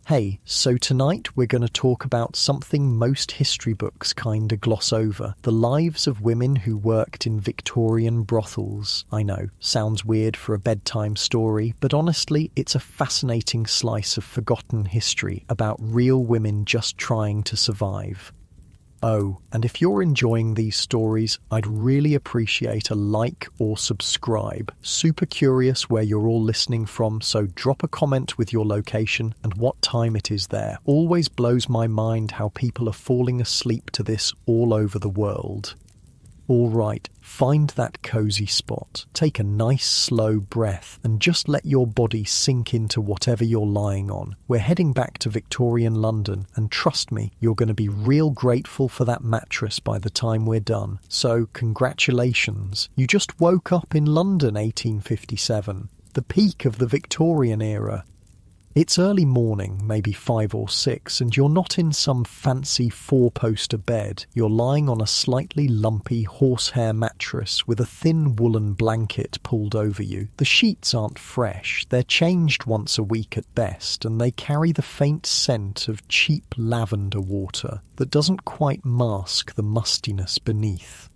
Hey, so tonight we're going to talk about something most history books kinda gloss over. The lives of women who worked in Victorian brothels. I know, sounds weird for a bedtime story, but honestly, it's a fascinating slice of forgotten history about real women just trying to survive. Oh, and if you're enjoying these stories, I'd really appreciate a like or subscribe. Super curious where you're all listening from, so drop a comment with your location and what time it is there. Always blows my mind how people are falling asleep to this all over the world. Alright, find that cozy spot, take a nice slow breath and just let your body sink into whatever you're lying on. We're heading back to Victorian London and trust me, you're going to be real grateful for that mattress by the time we're done. So congratulations, you just woke up in London 1857, the peak of the Victorian era. It's early morning, maybe 5 or 6, and you're not in some fancy 4-poster bed. You're lying on a slightly lumpy horsehair mattress with a thin woolen blanket pulled over you. The sheets aren't fresh, they're changed once a week at best, and they carry the faint scent of cheap lavender water that doesn't quite mask the mustiness beneath.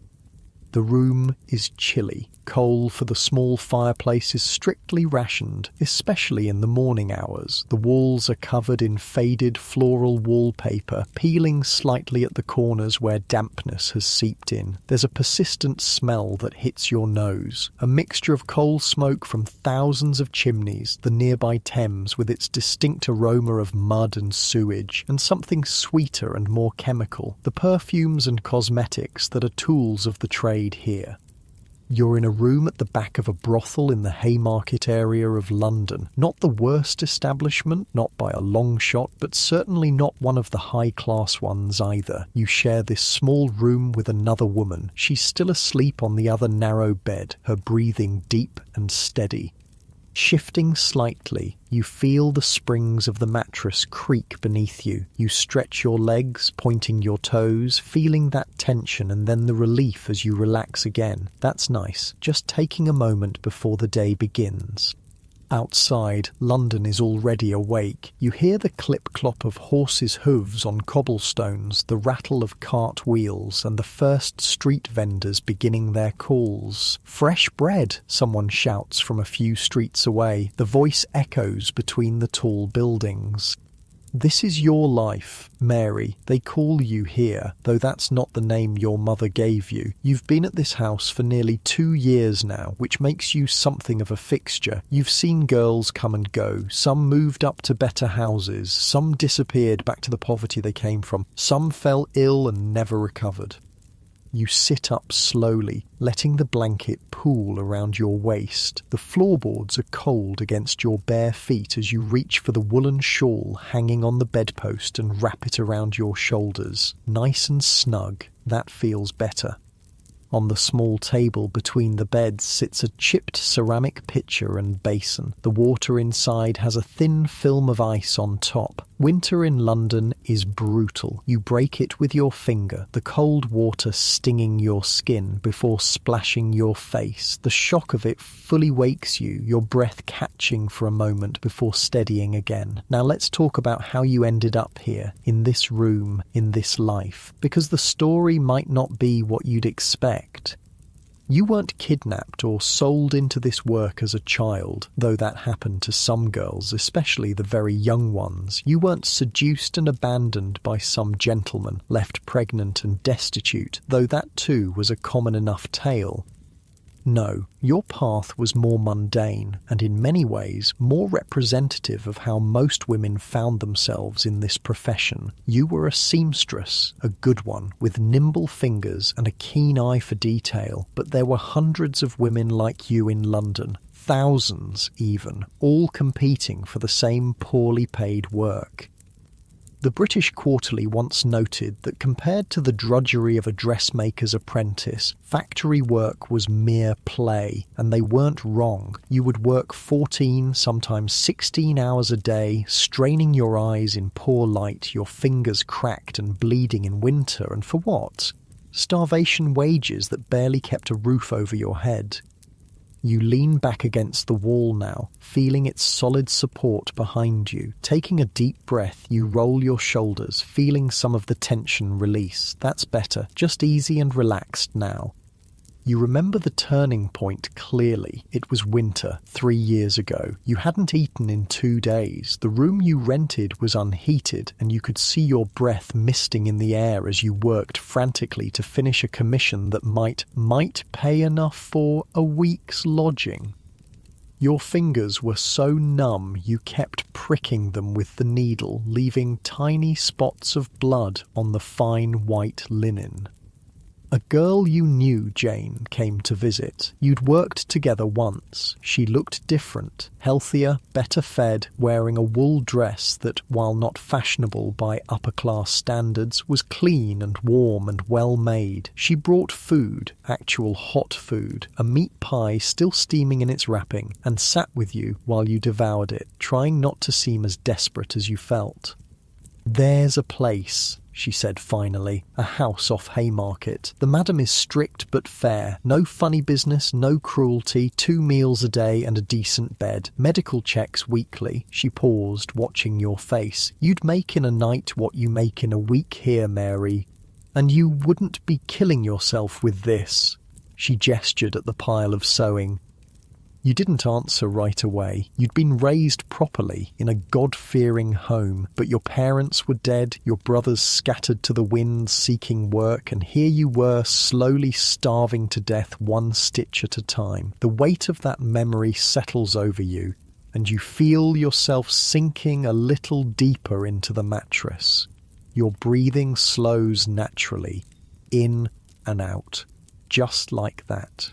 The room is chilly. Coal for the small fireplace is strictly rationed, especially in the morning hours. The walls are covered in faded floral wallpaper, peeling slightly at the corners where dampness has seeped in. There's a persistent smell that hits your nose, a mixture of coal smoke from thousands of chimneys, the nearby Thames with its distinct aroma of mud and sewage, and something sweeter and more chemical, the perfumes and cosmetics that are tools of the trade here. You're in a room at the back of a brothel in the Haymarket area of London. Not the worst establishment, not by a long shot, but certainly not one of the high-class ones either. You share this small room with another woman. She's still asleep on the other narrow bed, her breathing deep and steady. Shifting slightly, you feel the springs of the mattress creak beneath you. You stretch your legs, pointing your toes, feeling that tension and then the relief as you relax again. That's nice, just taking a moment before the day begins. Outside, London is already awake. You hear the clip-clop of horses' hooves on cobblestones, the rattle of cart wheels, and the first street vendors beginning their calls. "Fresh bread," someone shouts from a few streets away. The voice echoes between the tall buildings. "This is your life, Mary. They call you here, though that's not the name your mother gave you. You've been at this house for nearly 2 years now, which makes you something of a fixture. You've seen girls come and go. Some moved up to better houses. Some disappeared back to the poverty they came from. Some fell ill and never recovered." You sit up slowly, letting the blanket pool around your waist. The floorboards are cold against your bare feet as you reach for the woolen shawl hanging on the bedpost and wrap it around your shoulders. Nice and snug, that feels better. On the small table between the beds sits a chipped ceramic pitcher and basin. The water inside has a thin film of ice on top. Winter in London is brutal. You break it with your finger, the cold water stinging your skin before splashing your face. The shock of it fully wakes you, your breath catching for a moment before steadying again. Now let's talk about how you ended up here, in this room, in this life, because the story might not be what you'd expect. You weren't kidnapped or sold into this work as a child, though that happened to some girls, especially the very young ones. You weren't seduced and abandoned by some gentleman, left pregnant and destitute, though that too was a common enough tale. No, your path was more mundane, and in many ways more representative of how most women found themselves in this profession. You were a seamstress, a good one, with nimble fingers and a keen eye for detail, but there were hundreds of women like you in London, thousands even, all competing for the same poorly paid work. The British Quarterly once noted that compared to the drudgery of a dressmaker's apprentice, factory work was mere play, and they weren't wrong. You would work 14, sometimes 16 hours a day, straining your eyes in poor light, your fingers cracked and bleeding in winter, and for what? Starvation wages that barely kept a roof over your head. You lean back against the wall now, feeling its solid support behind you. Taking a deep breath, you roll your shoulders, feeling some of the tension release. That's better, just easy and relaxed now. You remember the turning point clearly. It was winter, 3 years ago. You hadn't eaten in 2 days. The room you rented was unheated, and you could see your breath misting in the air as you worked frantically to finish a commission that might pay enough for a week's lodging. Your fingers were so numb you kept pricking them with the needle, leaving tiny spots of blood on the fine white linen. A girl you knew, Jane, came to visit. You'd worked together once. She looked different, healthier, better fed, wearing a wool dress that, while not fashionable by upper-class standards, was clean and warm and well-made. She brought food, actual hot food, a meat pie still steaming in its wrapping, and sat with you while you devoured it, trying not to seem as desperate as you felt. "There's a place," she said finally, "a house off Haymarket. The madam is strict but fair. No funny business, no cruelty, 2 meals a day and a decent bed. Medical checks weekly." She paused, watching your face. "You'd make in a night what you make in a week here, Mary. And you wouldn't be killing yourself with this." She gestured at the pile of sewing. You didn't answer right away. You'd been raised properly, in a God-fearing home, but your parents were dead, your brothers scattered to the winds seeking work, and here you were slowly starving to death 1 stitch at a time. The weight of that memory settles over you, and you feel yourself sinking a little deeper into the mattress. Your breathing slows naturally, in and out, just like that.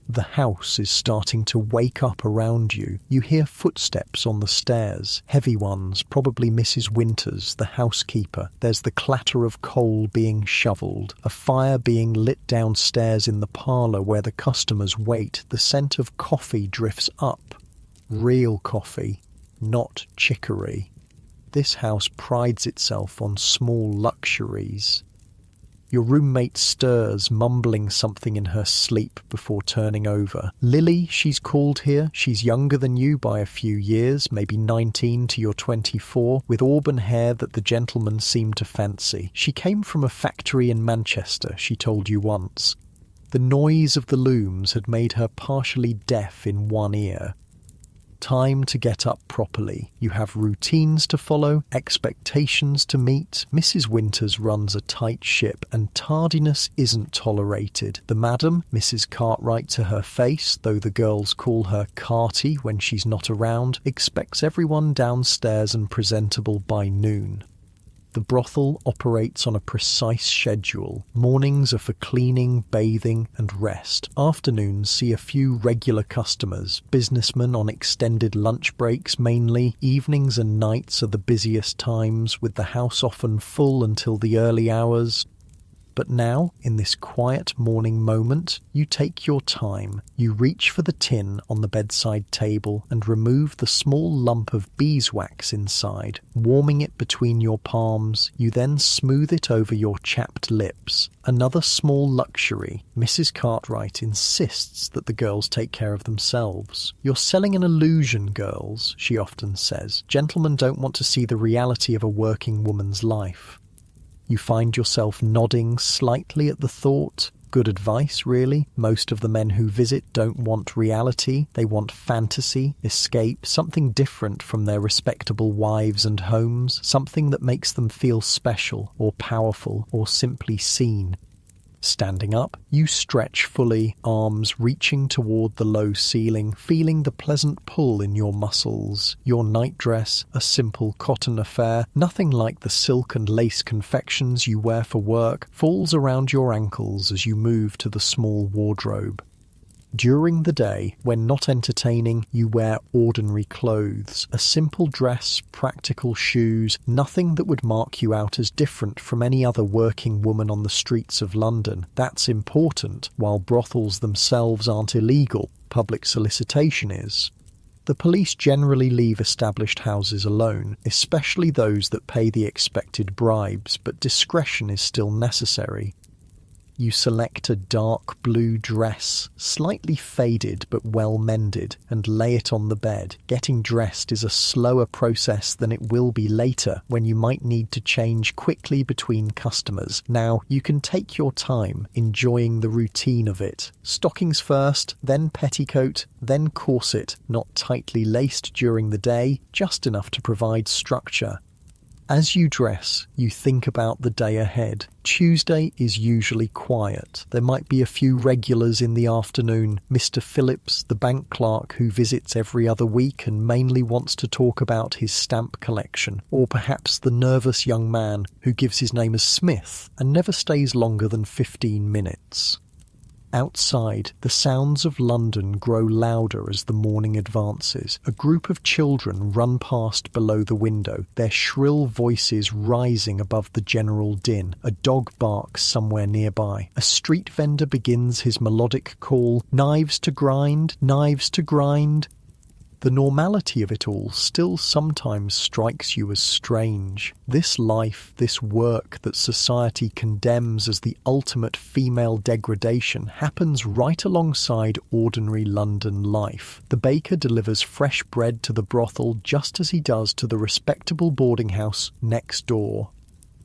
The house is starting to wake up around you. You hear footsteps on the stairs, heavy ones, probably Mrs. Winters, the housekeeper. There's the clatter of coal being shoveled, a fire being lit downstairs in the parlour where the customers wait. The scent of coffee drifts up. Real coffee, not chicory. This house prides itself on small luxuries. Your roommate stirs, mumbling something in her sleep before turning over. Lily, she's called here. She's younger than you by a few years, maybe 19 to your 24, with auburn hair that the gentleman seemed to fancy. She came from a factory in Manchester, she told you once. The noise of the looms had made her partially deaf in one ear. Time to get up properly. You have routines to follow, expectations to meet. Mrs. Winters runs a tight ship, and tardiness isn't tolerated. The madam, Mrs. Cartwright to her face, though the girls call her Carty when she's not around, expects everyone downstairs and presentable by noon. The brothel operates on a precise schedule. Mornings are for cleaning, bathing and rest. Afternoons see a few regular customers, businessmen on extended lunch breaks mainly. Evenings and nights are the busiest times, with the house often full until the early hours. But now, in this quiet morning moment, you take your time. You reach for the tin on the bedside table and remove the small lump of beeswax inside. Warming it between your palms, you then smooth it over your chapped lips. Another small luxury. Mrs. Cartwright insists that the girls take care of themselves. "You're selling an illusion, girls," she often says. "Gentlemen don't want to see the reality of a working woman's life." You find yourself nodding slightly at the thought. Good advice, really. Most of the men who visit don't want reality. They want fantasy, escape, something different from their respectable wives and homes, something that makes them feel special or powerful or simply seen. Standing up, you stretch fully, arms reaching toward the low ceiling, feeling the pleasant pull in your muscles. Your nightdress, a simple cotton affair, nothing like the silk and lace confections you wear for work, falls around your ankles as you move to the small wardrobe. During the day, when not entertaining, you wear ordinary clothes, a simple dress, practical shoes, nothing that would mark you out as different from any other working woman on the streets of London. That's important. While brothels themselves aren't illegal, public solicitation is. The police generally leave established houses alone, especially those that pay the expected bribes, but discretion is still necessary. You select a dark blue dress, slightly faded but well mended, and lay it on the bed. Getting dressed is a slower process than it will be later when you might need to change quickly between customers. Now, you can take your time, enjoying the routine of it. Stockings first, then petticoat, then corset, not tightly laced during the day, just enough to provide structure. As you dress, you think about the day ahead. Tuesday is usually quiet. There might be a few regulars in the afternoon. Mr. Phillips, the bank clerk who visits every other week and mainly wants to talk about his stamp collection. Or perhaps the nervous young man who gives his name as Smith and never stays longer than 15 minutes. Outside, the sounds of London grow louder as the morning advances. A group of children run past below the window, their shrill voices rising above the general din. A dog barks somewhere nearby. A street vendor begins his melodic call, "Knives to grind, knives to grind." The normality of it all still sometimes strikes you as strange. This life, this work that society condemns as the ultimate female degradation happens right alongside ordinary London life. The baker delivers fresh bread to the brothel just as he does to the respectable boarding house next door.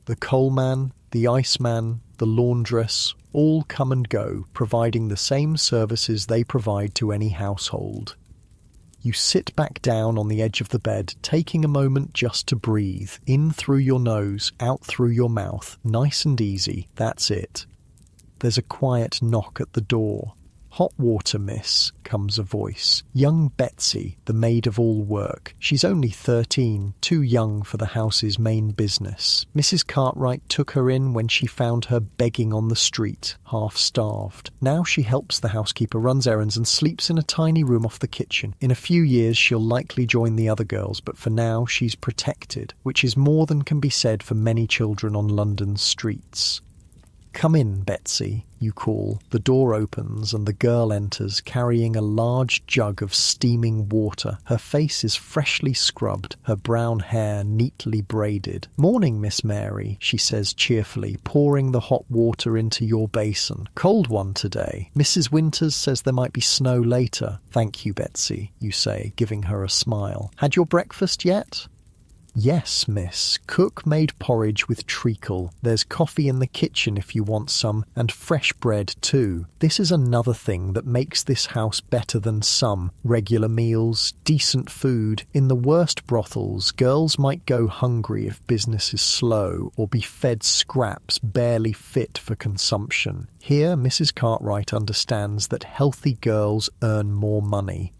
The coalman, the iceman, the laundress, all come and go, providing the same services they provide to any household. You sit back down on the edge of the bed, taking a moment just to breathe, in through your nose, out through your mouth, nice and easy, that's it. There's a quiet knock at the door. "Hot water, miss," comes a voice. Young Betsy, the maid of all work. She's only 13, too young for the house's main business. Mrs. Cartwright took her in when she found her begging on the street, half-starved. Now she helps the housekeeper, runs errands, and sleeps in a tiny room off the kitchen. In a few years she'll likely join the other girls, but for now she's protected, which is more than can be said for many children on London's streets. "Come in, Betsy," you call. The door opens and the girl enters, carrying a large jug of steaming water. Her face is freshly scrubbed, her brown hair neatly braided. "Morning, Miss Mary," she says cheerfully, pouring the hot water into your basin. "Cold one today. Mrs. Winters says there might be snow later." "Thank you, Betsy," you say, giving her a smile. "Had your breakfast yet?" "Yes, miss. Cook made porridge with treacle. There's coffee in the kitchen if you want some, and fresh bread too. This is another thing that makes this house better than some. Regular meals, decent food. In the worst brothels, girls might go hungry if business is slow, or be fed scraps barely fit for consumption. Here, Mrs. Cartwright understands that healthy girls earn more money."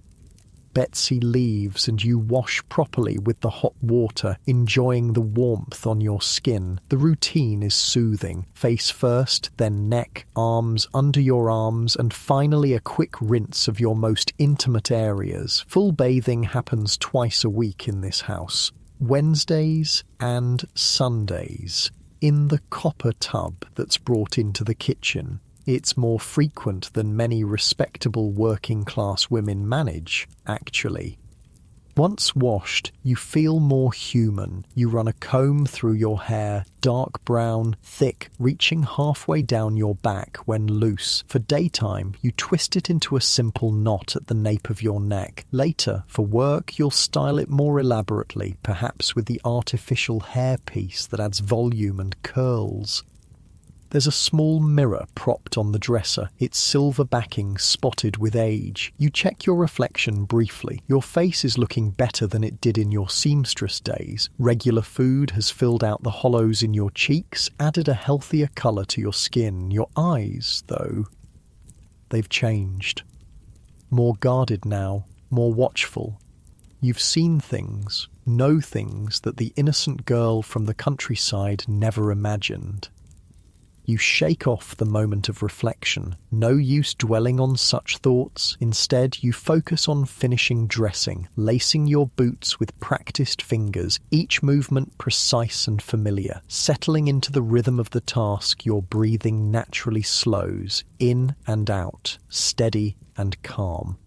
Betsy leaves and you wash properly with the hot water, enjoying the warmth on your skin. The routine is soothing. Face first, then neck, arms, under your arms, and finally a quick rinse of your most intimate areas. Full bathing happens twice a week in this house. Wednesdays and Sundays. In the copper tub that's brought into the kitchen. It's more frequent than many respectable working-class women manage, actually. Once washed, you feel more human. You run a comb through your hair, dark brown, thick, reaching halfway down your back when loose. For daytime, you twist it into a simple knot at the nape of your neck. Later, for work, you'll style it more elaborately, perhaps with the artificial hairpiece that adds volume and curls. There's a small mirror propped on the dresser, its silver backing spotted with age. You check your reflection briefly. Your face is looking better than it did in your seamstress days. Regular food has filled out the hollows in your cheeks, added a healthier colour to your skin. Your eyes, though, they've changed. More guarded now, more watchful. You've seen things, know things that the innocent girl from the countryside never imagined. You shake off the moment of reflection. No use dwelling on such thoughts. Instead, you focus on finishing dressing, lacing your boots with practiced fingers, each movement precise and familiar. Settling into the rhythm of the task, your breathing naturally slows, in and out, steady and calm.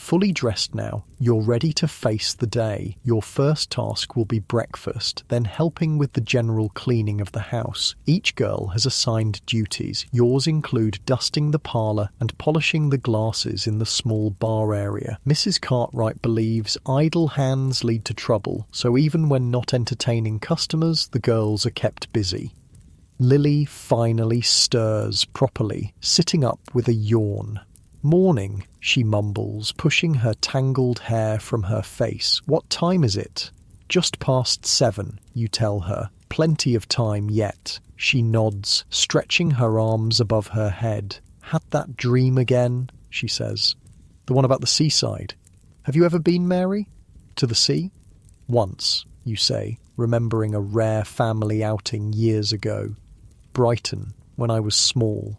fully dressed now. You're ready to face the day. Your first task will be breakfast, then helping with the general cleaning of the house. Each girl has assigned duties. Yours include dusting the parlour and polishing the glasses in the small bar area. Mrs. Cartwright believes idle hands lead to trouble, so even when not entertaining customers, the girls are kept busy. Lily finally stirs properly, sitting up with a yawn. "Morning," she mumbles, pushing her tangled hair from her face. "What time is it?" "Just past 7, you tell her. "Plenty of time yet." She nods, stretching her arms above her head. "Had that dream again," she says. "The one about the seaside. Have you ever been, Mary? To the sea?" "Once," you say, remembering a rare family outing years ago. "Brighton, when I was small."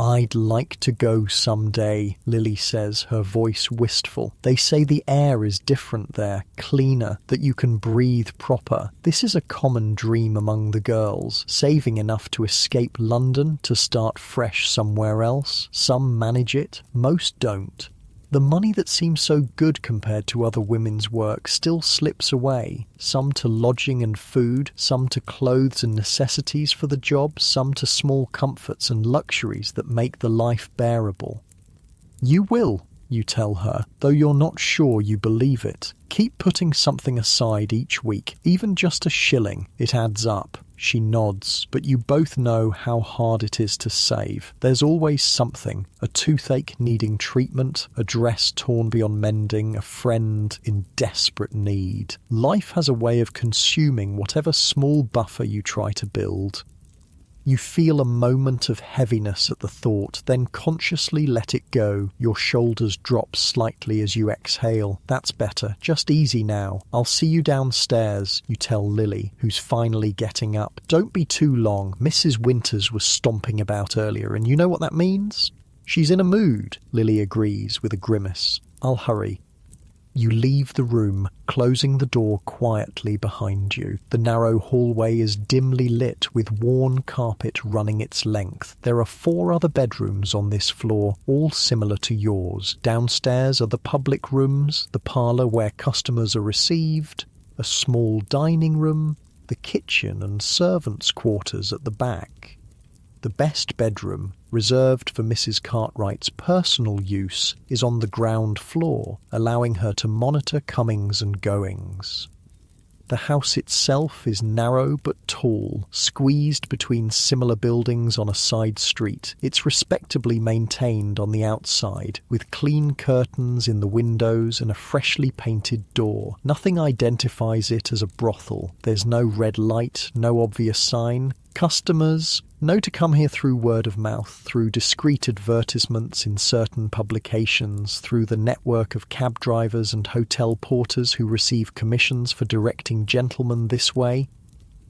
"I'd like to go someday," Lily says, her voice wistful. "They say the air is different there, cleaner, that you can breathe proper." This is a common dream among the girls, saving enough to escape London to start fresh somewhere else. Some manage it, most don't. The money that seems so good compared to other women's work still slips away, some to lodging and food, some to clothes and necessities for the job, some to small comforts and luxuries that make the life bearable. "You will," you tell her, though you're not sure you believe it. "Keep putting something aside each week, even just a shilling. It adds up." She nods, but you both know how hard it is to save. There's always something: a toothache needing treatment, a dress torn beyond mending, a friend in desperate need. Life has a way of consuming whatever small buffer you try to build. You feel a moment of heaviness at the thought, then consciously let it go. Your shoulders drop slightly as you exhale. "That's better. Just easy now. I'll see you downstairs," you tell Lily, who's finally getting up. "Don't be too long. Mrs. Winters was stomping about earlier, and you know what that means?" "She's in a mood," Lily agrees with a grimace. "I'll hurry." You leave the room, closing the door quietly behind you. The narrow hallway is dimly lit with worn carpet running its length. There are 4 other bedrooms on this floor, all similar to yours. Downstairs are the public rooms, the parlour where customers are received, a small dining room, the kitchen and servants' quarters at the back. The best bedroom, reserved for Mrs. Cartwright's personal use, is on the ground floor, allowing her to monitor comings and goings. The house itself is narrow but tall, squeezed between similar buildings on a side street. It's respectably maintained on the outside, with clean curtains in the windows and a freshly painted door. Nothing identifies it as a brothel. There's no red light, no obvious sign. Customers know to come here through word of mouth, through discreet advertisements in certain publications, through the network of cab drivers and hotel porters who receive commissions for directing gentlemen this way.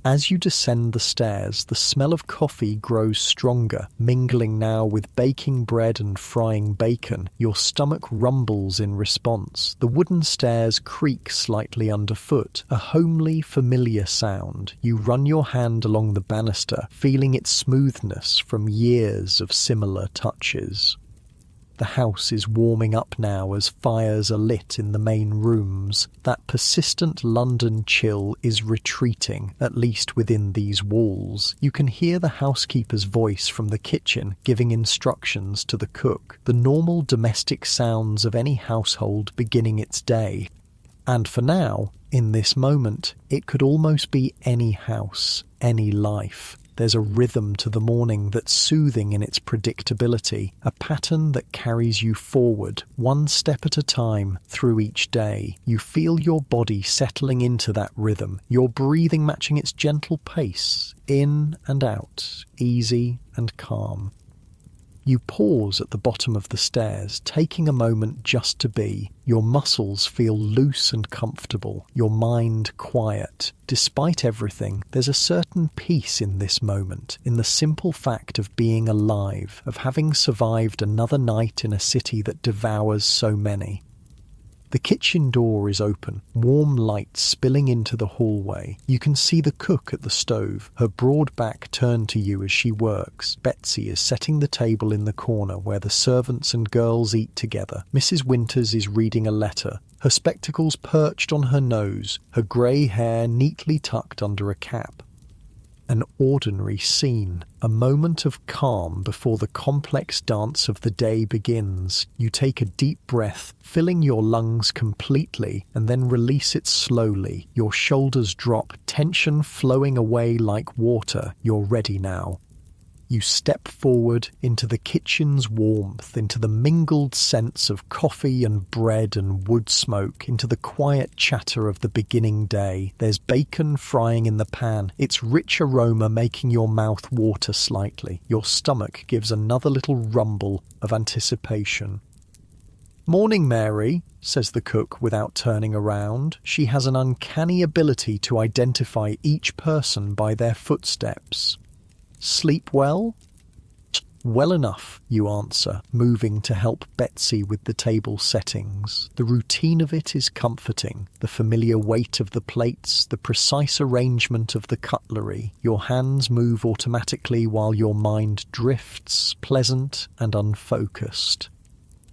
As you descend the stairs, the smell of coffee grows stronger, mingling now with baking bread and frying bacon. Your stomach rumbles in response. The wooden stairs creak slightly underfoot, a homely, familiar sound. You run your hand along the banister, feeling its smoothness from years of similar touches. The house is warming up now as fires are lit in the main rooms. That persistent London chill is retreating, at least within these walls. You can hear the housekeeper's voice from the kitchen giving instructions to the cook, the normal domestic sounds of any household beginning its day. And for now, in this moment, it could almost be any house, any life. There's a rhythm to the morning that's soothing in its predictability, a pattern that carries you forward, one step at a time, through each day. You feel your body settling into that rhythm, your breathing matching its gentle pace, in and out, easy and calm. You pause at the bottom of the stairs, taking a moment just to be. Your muscles feel loose and comfortable, your mind quiet. Despite everything, there's a certain peace in this moment, in the simple fact of being alive, of having survived another night in a city that devours so many. The kitchen door is open, warm light spilling into the hallway. You can see the cook at the stove, her broad back turned to you as she works. Betsy is setting the table in the corner where the servants and girls eat together. Mrs. Winters is reading a letter, her spectacles perched on her nose, her grey hair neatly tucked under a cap. An ordinary scene, a moment of calm before the complex dance of the day begins. You take a deep breath, filling your lungs completely, and then release it slowly. Your shoulders drop, tension flowing away like water. You're ready now. You step forward into the kitchen's warmth, into the mingled scents of coffee and bread and wood smoke, into the quiet chatter of the beginning day. There's bacon frying in the pan, its rich aroma making your mouth water slightly. Your stomach gives another little rumble of anticipation. "Morning, Mary," says the cook without turning around. She has an uncanny ability to identify each person by their footsteps. "Sleep well?" "Well enough," you answer, moving to help Betsy with the table settings. The routine of it is comforting, the familiar weight of the plates, the precise arrangement of the cutlery. Your hands move automatically while your mind drifts, pleasant and unfocused.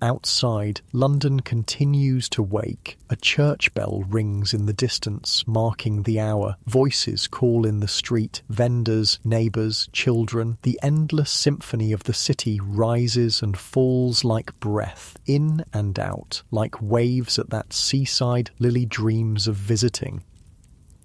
Outside, London continues to wake. A church bell rings in the distance, marking the hour. Voices call in the street, vendors, neighbours, children. The endless symphony of the city rises and falls like breath, in and out, like waves at that seaside Lily dreams of visiting.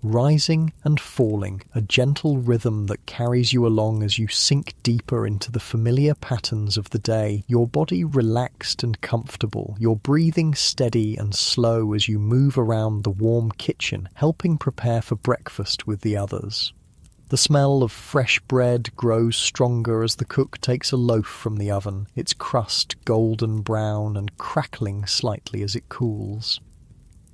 Rising and falling, a gentle rhythm that carries you along as you sink deeper into the familiar patterns of the day, your body relaxed and comfortable, your breathing steady and slow as you move around the warm kitchen, helping prepare for breakfast with the others. The smell of fresh bread grows stronger as the cook takes a loaf from the oven, its crust golden brown and crackling slightly as it cools.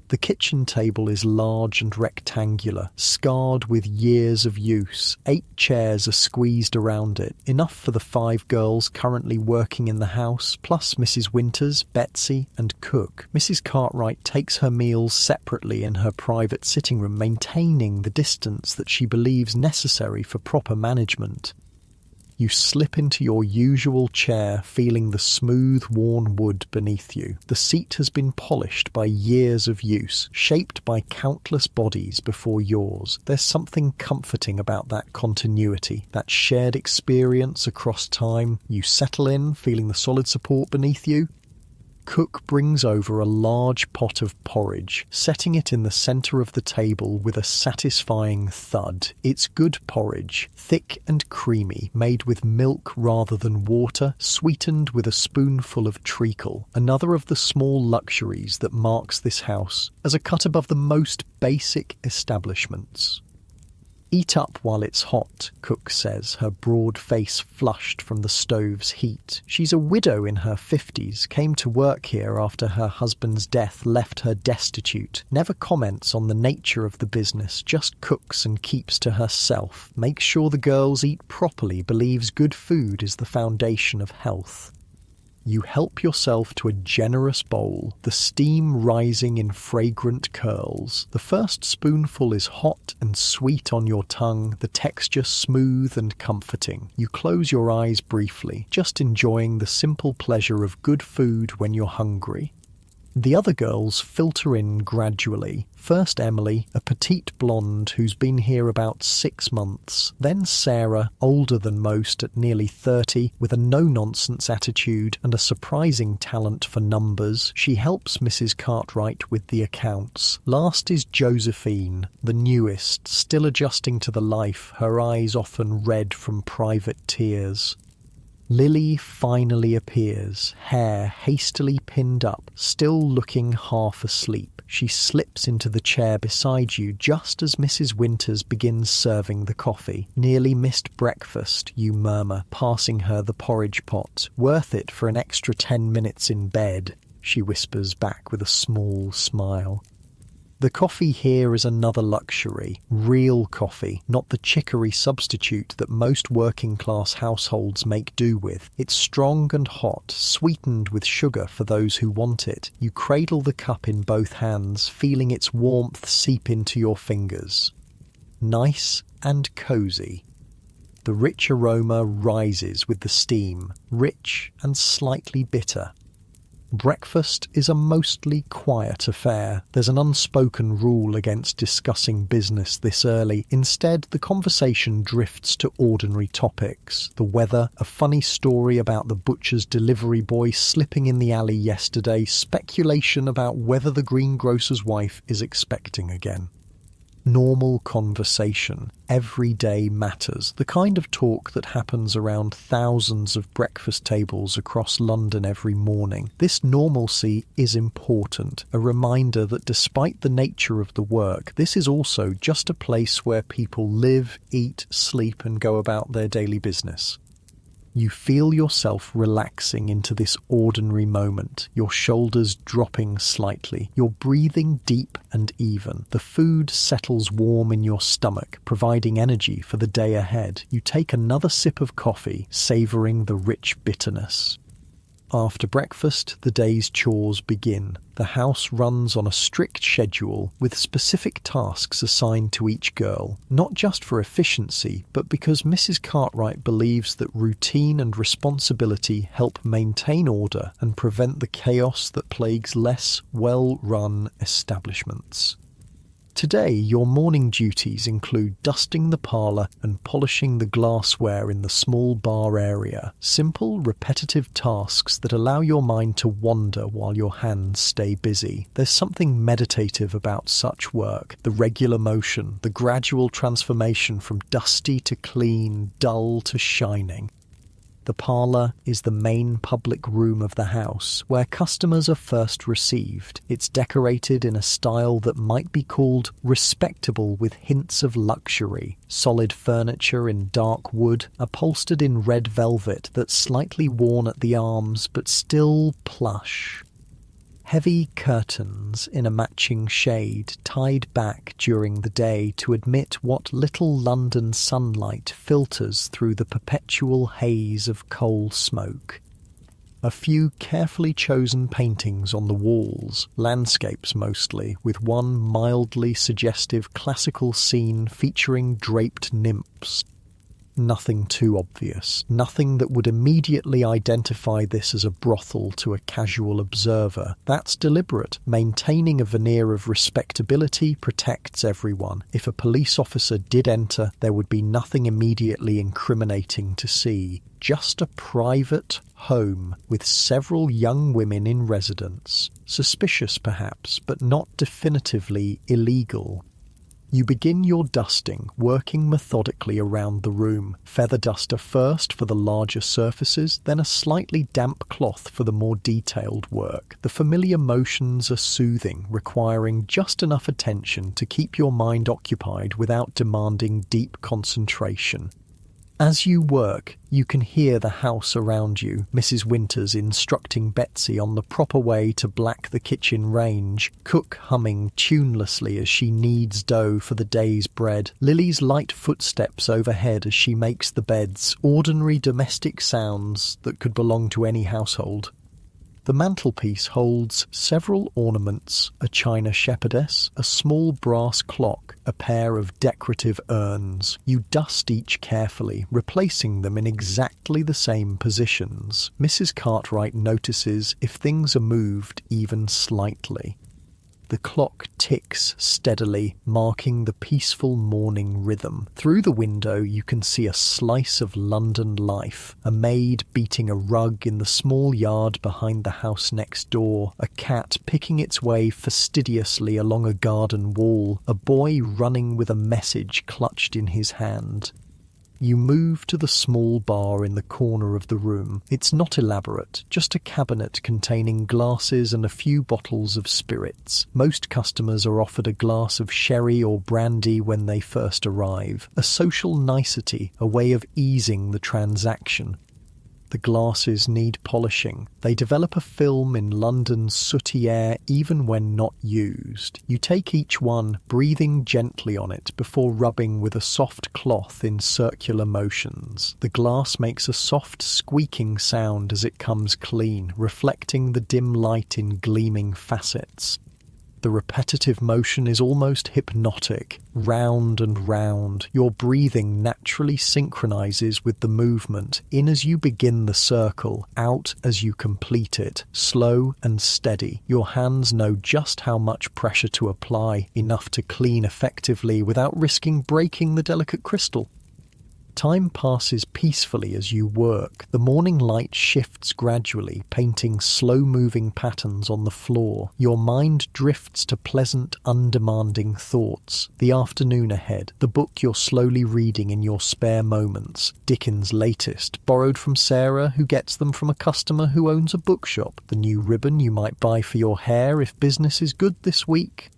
The kitchen table is large and rectangular, scarred with years of use. 8 chairs are squeezed around it, enough for the 5 girls currently working in the house, plus Mrs. Winters, Betsy, and cook. Mrs. Cartwright takes her meals separately in her private sitting room, maintaining the distance that she believes necessary for proper management. You slip into your usual chair, feeling the smooth, worn wood beneath you. The seat has been polished by years of use, shaped by countless bodies before yours. There's something comforting about that continuity, that shared experience across time. You settle in, feeling the solid support beneath you. Cook brings over a large pot of porridge, setting it in the centre of the table with a satisfying thud. It's good porridge, thick and creamy, made with milk rather than water, sweetened with a spoonful of treacle, another of the small luxuries that marks this house as a cut above the most basic establishments. "Eat up while it's hot," Cook says, her broad face flushed from the stove's heat. She's a widow in her 50s, came to work here after her husband's death left her destitute, never comments on the nature of the business, just cooks and keeps to herself, makes sure the girls eat properly, believes good food is the foundation of health. You help yourself to a generous bowl, the steam rising in fragrant curls. The first spoonful is hot and sweet on your tongue, the texture smooth and comforting. You close your eyes briefly, just enjoying the simple pleasure of good food when you're hungry. The other girls filter in gradually. First Emily, a petite blonde who's been here about 6 months. Then Sarah, older than most at nearly 30, with a no-nonsense attitude and a surprising talent for numbers. She helps Mrs. Cartwright with the accounts. Last is Josephine, the newest, still adjusting to the life, her eyes often red from private tears. Lily finally appears, hair hastily pinned up, still looking half asleep. She slips into the chair beside you just as Mrs. Winters begins serving the coffee. "Nearly missed breakfast," you murmur, passing her the porridge pot. "Worth it for an extra 10 minutes in bed," she whispers back with a small smile. The coffee here is another luxury, real coffee, not the chicory substitute that most working-class households make do with. It's strong and hot, sweetened with sugar for those who want it. You cradle the cup in both hands, feeling its warmth seep into your fingers. Nice and cosy. The rich aroma rises with the steam, rich and slightly bitter. Breakfast is a mostly quiet affair. There's an unspoken rule against discussing business this early. Instead, the conversation drifts to ordinary topics. The weather, a funny story about the butcher's delivery boy slipping in the alley yesterday, speculation about whether the greengrocer's wife is expecting again. Normal conversation, everyday matters, the kind of talk that happens around thousands of breakfast tables across London every morning. This normalcy is important, a reminder that despite the nature of the work, this is also just a place where people live, eat, sleep, and go about their daily business. You feel yourself relaxing into this ordinary moment, your shoulders dropping slightly, your breathing deep and even. The food settles warm in your stomach, providing energy for the day ahead. You take another sip of coffee, savouring the rich bitterness. After breakfast, the day's chores begin. The house runs on a strict schedule with specific tasks assigned to each girl, not just for efficiency, but because Mrs. Cartwright believes that routine and responsibility help maintain order and prevent the chaos that plagues less well-run establishments. Today, your morning duties include dusting the parlour and polishing the glassware in the small bar area. Simple, repetitive tasks that allow your mind to wander while your hands stay busy. There's something meditative about such work. The regular motion, the gradual transformation from dusty to clean, dull to shining. The parlour is the main public room of the house, where customers are first received. It's decorated in a style that might be called respectable with hints of luxury. Solid furniture in dark wood, upholstered in red velvet that's slightly worn at the arms but still plush. Heavy curtains in a matching shade tied back during the day to admit what little London sunlight filters through the perpetual haze of coal smoke. A few carefully chosen paintings on the walls, landscapes mostly, with one mildly suggestive classical scene featuring draped nymphs. Nothing too obvious, nothing that would immediately identify this as a brothel to a casual observer. That's deliberate. Maintaining a veneer of respectability protects everyone. If a police officer did enter, there would be nothing immediately incriminating to see. Just a private home with several young women in residence. Suspicious perhaps, but not definitively illegal. You begin your dusting, working methodically around the room. Feather duster first for the larger surfaces, then a slightly damp cloth for the more detailed work. The familiar motions are soothing, requiring just enough attention to keep your mind occupied without demanding deep concentration. As you work, you can hear the house around you, Mrs. Winters instructing Betsy on the proper way to black the kitchen range, cook humming tunelessly as she kneads dough for the day's bread, Lily's light footsteps overhead as she makes the beds, ordinary domestic sounds that could belong to any household. The mantelpiece holds several ornaments, a china shepherdess, a small brass clock, a pair of decorative urns. You dust each carefully, replacing them in exactly the same positions. Mrs. Cartwright notices if things are moved even slightly. The clock ticks steadily, marking the peaceful morning rhythm. Through the window you can see a slice of London life. A maid beating a rug in the small yard behind the house next door. A cat picking its way fastidiously along a garden wall. A boy running with a message clutched in his hand. You move to the small bar in the corner of the room. It's not elaborate, just a cabinet containing glasses and a few bottles of spirits. Most customers are offered a glass of sherry or brandy when they first arrive. A social nicety, a way of easing the transaction. The The glasses need polishing. They develop a film in London's sooty air even when not used. You take each one, breathing gently on it before rubbing with a soft cloth in circular motions. The glass makes a soft squeaking sound as it comes clean, reflecting the dim light in gleaming facets. The repetitive motion is almost hypnotic, round and round. Your breathing naturally synchronizes with the movement, in as you begin the circle, out as you complete it, slow and steady. Your hands know just how much pressure to apply, enough to clean effectively without risking breaking the delicate crystal. Time passes peacefully as you work. The morning light shifts gradually, painting slow-moving patterns on the floor. Your mind drifts to pleasant, undemanding thoughts. The afternoon ahead, the book you're slowly reading in your spare moments, Dickens' latest, borrowed from Sarah, who gets them from a customer who owns a bookshop, the new ribbon you might buy for your hair if business is good this week.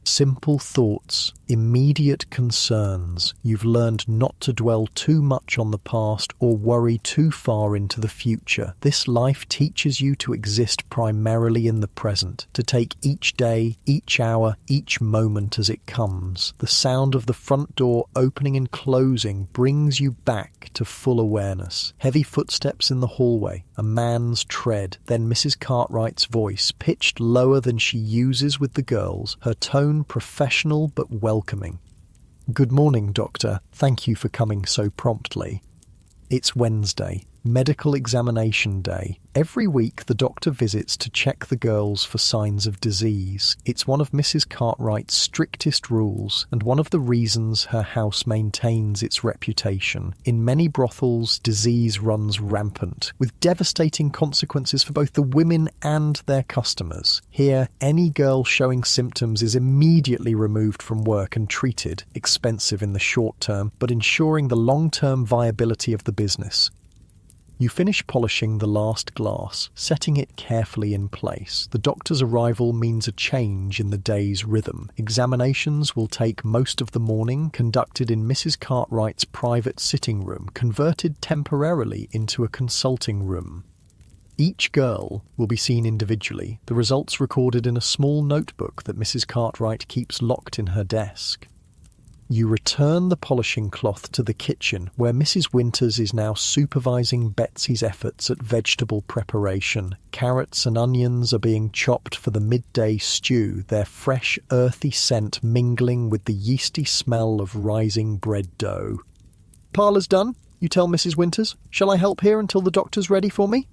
Simple thoughts, immediate concerns. You've learned not to dwell too much on the past or worry too far into the future. This life teaches you to exist primarily in the present, to take each day, each hour, each moment as it comes. The sound of the front door opening and closing brings you back to full awareness. Heavy footsteps in the hallway, a man's tread, then Mrs. Cartwright's voice, pitched lower than she uses with the girls, her tone professional but welcoming. "Good morning, Doctor. Thank you for coming so promptly." It's Wednesday, medical examination day. Every week the doctor visits to check the girls for signs of disease. It's one of Mrs. Cartwright's strictest rules, and one of the reasons her house maintains its reputation. In many brothels, disease runs rampant, with devastating consequences for both the women and their customers. Here, any girl showing symptoms is immediately removed from work and treated, expensive in the short term, but ensuring the long-term viability of the business. You finish polishing the last glass, setting it carefully in place. The doctor's arrival means a change in the day's rhythm. Examinations will take most of the morning, conducted in Mrs. Cartwright's private sitting room, converted temporarily into a consulting room. Each girl will be seen individually, the results recorded in a small notebook that Mrs. Cartwright keeps locked in her desk. You return the polishing cloth to the kitchen, where Mrs. Winters is now supervising Betsy's efforts at vegetable preparation. Carrots and onions are being chopped for the midday stew, their fresh, earthy scent mingling with the yeasty smell of rising bread dough. "Parlour's done, you tell Mrs. Winters. Shall I help here until the doctor's ready for me?"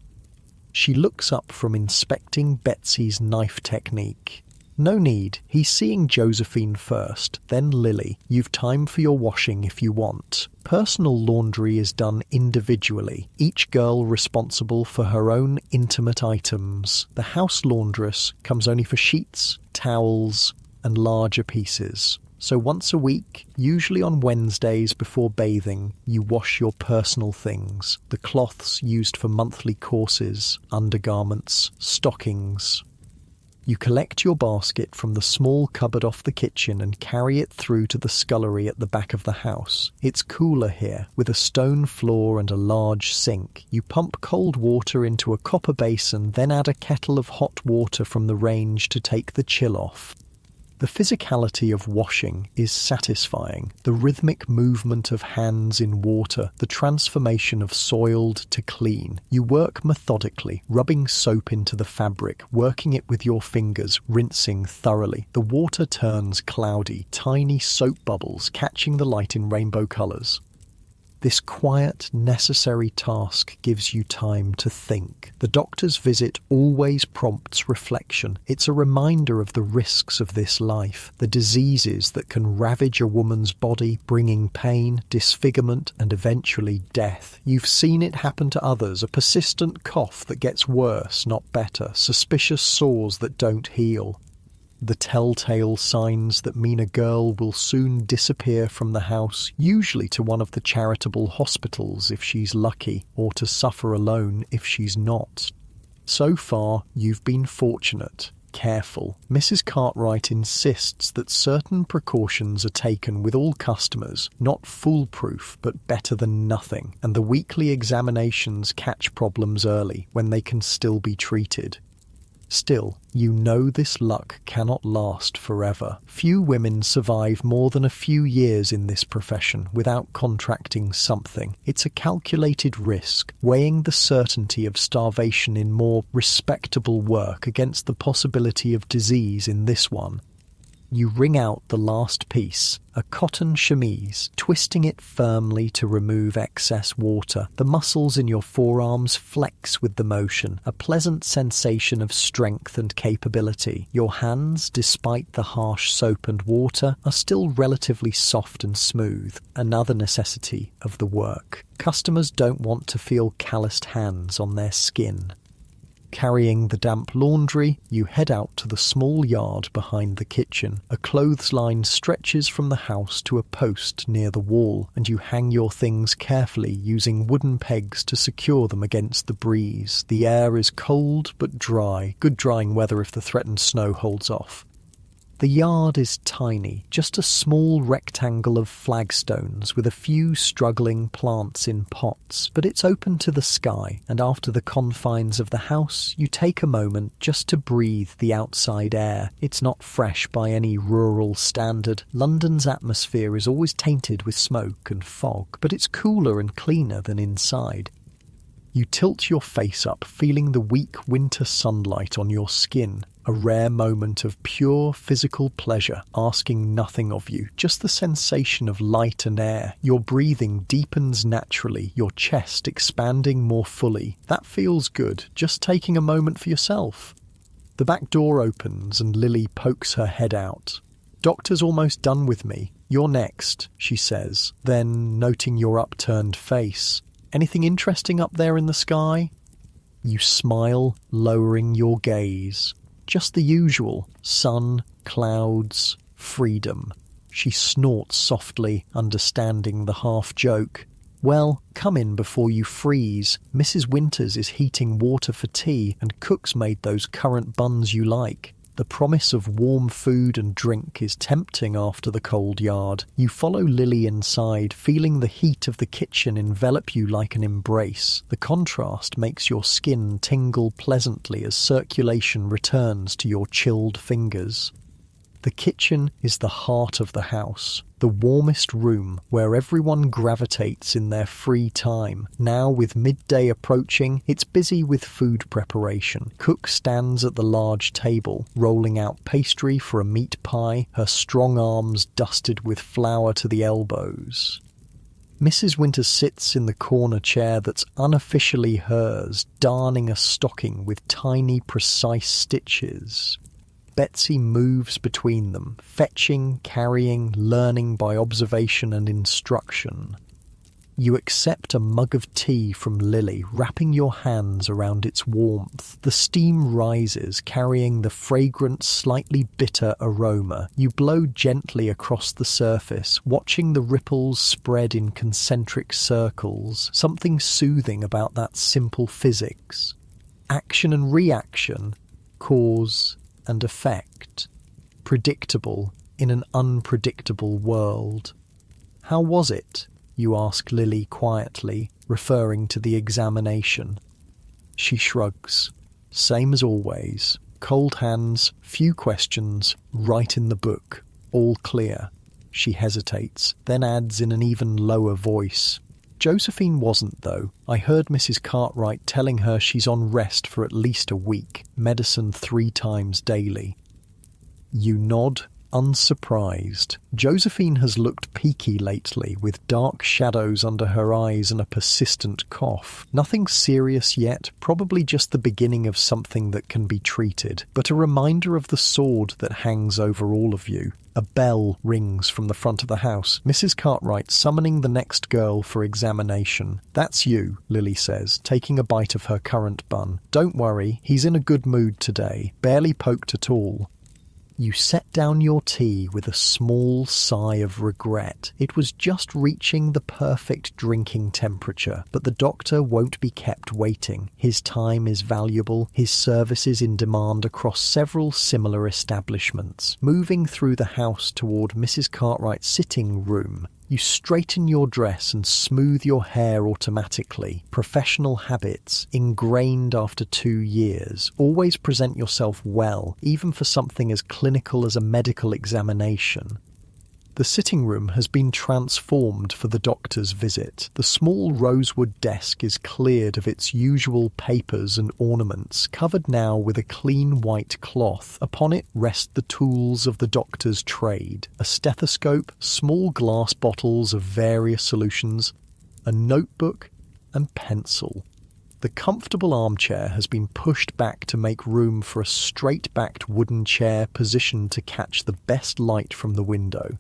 She looks up from inspecting Betsy's knife technique. "No need. He's seeing Josephine first, then Lily. You've time for your washing if you want. Personal laundry is done individually, each girl responsible for her own intimate items. The house laundress comes only for sheets, towels, and larger pieces. So once a week, usually on Wednesdays before bathing, you wash your personal things, the cloths used for monthly courses, undergarments, stockings. You collect your basket from the small cupboard off the kitchen and carry it through to the scullery at the back of the house. It's cooler here, with a stone floor and a large sink. You pump cold water into a copper basin, then add a kettle of hot water from the range to take the chill off. The physicality of washing is satisfying. The rhythmic movement of hands in water, the transformation of soiled to clean. You work methodically, rubbing soap into the fabric, working it with your fingers, rinsing thoroughly. The water turns cloudy, tiny soap bubbles catching the light in rainbow colours. This quiet, necessary task gives you time to think. The doctor's visit always prompts reflection. It's a reminder of the risks of this life, the diseases that can ravage a woman's body, bringing pain, disfigurement, and eventually death. You've seen it happen to others, a persistent cough that gets worse, not better, suspicious sores that don't heal. The telltale signs that mean a girl will soon disappear from the house, usually to one of the charitable hospitals if she's lucky, or to suffer alone if she's not. So far, you've been fortunate. careful. Mrs. Cartwright insists that certain precautions are taken with all customers, not foolproof, but better than nothing, and the weekly examinations catch problems early when they can still be treated. Still, you know this luck cannot last forever. Few women survive more than a few years in this profession without contracting something. It's a calculated risk, weighing the certainty of starvation in more respectable work against the possibility of disease in this one. You wring out the last piece, a cotton chemise, twisting it firmly to remove excess water. The muscles in your forearms flex with the motion, a pleasant sensation of strength and capability. Your hands, despite the harsh soap and water, are still relatively soft and smooth, another necessity of the work. Customers don't want to feel calloused hands on their skin. Carrying the damp laundry, you head out to the small yard behind the kitchen. A clothesline stretches from the house to a post near the wall, and you hang your things carefully using wooden pegs to secure them against the breeze. The air is cold but dry, good drying weather if the threatened snow holds off. The yard is tiny, just a small rectangle of flagstones with a few struggling plants in pots, but it's open to the sky, and after the confines of the house, you take a moment just to breathe the outside air. It's not fresh by any rural standard. London's atmosphere is always tainted with smoke and fog, but it's cooler and cleaner than inside. You tilt your face up, feeling the weak winter sunlight on your skin. A rare moment of pure physical pleasure, asking nothing of you, just the sensation of light and air. Your breathing deepens naturally, your chest expanding more fully. That feels good, just taking a moment for yourself. The back door opens and Lily pokes her head out. "Doctor's almost done with me. You're next," she says. Then, noting your upturned face, "Anything interesting up there in the sky?" You smile, lowering your gaze. "Just the usual. Sun, clouds, freedom." She snorts softly, understanding the half-joke. "Well, come in before you freeze. Mrs. Winters is heating water for tea, and Cook's made those currant buns you like." The promise of warm food and drink is tempting after the cold yard. You follow Lily inside, feeling the heat of the kitchen envelop you like an embrace. The contrast makes your skin tingle pleasantly as circulation returns to your chilled fingers. The kitchen is the heart of the house, the warmest room where everyone gravitates in their free time. Now, with midday approaching, it's busy with food preparation. Cook stands at the large table, rolling out pastry for a meat pie, her strong arms dusted with flour to the elbows. Mrs. Winters sits in the corner chair that's unofficially hers, darning a stocking with tiny, precise stitches. Betsy moves between them, fetching, carrying, learning by observation and instruction. You accept a mug of tea from Lily, wrapping your hands around its warmth. The steam rises, carrying the fragrant, slightly bitter aroma. You blow gently across the surface, watching the ripples spread in concentric circles. Something soothing about that simple physics. Action and reaction, cause and effect, predictable in an unpredictable world. "How was it?" you ask Lily quietly, referring to the examination. She shrugs. "Same as always. Cold hands, few questions, right in the book. All clear." She hesitates, then adds in an even lower voice, "Josephine wasn't, though. I heard Mrs. Cartwright telling her she's on rest for at least a week, medicine 3 times daily." You nod, unsurprised. Josephine has looked peaky lately, with dark shadows under her eyes and a persistent cough. Nothing serious yet, probably just the beginning of something that can be treated, but a reminder of the sword that hangs over all of you. A bell rings from the front of the house. Mrs. Cartwright summoning the next girl for examination. "That's you," Lily says, taking a bite of her currant bun. "Don't worry, he's in a good mood today. Barely poked at all." You set down your tea with a small sigh of regret. It was just reaching the perfect drinking temperature, but the doctor won't be kept waiting. His time is valuable, his services in demand across several similar establishments. Moving through the house toward Mrs. Cartwright's sitting room, you straighten your dress and smooth your hair automatically. Professional habits, ingrained after 2 years. Always present yourself well, even for something as clinical as a medical examination. The sitting room has been transformed for the doctor's visit. The small rosewood desk is cleared of its usual papers and ornaments, covered now with a clean white cloth. Upon it rest the tools of the doctor's trade: a stethoscope, small glass bottles of various solutions, a notebook and pencil. The comfortable armchair has been pushed back to make room for a straight-backed wooden chair positioned to catch the best light from the window.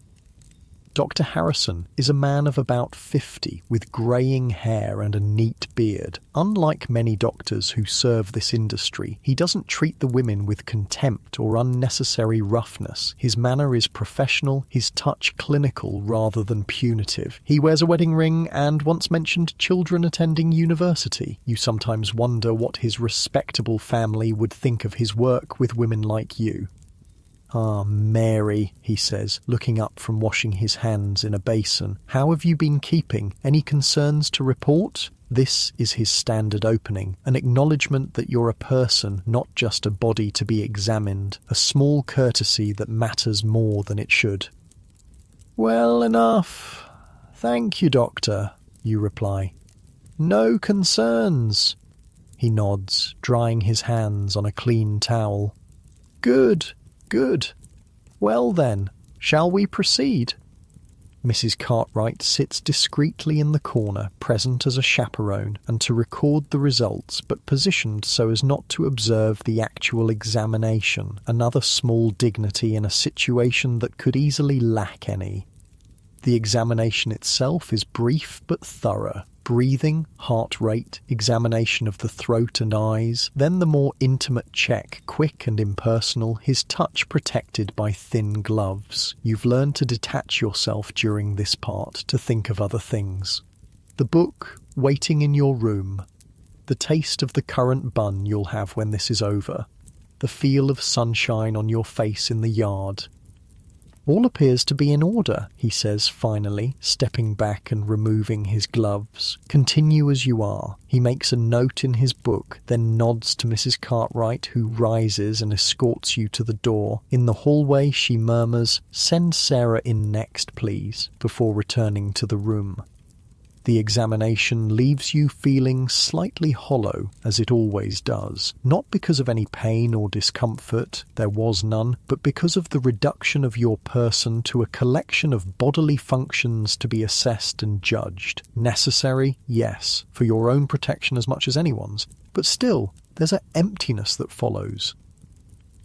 Dr. Harrison is a man of about 50 with greying hair and a neat beard. Unlike many doctors who serve this industry, he doesn't treat the women with contempt or unnecessary roughness. His manner is professional, his touch clinical rather than punitive. He wears a wedding ring and once mentioned children attending university. You sometimes wonder what his respectable family would think of his work with women like you. "Ah, Mary," he says, looking up from washing his hands in a basin. "How have you been keeping? Any concerns to report?" This is his standard opening, an acknowledgement that you're a person, not just a body to be examined, a small courtesy that matters more than it should. "Well enough. Thank you, Doctor," you reply. "No concerns." He nods, drying his hands on a clean towel. "Good. Good. Well then, shall we proceed?" Mrs. Cartwright sits discreetly in the corner, present as a chaperone, and to record the results, but positioned so as not to observe the actual examination, another small dignity in a situation that could easily lack any. The examination itself is brief but thorough. Breathing, heart rate, examination of the throat and eyes, then the more intimate check, quick and impersonal, his touch protected by thin gloves. You've learned to detach yourself during this part, to think of other things. The book, waiting in your room. The taste of the currant bun you'll have when this is over. The feel of sunshine on your face in the yard. "All appears to be in order," he says finally, stepping back and removing his gloves. "Continue as you are." He makes a note in his book, then nods to Mrs. Cartwright, who rises and escorts you to the door. In the hallway she murmurs, "Send Sarah in next, please," before returning to the room. The examination leaves you feeling slightly hollow, as it always does, not because of any pain or discomfort, there was none, but because of the reduction of your person to a collection of bodily functions to be assessed and judged. Necessary, yes, for your own protection as much as anyone's, but still, there's an emptiness that follows.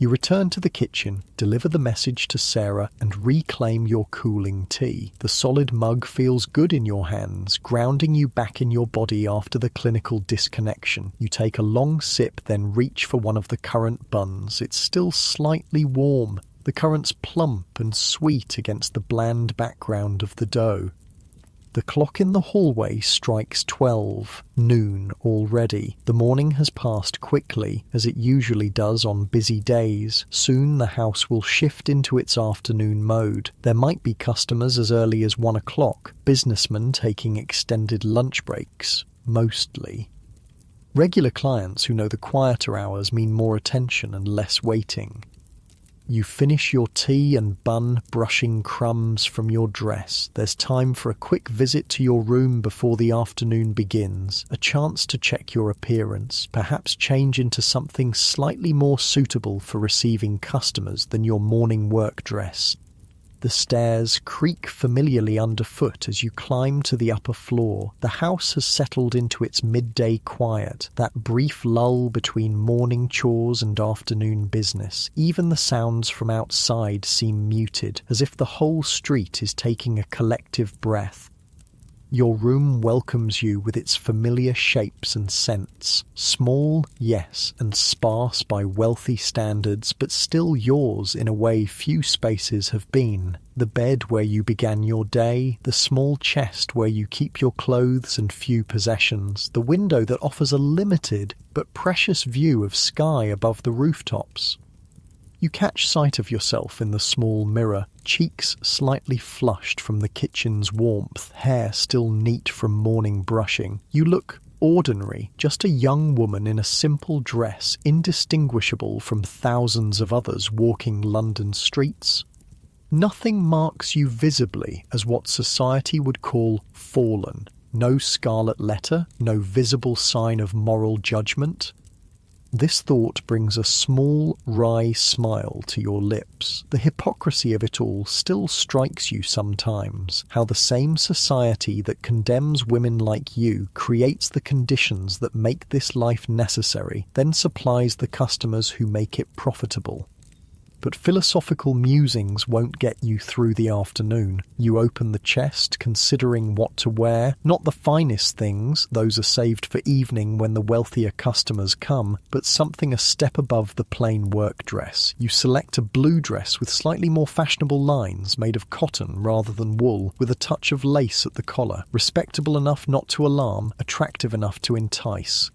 You return to the kitchen, deliver the message to Sarah, and reclaim your cooling tea. The solid mug feels good in your hands, grounding you back in your body after the clinical disconnection. You take a long sip, then reach for one of the currant buns. It's still slightly warm. The currant's plump and sweet against the bland background of the dough. The clock in the hallway strikes 12, noon already. The morning has passed quickly, as it usually does on busy days. Soon the house will shift into its afternoon mode. There might be customers as early as 1 o'clock, businessmen taking extended lunch breaks, mostly. Regular clients who know the quieter hours mean more attention and less waiting. You finish your tea and bun, brushing crumbs from your dress. There's time for a quick visit to your room before the afternoon begins, a chance to check your appearance, perhaps change into something slightly more suitable for receiving customers than your morning work dress. The stairs creak familiarly underfoot as you climb to the upper floor. The house has settled into its midday quiet, that brief lull between morning chores and afternoon business. Even the sounds from outside seem muted, as if the whole street is taking a collective breath. Your room welcomes you with its familiar shapes and scents. Small, yes, and sparse by wealthy standards, but still yours in a way few spaces have been. The bed where you began your day, the small chest where you keep your clothes and few possessions, the window that offers a limited but precious view of sky above the rooftops. You catch sight of yourself in the small mirror, cheeks slightly flushed from the kitchen's warmth, hair still neat from morning brushing. You look ordinary, just a young woman in a simple dress, indistinguishable from thousands of others walking London streets. Nothing marks you visibly as what society would call fallen. No scarlet letter, no visible sign of moral judgment. This thought brings a small, wry smile to your lips. The hypocrisy of it all still strikes you sometimes, how the same society that condemns women like you creates the conditions that make this life necessary, then supplies the customers who make it profitable. But philosophical musings won't get you through the afternoon. You open the chest, considering what to wear. Not the finest things, those are saved for evening when the wealthier customers come, but something a step above the plain work dress. You select a blue dress with slightly more fashionable lines, made of cotton rather than wool, with a touch of lace at the collar, respectable enough not to alarm, attractive enough to entice.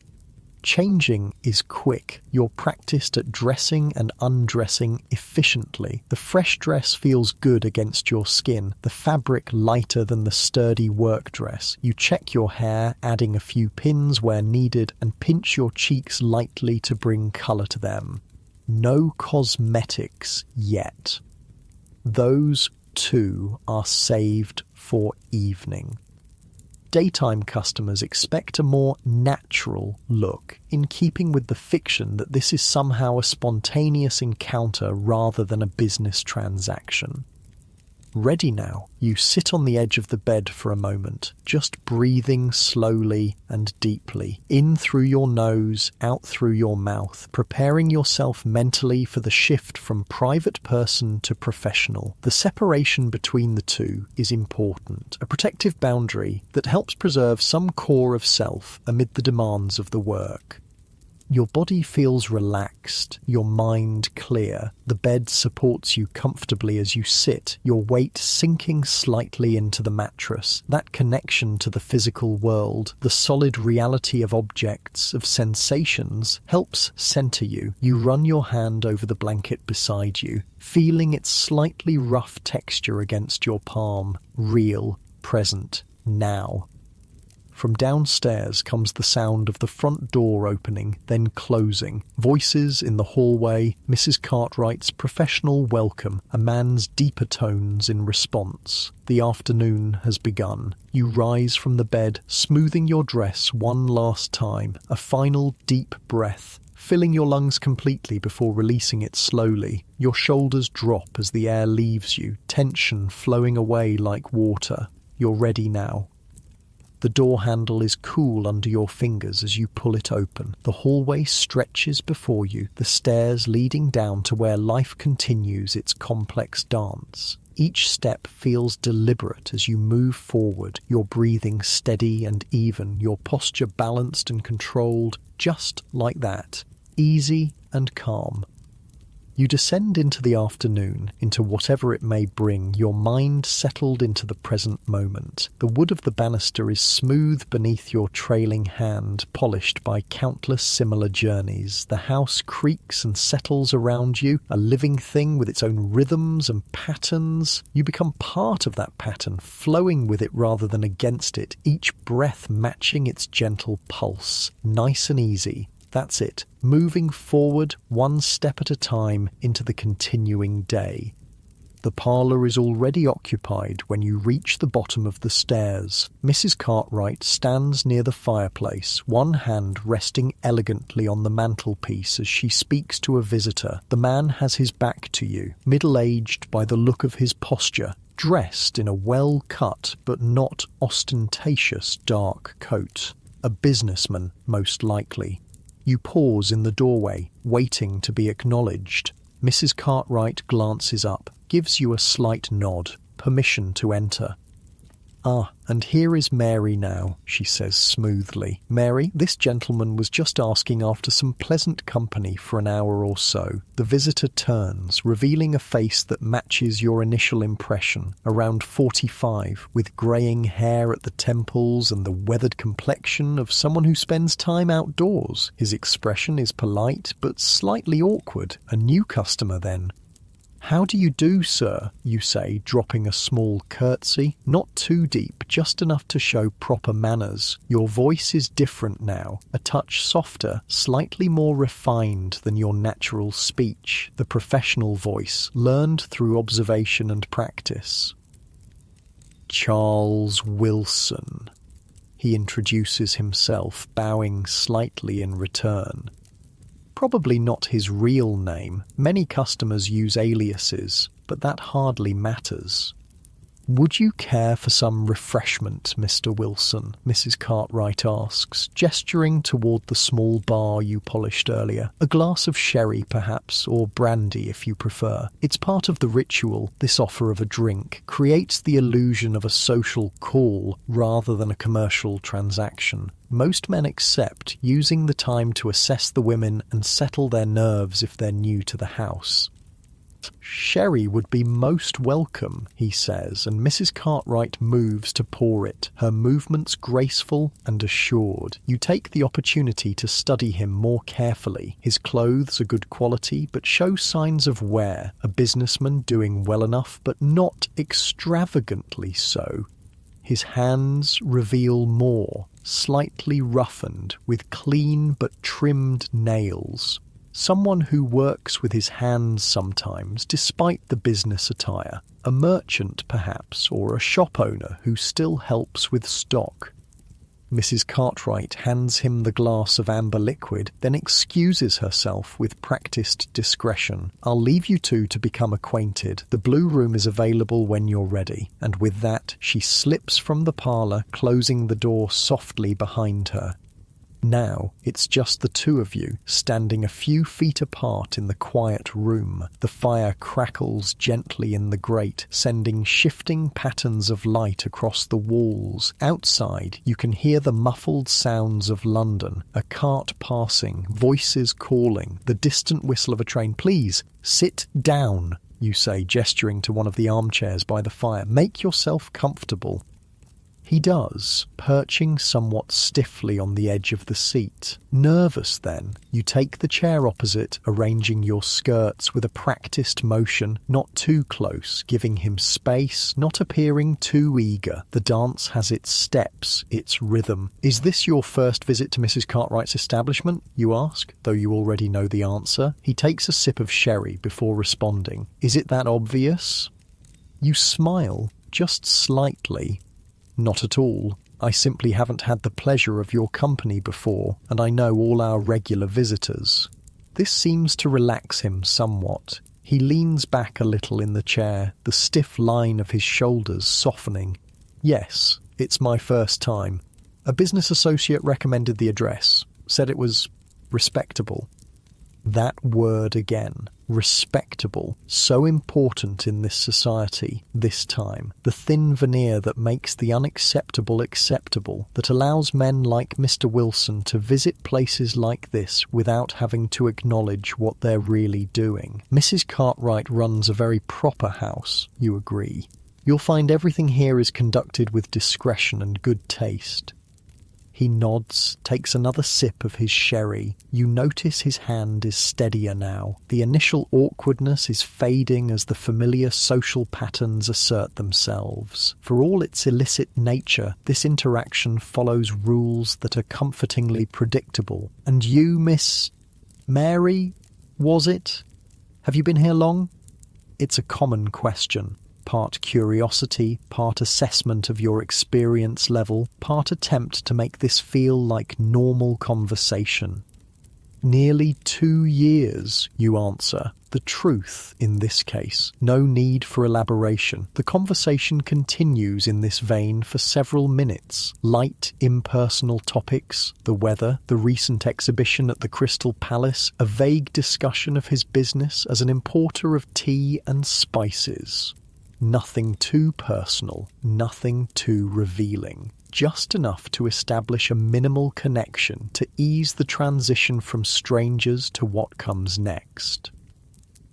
Changing is quick. You're practiced at dressing and undressing efficiently. The fresh dress feels good against your skin, the fabric lighter than the sturdy work dress. You check your hair, adding a few pins where needed, and pinch your cheeks lightly to bring colour to them. No cosmetics yet. Those, too, are saved for evening. Daytime customers expect a more natural look, in keeping with the fiction that this is somehow a spontaneous encounter rather than a business transaction. Ready now, you sit on the edge of the bed for a moment, just breathing slowly and deeply, in through your nose, out through your mouth, preparing yourself mentally for the shift from private person to professional. The separation between the two is important, a protective boundary that helps preserve some core of self amid the demands of the work. Your body feels relaxed, your mind clear. The bed supports you comfortably as you sit, your weight sinking slightly into the mattress. That connection to the physical world, the solid reality of objects, of sensations, helps center you. You run your hand over the blanket beside you, feeling its slightly rough texture against your palm. Real, present, now. From downstairs comes the sound of the front door opening, then closing. Voices in the hallway, Mrs. Cartwright's professional welcome, a man's deeper tones in response. The afternoon has begun. You rise from the bed, smoothing your dress one last time, a final deep breath, filling your lungs completely before releasing it slowly. Your shoulders drop as the air leaves you, tension flowing away like water. You're ready now. The door handle is cool under your fingers as you pull it open. The hallway stretches before you, the stairs leading down to where life continues its complex dance. Each step feels deliberate as you move forward, your breathing steady and even, your posture balanced and controlled, just like that, easy and calm. You descend into the afternoon, into whatever it may bring, your mind settled into the present moment. The wood of the banister is smooth beneath your trailing hand, polished by countless similar journeys. The house creaks and settles around you, a living thing with its own rhythms and patterns. You become part of that pattern, flowing with it rather than against it, each breath matching its gentle pulse. Nice and easy. That's it, moving forward one step at a time into the continuing day. The parlour is already occupied when you reach the bottom of the stairs. Mrs. Cartwright stands near the fireplace, one hand resting elegantly on the mantelpiece as she speaks to a visitor. The man has his back to you, middle-aged by the look of his posture, dressed in a well-cut but not ostentatious dark coat. A businessman, most likely. You pause in the doorway, waiting to be acknowledged. Mrs. Cartwright glances up, gives you a slight nod, permission to enter. "Ah, and here is Mary now," she says smoothly. "Mary, this gentleman was just asking after some pleasant company for an hour or so." The visitor turns, revealing a face that matches your initial impression, around 45, with greying hair at the temples and the weathered complexion of someone who spends time outdoors. His expression is polite, but slightly awkward. A new customer, then. "How do you do, sir?" you say, dropping a small curtsy. Not too deep, just enough to show proper manners. Your voice is different now, a touch softer, slightly more refined than your natural speech, the professional voice, learned through observation and practice. "Charles Wilson," he introduces himself, bowing slightly in return. Probably not his real name. Many customers use aliases, but that hardly matters. "Would you care for some refreshment, Mr. Wilson?" Mrs. Cartwright asks, gesturing toward the small bar you polished earlier. "A glass of sherry, perhaps, or brandy if you prefer. It's part of the ritual. This offer of a drink creates the illusion of a social call rather than a commercial transaction. Most men accept, using the time to assess the women and settle their nerves if they're new to the house." "Sherry would be most welcome," he says, and Mrs. Cartwright moves to pour it, her movements graceful and assured. You take the opportunity to study him more carefully. His clothes are good quality, but show signs of wear. A businessman doing well enough, but not extravagantly so. His hands reveal more, slightly roughened, with clean but trimmed nails. Someone who works with his hands sometimes, despite the business attire. A merchant, perhaps, or a shop owner who still helps with stock. Mrs. Cartwright hands him the glass of amber liquid, then excuses herself with practiced discretion. "I'll leave you two to become acquainted. The blue room is available when you're ready." And with that, she slips from the parlour, closing the door softly behind her. Now, it's just the two of you, standing a few feet apart in the quiet room. The fire crackles gently in the grate, sending shifting patterns of light across the walls. Outside, you can hear the muffled sounds of London, a cart passing, voices calling, the distant whistle of a train. "Please, sit down," you say, gesturing to one of the armchairs by the fire. "Make yourself comfortable." He does, perching somewhat stiffly on the edge of the seat. Nervous, then, you take the chair opposite, arranging your skirts with a practiced motion, not too close, giving him space, not appearing too eager. The dance has its steps, its rhythm. "Is this your first visit to Mrs. Cartwright's establishment?" you ask, though you already know the answer. He takes a sip of sherry before responding. "Is it that obvious?" You smile, just slightly. "Not at all. I simply haven't had the pleasure of your company before, and I know all our regular visitors." This seems to relax him somewhat. He leans back a little in the chair, the stiff line of his shoulders softening. "Yes, it's my first time. A business associate recommended the address, said it was respectable." That word again, respectable, so important in this society, this time. The thin veneer that makes the unacceptable acceptable, that allows men like Mr. Wilson to visit places like this without having to acknowledge what they're really doing. Mrs. Cartwright runs a very proper house, you agree. You'll find everything here is conducted with discretion and good taste. He nods, takes another sip of his sherry. You notice his hand is steadier now. The initial awkwardness is fading as the familiar social patterns assert themselves. For all its illicit nature, this interaction follows rules that are comfortingly predictable. "And you, Miss Mary, was it? Have you been here long?" It's a common question. Part curiosity, part assessment of your experience level, part attempt to make this feel like normal conversation. "Nearly 2 years, you answer. The truth, in this case. No need for elaboration. The conversation continues in this vein for several minutes. Light, impersonal topics, the weather, the recent exhibition at the Crystal Palace, a vague discussion of his business as an importer of tea and spices. Nothing too personal, nothing too revealing. Just enough to establish a minimal connection to ease the transition from strangers to what comes next.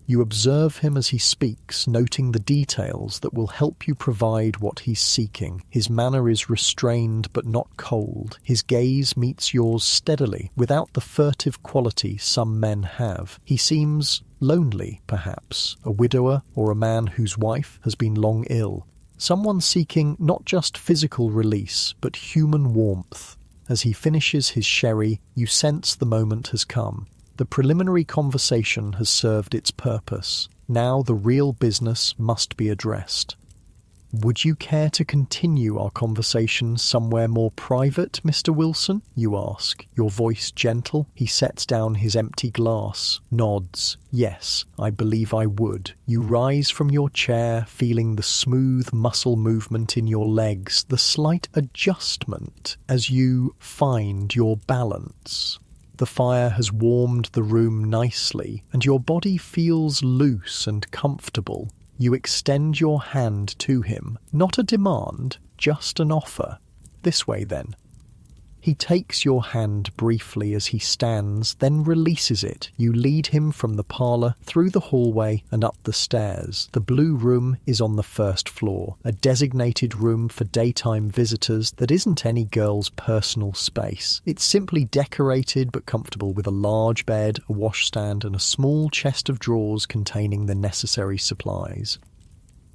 You observe him as he speaks, noting the details that will help you provide what he's seeking. His manner is restrained but not cold. His gaze meets yours steadily, without the furtive quality some men have. He seems lonely, perhaps, a widower or a man whose wife has been long ill. Someone seeking not just physical release, but human warmth. As he finishes his sherry, you sense the moment has come. The preliminary conversation has served its purpose. Now the real business must be addressed. "Would you care to continue our conversation somewhere more private, Mr. Wilson?" you ask, your voice gentle. He sets down his empty glass, nods. "Yes, I believe I would." You rise from your chair, feeling the smooth muscle movement in your legs, the slight adjustment as you find your balance. The fire has warmed the room nicely, and your body feels loose and comfortable. You extend your hand to him, not a demand, just an offer. "This way, then." He takes your hand briefly as he stands, then releases it. You lead him from the parlour, through the hallway and up the stairs. The blue room is on the first floor, a designated room for daytime visitors that isn't any girl's personal space. It's simply decorated but comfortable, with a large bed, a washstand and a small chest of drawers containing the necessary supplies.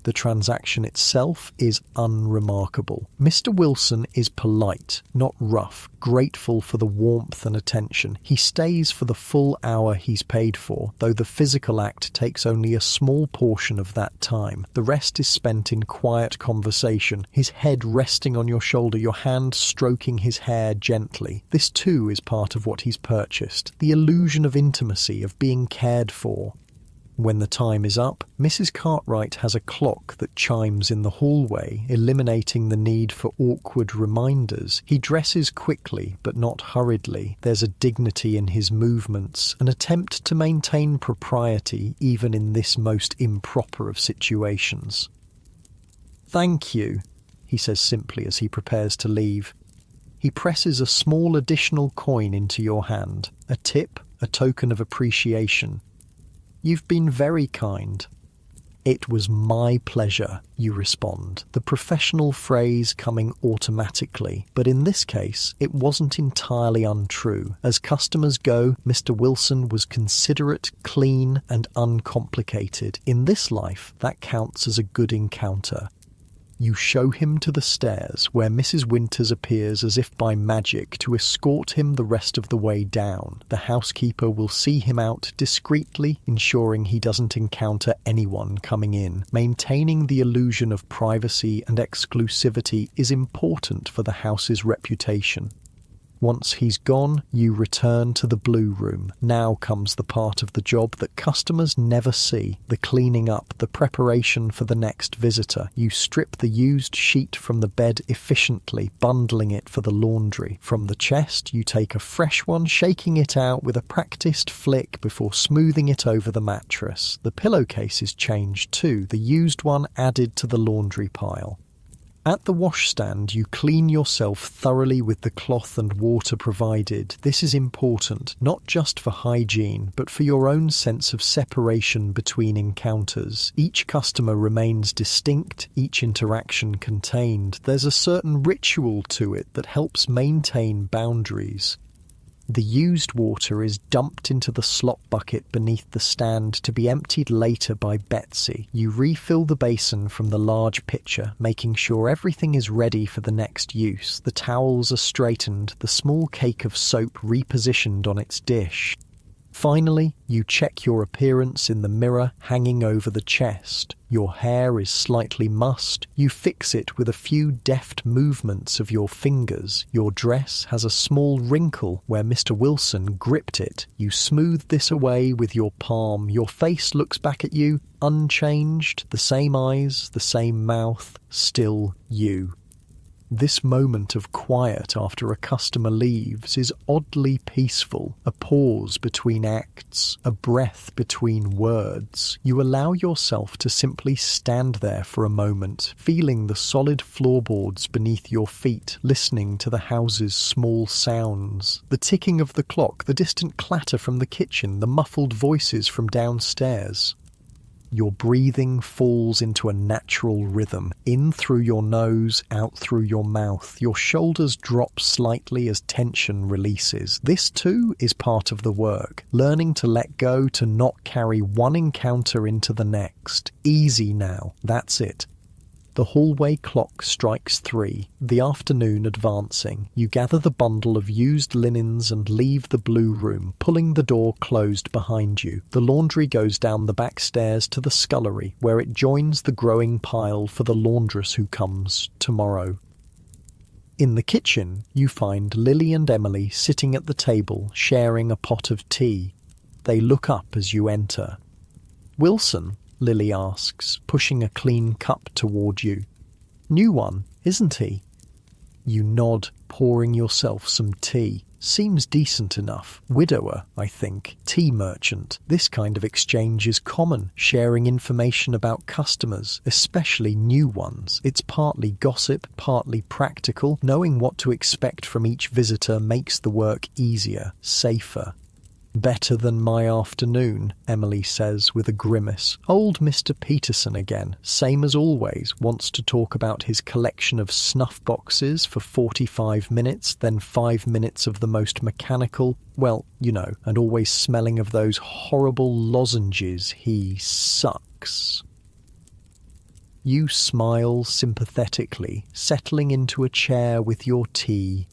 The transaction itself is unremarkable. Mr. Wilson is polite, not rough, grateful for the warmth and attention. He stays for the full hour he's paid for, though the physical act takes only a small portion of that time. The rest is spent in quiet conversation, his head resting on your shoulder, your hand stroking his hair gently. This too is part of what he's purchased, the illusion of intimacy, of being cared for. When the time is up, Mrs. Cartwright has a clock that chimes in the hallway, eliminating the need for awkward reminders. He dresses quickly, but not hurriedly. There's a dignity in his movements, an attempt to maintain propriety even in this most improper of situations. "Thank you," he says simply as he prepares to leave. He presses a small additional coin into your hand, a tip, a token of appreciation. "You've been very kind." "It was my pleasure," you respond, the professional phrase coming automatically. But in this case, it wasn't entirely untrue. As customers go, Mr. Wilson was considerate, clean, and uncomplicated. In this life, that counts as a good encounter. You show him to the stairs, where Mrs. Winters appears as if by magic to escort him the rest of the way down. The housekeeper will see him out discreetly, ensuring he doesn't encounter anyone coming in. Maintaining the illusion of privacy and exclusivity is important for the house's reputation. Once he's gone, you return to the blue room. Now comes the part of the job that customers never see, the cleaning up, the preparation for the next visitor. You strip the used sheet from the bed efficiently, bundling it for the laundry. From the chest, you take a fresh one, shaking it out with a practiced flick before smoothing it over the mattress. The pillowcase is changed too, the used one added to the laundry pile. At the washstand, you clean yourself thoroughly with the cloth and water provided. This is important, not just for hygiene, but for your own sense of separation between encounters. Each customer remains distinct, each interaction contained. There's a certain ritual to it that helps maintain boundaries. The used water is dumped into the slop bucket beneath the stand to be emptied later by Betsy. You refill the basin from the large pitcher, making sure everything is ready for the next use. The towels are straightened, the small cake of soap repositioned on its dish. Finally, you check your appearance in the mirror hanging over the chest. Your hair is slightly mussed. You fix it with a few deft movements of your fingers. Your dress has a small wrinkle where Mr. Wilson gripped it. You smooth this away with your palm. Your face looks back at you, unchanged, the same eyes, the same mouth, still you. This moment of quiet after a customer leaves is oddly peaceful, a pause between acts, a breath between words. You allow yourself to simply stand there for a moment, feeling the solid floorboards beneath your feet, listening to the house's small sounds. The ticking of the clock, the distant clatter from the kitchen, the muffled voices from downstairs. Your breathing falls into a natural rhythm, in through your nose, out through your mouth. Your shoulders drop slightly as tension releases. This too is part of the work, learning to let go, to not carry one encounter into the next. Easy now, that's it. The hallway clock strikes 3, the afternoon advancing. You gather the bundle of used linens and leave the blue room, pulling the door closed behind you. The laundry goes down the back stairs to the scullery, where it joins the growing pile for the laundress who comes tomorrow. In the kitchen, you find Lily and Emily sitting at the table, sharing a pot of tea. They look up as you enter. "Wilson?" Lily asks, pushing a clean cup toward you. "New one, isn't he?" You nod, pouring yourself some tea. Seems decent enough. Widower, I think. Tea merchant. This kind of exchange is common, sharing information about customers, especially new ones. It's partly gossip, partly practical. Knowing what to expect from each visitor makes the work easier, safer. "Better than my afternoon," Emily says with a grimace. Old Mr. Peterson again, same as always, wants to talk about his collection of snuff boxes for 45 minutes, then 5 minutes of the most mechanical, well, you know, and always smelling of those horrible lozenges he sucks. You smile sympathetically, settling into a chair with your tea.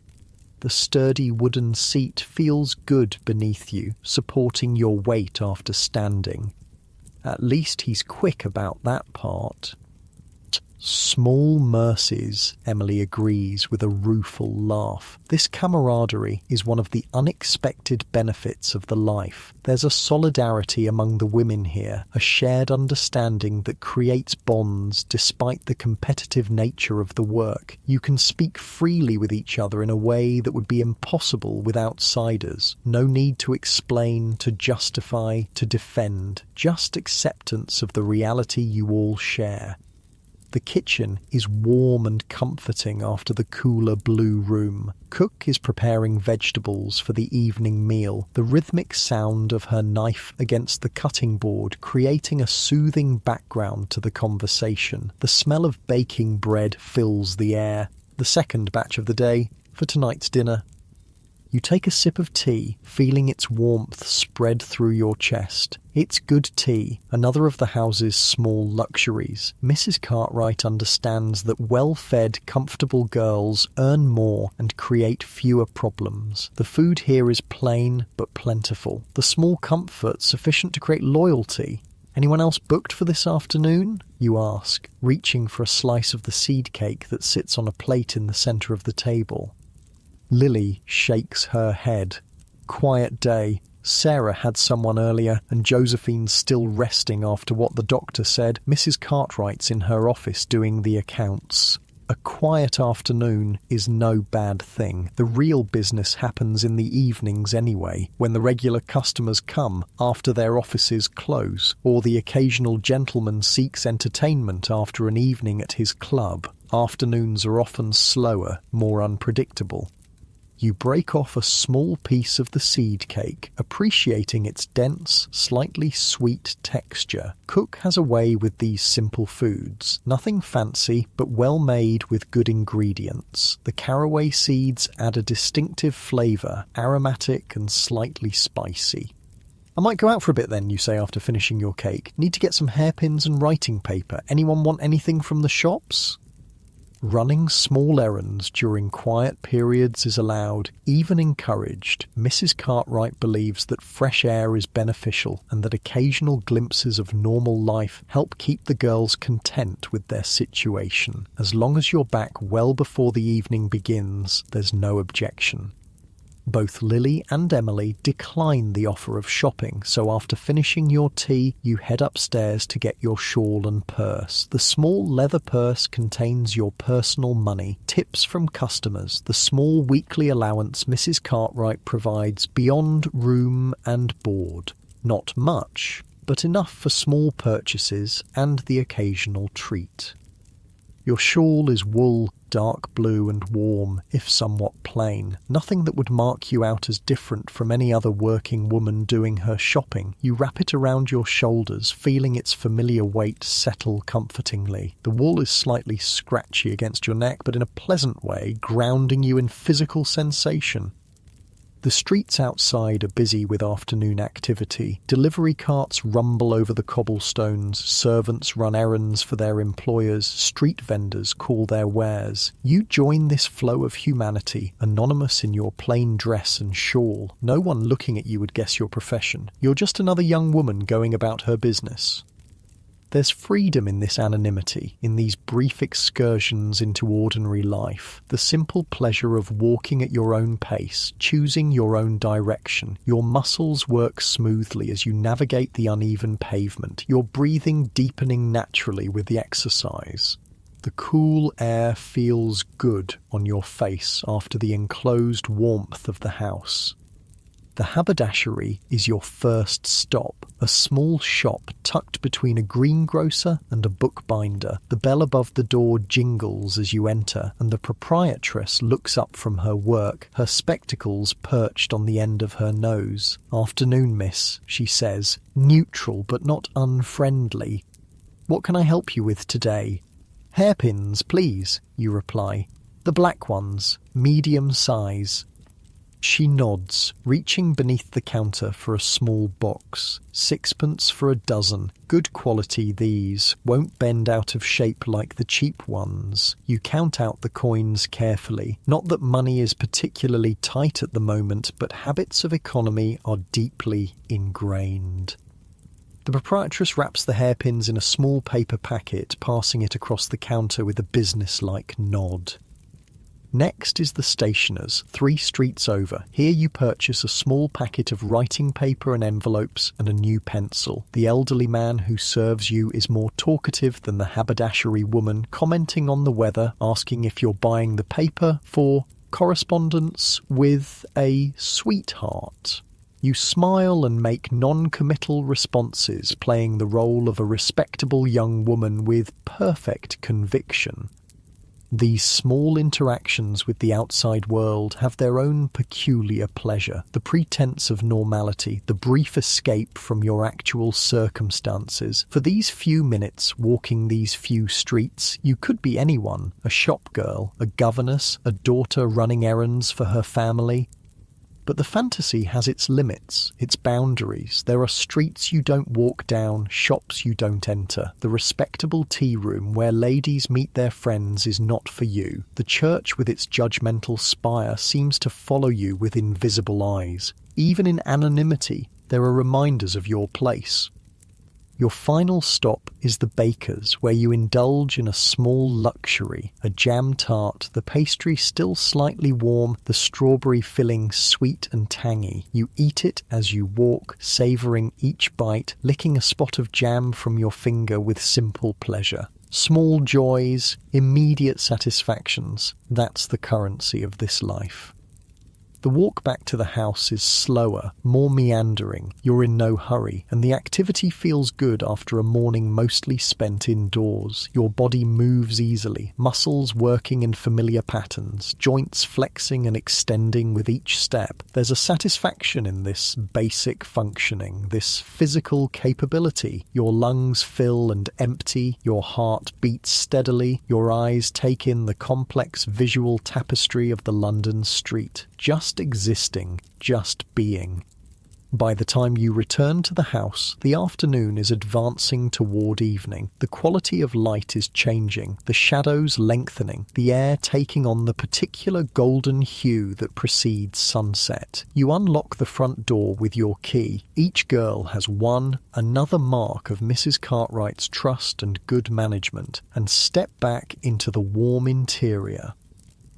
The sturdy wooden seat feels good beneath you, supporting your weight after standing. At least he's quick about that part. "Small mercies," Emily agrees with a rueful laugh. This camaraderie is one of the unexpected benefits of the life. There's a solidarity among the women here, a shared understanding that creates bonds despite the competitive nature of the work. You can speak freely with each other in a way that would be impossible with outsiders. No need to explain, to justify, to defend. Just acceptance of the reality you all share. The kitchen is warm and comforting after the cooler blue room. Cook is preparing vegetables for the evening meal, the rhythmic sound of her knife against the cutting board creating a soothing background to the conversation. The smell of baking bread fills the air. The second batch of the day for tonight's dinner. You take a sip of tea, feeling its warmth spread through your chest. It's good tea, another of the house's small luxuries. Mrs. Cartwright understands that well-fed, comfortable girls earn more and create fewer problems. The food here is plain but plentiful. The small comfort sufficient to create loyalty. "Anyone else booked for this afternoon?" you ask, reaching for a slice of the seed cake that sits on a plate in the centre of the table. Lily shakes her head. "Quiet day. Sarah had someone earlier, and Josephine's still resting after what the doctor said. Mrs. Cartwright's in her office doing the accounts." A quiet afternoon is no bad thing. The real business happens in the evenings anyway, when the regular customers come after their offices close, or the occasional gentleman seeks entertainment after an evening at his club. Afternoons are often slower, more unpredictable. You break off a small piece of the seed cake, appreciating its dense, slightly sweet texture. Cook has a way with these simple foods. Nothing fancy, but well made with good ingredients. The caraway seeds add a distinctive flavour, aromatic and slightly spicy. "I might go out for a bit then," you say after finishing your cake. "Need to get some hairpins and writing paper. Anyone want anything from the shops?" Running small errands during quiet periods is allowed, even encouraged. Mrs. Cartwright believes that fresh air is beneficial and that occasional glimpses of normal life help keep the girls content with their situation. As long as you're back well before the evening begins, there's no objection. Both Lily and Emily decline the offer of shopping, so after finishing your tea, you head upstairs to get your shawl and purse. The small leather purse contains your personal money, tips from customers, the small weekly allowance Mrs. Cartwright provides beyond room and board. Not much, but enough for small purchases and the occasional treat. Your shawl is wool, dark blue and warm, if somewhat plain. Nothing that would mark you out as different from any other working woman doing her shopping. You wrap it around your shoulders, feeling its familiar weight settle comfortingly. The wool is slightly scratchy against your neck, but in a pleasant way, grounding you in physical sensation. The streets outside are busy with afternoon activity. Delivery carts rumble over the cobblestones, servants run errands for their employers, street vendors call their wares. You join this flow of humanity, anonymous in your plain dress and shawl. No one looking at you would guess your profession. You're just another young woman going about her business. There's freedom in this anonymity, in these brief excursions into ordinary life. The simple pleasure of walking at your own pace, choosing your own direction. Your muscles work smoothly as you navigate the uneven pavement, your breathing deepening naturally with the exercise. The cool air feels good on your face after the enclosed warmth of the house. The haberdashery is your first stop, a small shop tucked between a greengrocer and a bookbinder. The bell above the door jingles as you enter, and the proprietress looks up from her work, her spectacles perched on the end of her nose. "Afternoon, miss," she says, neutral but not unfriendly. "What can I help you with today?" "Hairpins, please," you reply. "The black ones, medium size." She nods, reaching beneath the counter for a small box. 6pence for a dozen. Good quality these, won't bend out of shape like the cheap ones. You count out the coins carefully. Not that money is particularly tight at the moment, but habits of economy are deeply ingrained. The proprietress wraps the hairpins in a small paper packet, passing it across the counter with a business-like nod. Next is the stationer's, 3 streets over. Here you purchase a small packet of writing paper and envelopes and a new pencil. The elderly man who serves you is more talkative than the haberdashery woman, commenting on the weather, asking if you're buying the paper for correspondence with a sweetheart. You smile and make non-committal responses, playing the role of a respectable young woman with perfect conviction. These small interactions with the outside world have their own peculiar pleasure. The pretense of normality, the brief escape from your actual circumstances. For these few minutes walking these few streets, you could be anyone, a shop girl, a governess, a daughter running errands for her family. But the fantasy has its limits, its boundaries. There are streets you don't walk down, shops you don't enter. The respectable tea room where ladies meet their friends is not for you. The church with its judgmental spire seems to follow you with invisible eyes. Even in anonymity, there are reminders of your place. Your final stop is the baker's, where you indulge in a small luxury, a jam tart, the pastry still slightly warm, the strawberry filling sweet and tangy. You eat it as you walk, savouring each bite, licking a spot of jam from your finger with simple pleasure. Small joys, immediate satisfactions, that's the currency of this life. The walk back to the house is slower, more meandering. You're in no hurry, and the activity feels good after a morning mostly spent indoors. Your body moves easily, muscles working in familiar patterns, joints flexing and extending with each step. There's a satisfaction in this basic functioning, this physical capability. Your lungs fill and empty, your heart beats steadily, your eyes take in the complex visual tapestry of the London street. Just existing, just being. By the time you return to the house, the afternoon is advancing toward evening. The quality of light is changing, the shadows lengthening, the air taking on the particular golden hue that precedes sunset. You unlock the front door with your key. Each girl has another mark of Mrs. Cartwright's trust and good management, and step back into the warm interior.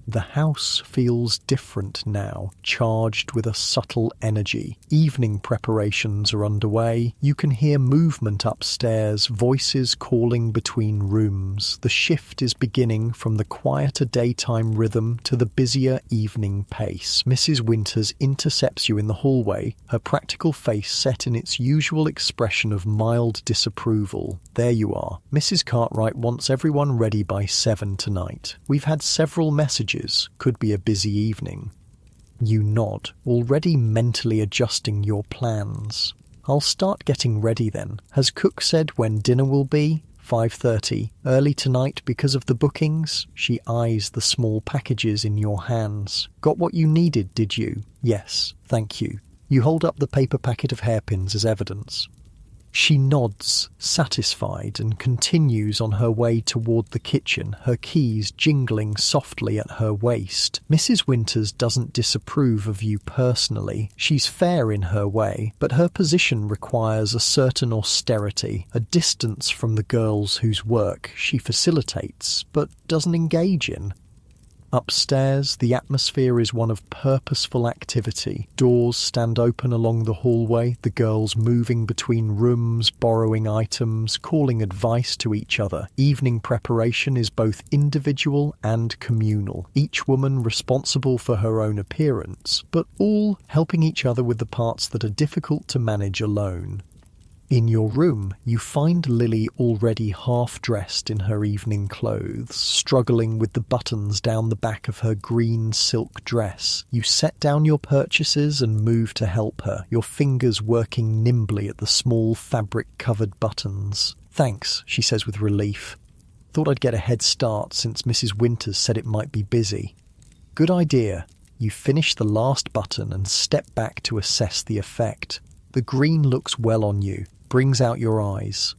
The house feels different now, charged with a subtle energy. Evening preparations are underway. You can hear movement upstairs, voices calling between rooms. The shift is beginning from the quieter daytime rhythm to the busier evening pace. Mrs. Winters intercepts you in the hallway, her practical face set in its usual expression of mild disapproval. There you are. Mrs. Cartwright wants everyone ready by 7 tonight. We've had several messages. Could be a busy evening. You nod, already mentally adjusting your plans. I'll start getting ready then. Has Cook said when dinner will be? 5:30. Early tonight because of the bookings? She eyes the small packages in your hands. Got what you needed, did you? Yes, thank you. You hold up the paper packet of hairpins as evidence. She nods, satisfied, and continues on her way toward the kitchen, her keys jingling softly at her waist. Mrs. Winters doesn't disapprove of you personally. She's fair in her way, but her position requires a certain austerity, a distance from the girls whose work she facilitates, but doesn't engage in. Upstairs, the atmosphere is one of purposeful activity. Doors stand open along the hallway, the girls moving between rooms, borrowing items, calling advice to each other. Evening preparation is both individual and communal, each woman responsible for her own appearance, but all helping each other with the parts that are difficult to manage alone. In your room, you find Lily already half-dressed in her evening clothes, struggling with the buttons down the back of her green silk dress. You set down your purchases and move to help her, your fingers working nimbly at the small fabric-covered buttons. Thanks, she says with relief. Thought I'd get a head start since Mrs. Winters said it might be busy. Good idea. You finish the last button and step back to assess the effect. The green looks well on you, brings out your eyes.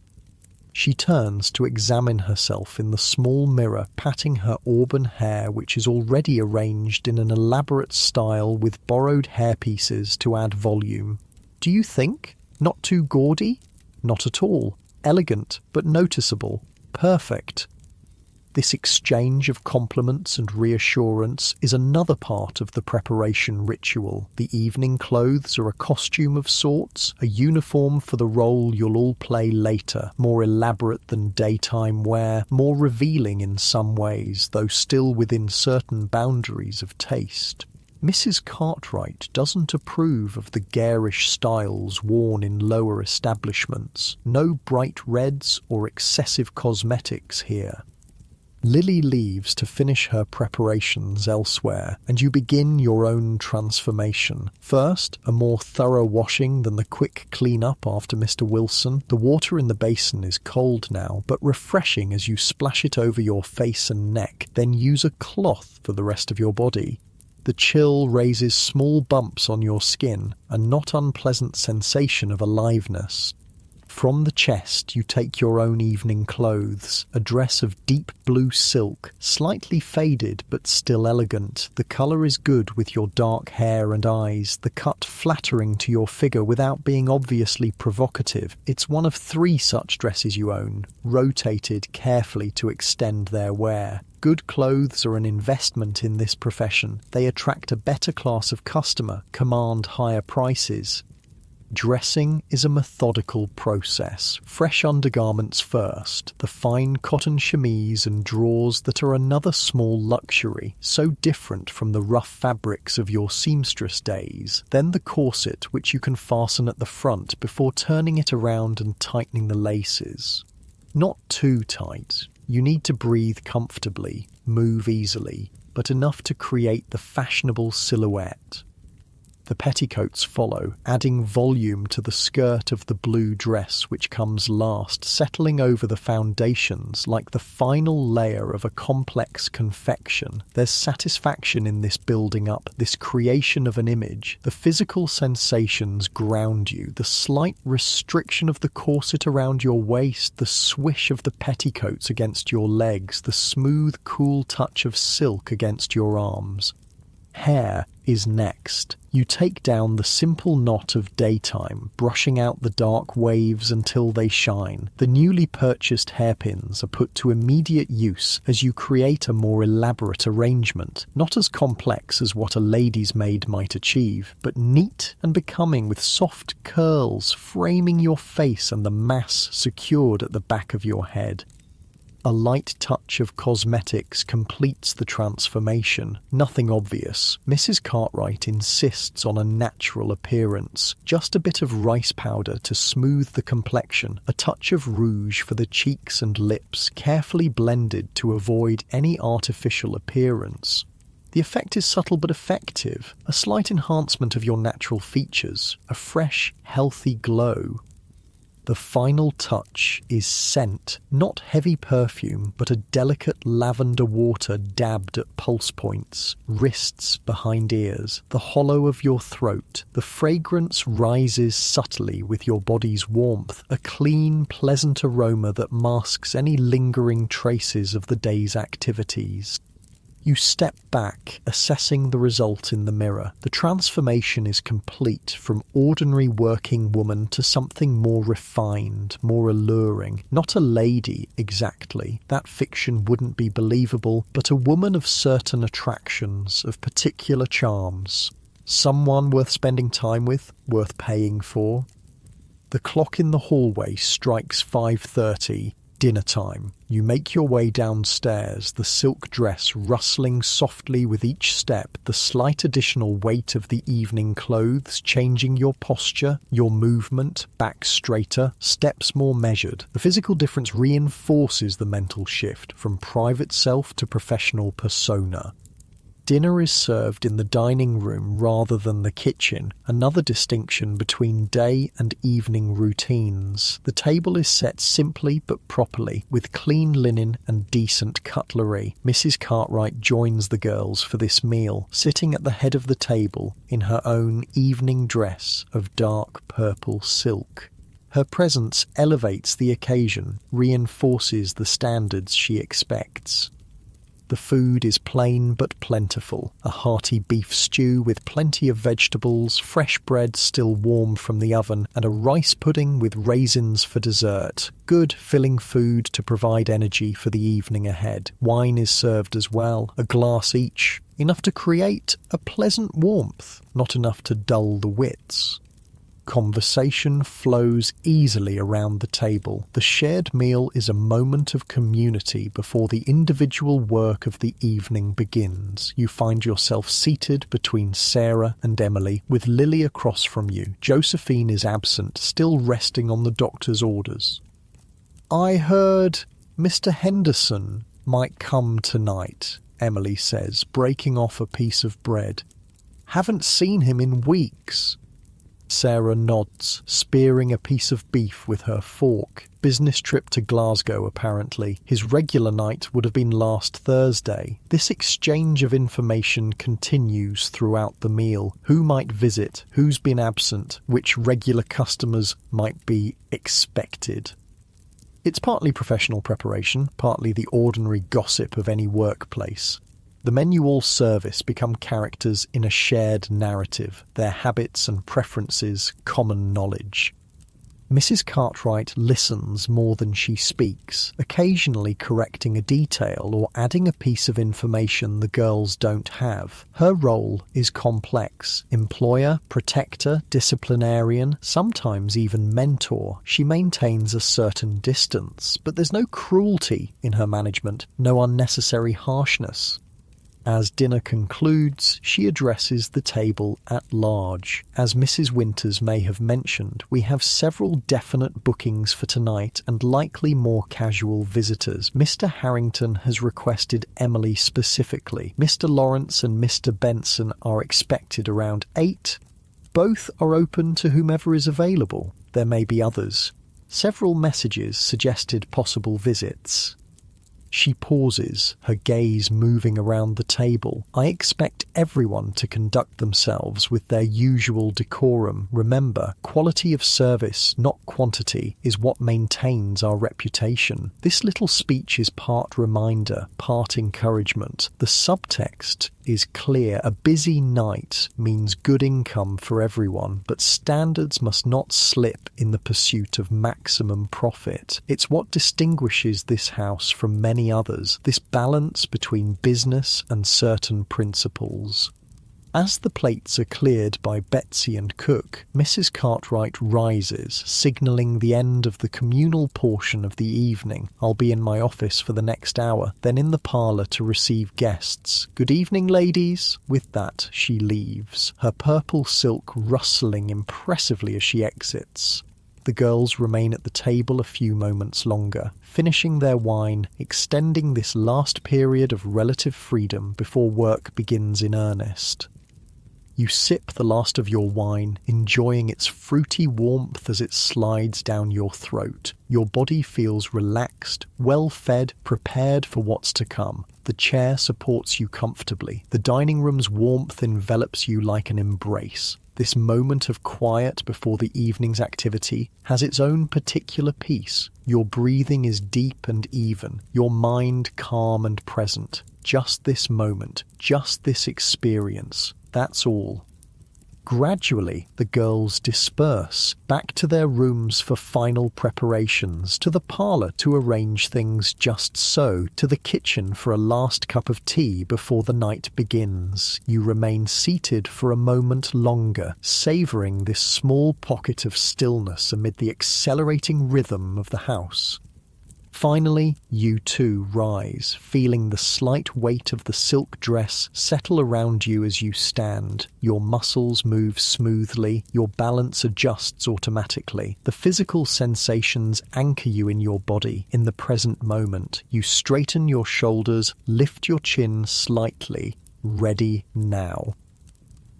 She turns to examine herself in the small mirror, patting her auburn hair, which is already arranged in an elaborate style with borrowed hairpieces to add volume. Do you think? Not too gaudy? Not at all. Elegant, but noticeable. Perfect. This exchange of compliments and reassurance is another part of the preparation ritual. The evening clothes are a costume of sorts, a uniform for the role you'll all play later, more elaborate than daytime wear, more revealing in some ways, though still within certain boundaries of taste. Mrs. Cartwright doesn't approve of the garish styles worn in lower establishments. No bright reds or excessive cosmetics here. Lily leaves to finish her preparations elsewhere, and you begin your own transformation. First, a more thorough washing than the quick clean-up after Mr. Wilson. The water in the basin is cold now, but refreshing as you splash it over your face and neck, then use a cloth for the rest of your body. The chill raises small bumps on your skin, a not unpleasant sensation of aliveness. From the chest, you take your own evening clothes, a dress of deep blue silk, slightly faded but still elegant. The colour is good with your dark hair and eyes, the cut flattering to your figure without being obviously provocative. It's one of 3 such dresses you own, rotated carefully to extend their wear. Good clothes are an investment in this profession. They attract a better class of customer, command higher prices. Dressing is a methodical process. Fresh undergarments first, the fine cotton chemise and drawers that are another small luxury, so different from the rough fabrics of your seamstress days. Then the corset, which you can fasten at the front before turning it around and tightening the laces. Not too tight. You need to breathe comfortably, move easily, but enough to create the fashionable silhouette. The petticoats follow, adding volume to the skirt of the blue dress which comes last, settling over the foundations like the final layer of a complex confection. There's satisfaction in this building up, this creation of an image. The physical sensations ground you, the slight restriction of the corset around your waist, the swish of the petticoats against your legs, the smooth, cool touch of silk against your arms. Hair, is next. You take down the simple knot of daytime, brushing out the dark waves until they shine. The newly purchased hairpins are put to immediate use as you create a more elaborate arrangement, not as complex as what a lady's maid might achieve, but neat and becoming with soft curls framing your face and the mass secured at the back of your head. A light touch of cosmetics completes the transformation. Nothing obvious. Mrs. Cartwright insists on a natural appearance. Just a bit of rice powder to smooth the complexion, a touch of rouge for the cheeks and lips, carefully blended to avoid any artificial appearance. The effect is subtle but effective, a slight enhancement of your natural features, a fresh, healthy glow. The final touch is scent, not heavy perfume, but a delicate lavender water dabbed at pulse points, wrists, behind ears, the hollow of your throat. The fragrance rises subtly with your body's warmth, a clean, pleasant aroma that masks any lingering traces of the day's activities. You step back, assessing the result in the mirror. The transformation is complete, from ordinary working woman to something more refined, more alluring. Not a lady, exactly. That fiction wouldn't be believable, but a woman of certain attractions, of particular charms. Someone worth spending time with, worth paying for. The clock in the hallway strikes 5:30. Dinner time. You make your way downstairs, the silk dress rustling softly with each step, the slight additional weight of the evening clothes changing your posture, your movement, back straighter, steps more measured. The physical difference reinforces the mental shift from private self to professional persona. Dinner is served in the dining room rather than the kitchen, another distinction between day and evening routines. The table is set simply but properly, with clean linen and decent cutlery. Mrs. Cartwright joins the girls for this meal, sitting at the head of the table in her own evening dress of dark purple silk. Her presence elevates the occasion, reinforces the standards she expects. The food is plain but plentiful, a hearty beef stew with plenty of vegetables, fresh bread still warm from the oven, and a rice pudding with raisins for dessert. Good, filling food to provide energy for the evening ahead. Wine is served as well, a glass each, enough to create a pleasant warmth, not enough to dull the wits. Conversation flows easily around the table. The shared meal is a moment of community before the individual work of the evening begins. You find yourself seated between Sarah and Emily, with Lily across from you. Josephine is absent, still resting on the doctor's orders. "I heard Mr. Henderson might come tonight," Emily says, breaking off a piece of bread. "Haven't seen him in weeks." Sarah nods, spearing a piece of beef with her fork. Business trip to Glasgow, apparently. His regular night would have been last Thursday. This exchange of information continues throughout the meal. Who might visit, who's been absent, which regular customers might be expected. It's partly professional preparation, partly the ordinary gossip of any workplace. The men you all service become characters in a shared narrative, their habits and preferences common knowledge. Mrs. Cartwright listens more than she speaks, occasionally correcting a detail or adding a piece of information the girls don't have. Her role is complex: employer, protector, disciplinarian, sometimes even mentor. She maintains a certain distance, but there's no cruelty in her management, no unnecessary harshness. As dinner concludes, she addresses the table at large. As Mrs. Winters may have mentioned, we have several definite bookings for tonight and likely more casual visitors. Mr. Harrington has requested Emily specifically. Mr. Lawrence and Mr. Benson are expected around 8. Both are open to whomever is available. There may be others. Several messages suggested possible visits. She pauses, her gaze moving around the table. I expect everyone to conduct themselves with their usual decorum. Remember, quality of service, not quantity, is what maintains our reputation. This little speech is part reminder, part encouragement. The subtext is clear. A busy night means good income for everyone, but standards must not slip in the pursuit of maximum profit. It's what distinguishes this house from many others, this balance between business and certain principles. As the plates are cleared by Betsy and Cook, Mrs. Cartwright rises, signalling the end of the communal portion of the evening. I'll be in my office for the next hour, then in the parlour to receive guests. Good evening, ladies. With that, she leaves, her purple silk rustling impressively as she exits. The girls remain at the table a few moments longer, finishing their wine, extending this last period of relative freedom before work begins in earnest. You sip the last of your wine, enjoying its fruity warmth as it slides down your throat. Your body feels relaxed, well-fed, prepared for what's to come. The chair supports you comfortably. The dining room's warmth envelops you like an embrace. This moment of quiet before the evening's activity has its own particular peace. Your breathing is deep and even, your mind calm and present. Just this moment, just this experience. That's all. Gradually, the girls disperse, back to their rooms for final preparations, to the parlour to arrange things just so, to the kitchen for a last cup of tea before the night begins. You remain seated for a moment longer, savouring this small pocket of stillness amid the accelerating rhythm of the house. Finally, you too rise, feeling the slight weight of the silk dress settle around you as you stand. Your muscles move smoothly, your balance adjusts automatically. The physical sensations anchor you in your body, in the present moment. You straighten your shoulders, lift your chin slightly, ready now.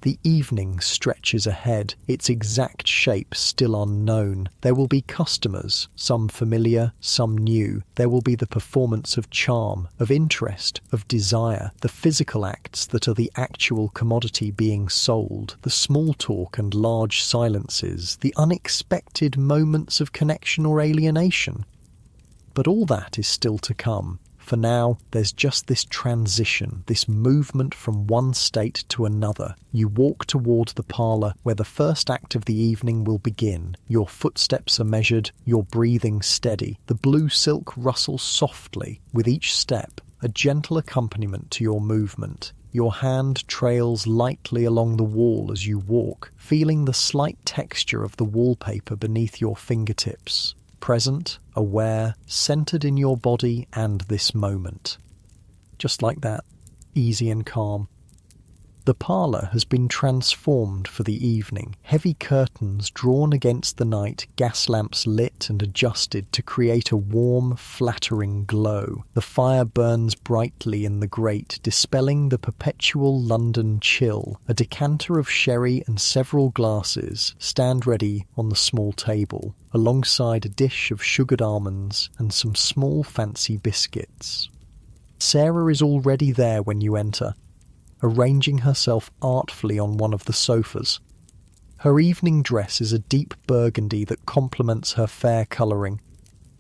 The evening stretches ahead, its exact shape still unknown. There will be customers, some familiar, some new. There will be the performance of charm, of interest, of desire, the physical acts that are the actual commodity being sold, the small talk and large silences, the unexpected moments of connection or alienation. But all that is still to come. For now, there's just this transition, this movement from one state to another. You walk toward the parlour where the first act of the evening will begin. Your footsteps are measured, your breathing steady. The blue silk rustles softly with each step, a gentle accompaniment to your movement. Your hand trails lightly along the wall as you walk, feeling the slight texture of the wallpaper beneath your fingertips. Present, aware, centered in your body and this moment. Just like that, easy and calm. The parlour has been transformed for the evening. Heavy curtains drawn against the night, gas lamps lit and adjusted to create a warm, flattering glow. The fire burns brightly in the grate, dispelling the perpetual London chill. A decanter of sherry and several glasses stand ready on the small table, alongside a dish of sugared almonds and some small fancy biscuits. Sarah is already there when you enter, arranging herself artfully on one of the sofas. Her evening dress is a deep burgundy that complements her fair colouring,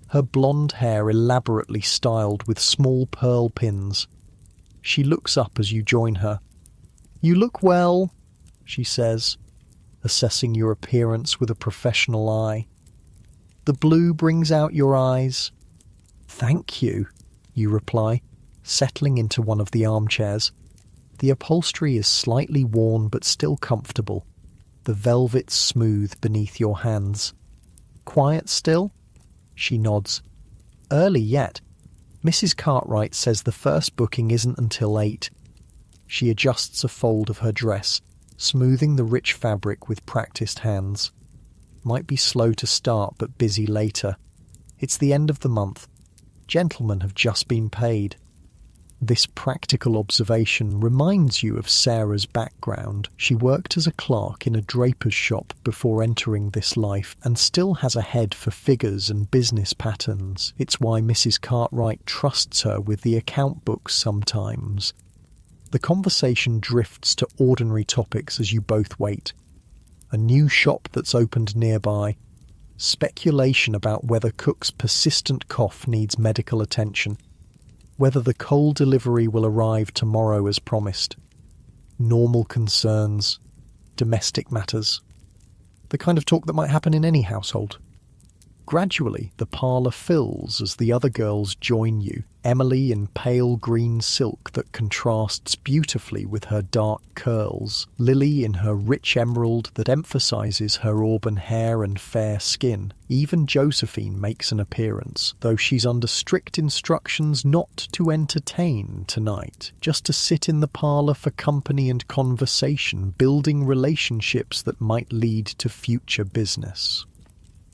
her blonde hair elaborately styled with small pearl pins. She looks up as you join her. "You look well," she says, assessing your appearance with a professional eye. "The blue brings out your eyes." "Thank you," you reply, settling into one of the armchairs. The upholstery is slightly worn but still comfortable, the velvet smooth beneath your hands. "Quiet still?" She nods. "Early yet. Mrs. Cartwright says the first booking isn't until 8. She adjusts a fold of her dress, smoothing the rich fabric with practised hands. Might be slow to start but busy later. It's the end of the month. Gentlemen have just been paid. This practical observation reminds you of Sarah's background. She worked as a clerk in a draper's shop before entering this life and still has a head for figures and business patterns. It's why Mrs. Cartwright trusts her with the account books sometimes. The conversation drifts to ordinary topics as you both wait. A new shop that's opened nearby. Speculation about whether Cook's persistent cough needs medical attention. Whether the coal delivery will arrive tomorrow as promised. normal concerns, domestic matters. The kind of talk that might happen in any household. Gradually, the parlour fills as the other girls join you. Emily in pale green silk that contrasts beautifully with her dark curls. Lily in her rich emerald that emphasises her auburn hair and fair skin. Even Josephine makes an appearance, though she's under strict instructions not to entertain tonight, just to sit in the parlour for company and conversation, building relationships that might lead to future business.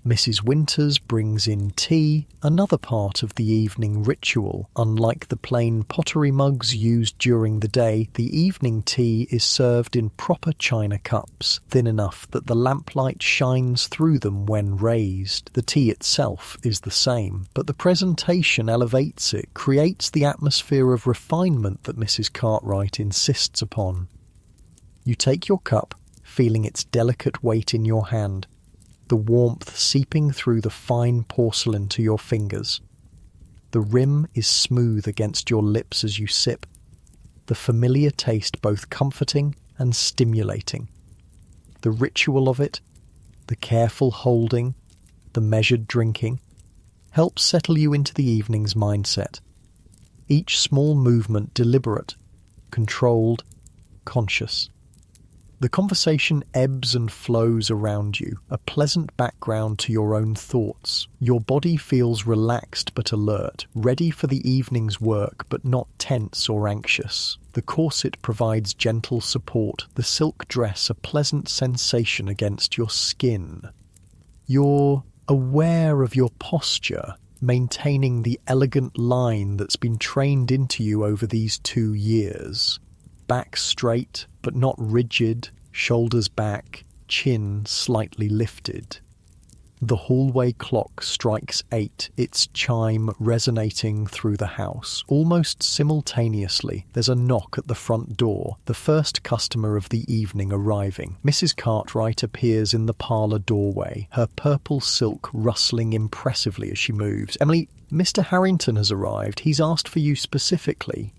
Mrs. Winters brings in tea, another part of the evening ritual. Unlike the plain pottery mugs used during the day, the evening tea is served in proper china cups, thin enough that the lamplight shines through them when raised. The tea itself is the same, but the presentation elevates it, creates the atmosphere of refinement that Mrs. Cartwright insists upon. You take your cup, feeling its delicate weight in your hand, the warmth seeping through the fine porcelain to your fingers. The rim is smooth against your lips as you sip, the familiar taste both comforting and stimulating. The ritual of it, the careful holding, the measured drinking, helps settle you into the evening's mindset. Each small movement deliberate, controlled, conscious. The conversation ebbs and flows around you, a pleasant background to your own thoughts. Your body feels relaxed but alert, ready for the evening's work but not tense or anxious. The corset provides gentle support, the silk dress a pleasant sensation against your skin. You're aware of your posture, maintaining the elegant line that's been trained into you over these 2 years. Back straight, but not rigid, shoulders back, chin slightly lifted. The hallway clock strikes 8, its chime resonating through the house. Almost simultaneously, there's a knock at the front door, the first customer of the evening arriving. Mrs. Cartwright appears in the parlour doorway, her purple silk rustling impressively as she moves. "Emily, Mr. Harrington has arrived. He's asked for you specifically."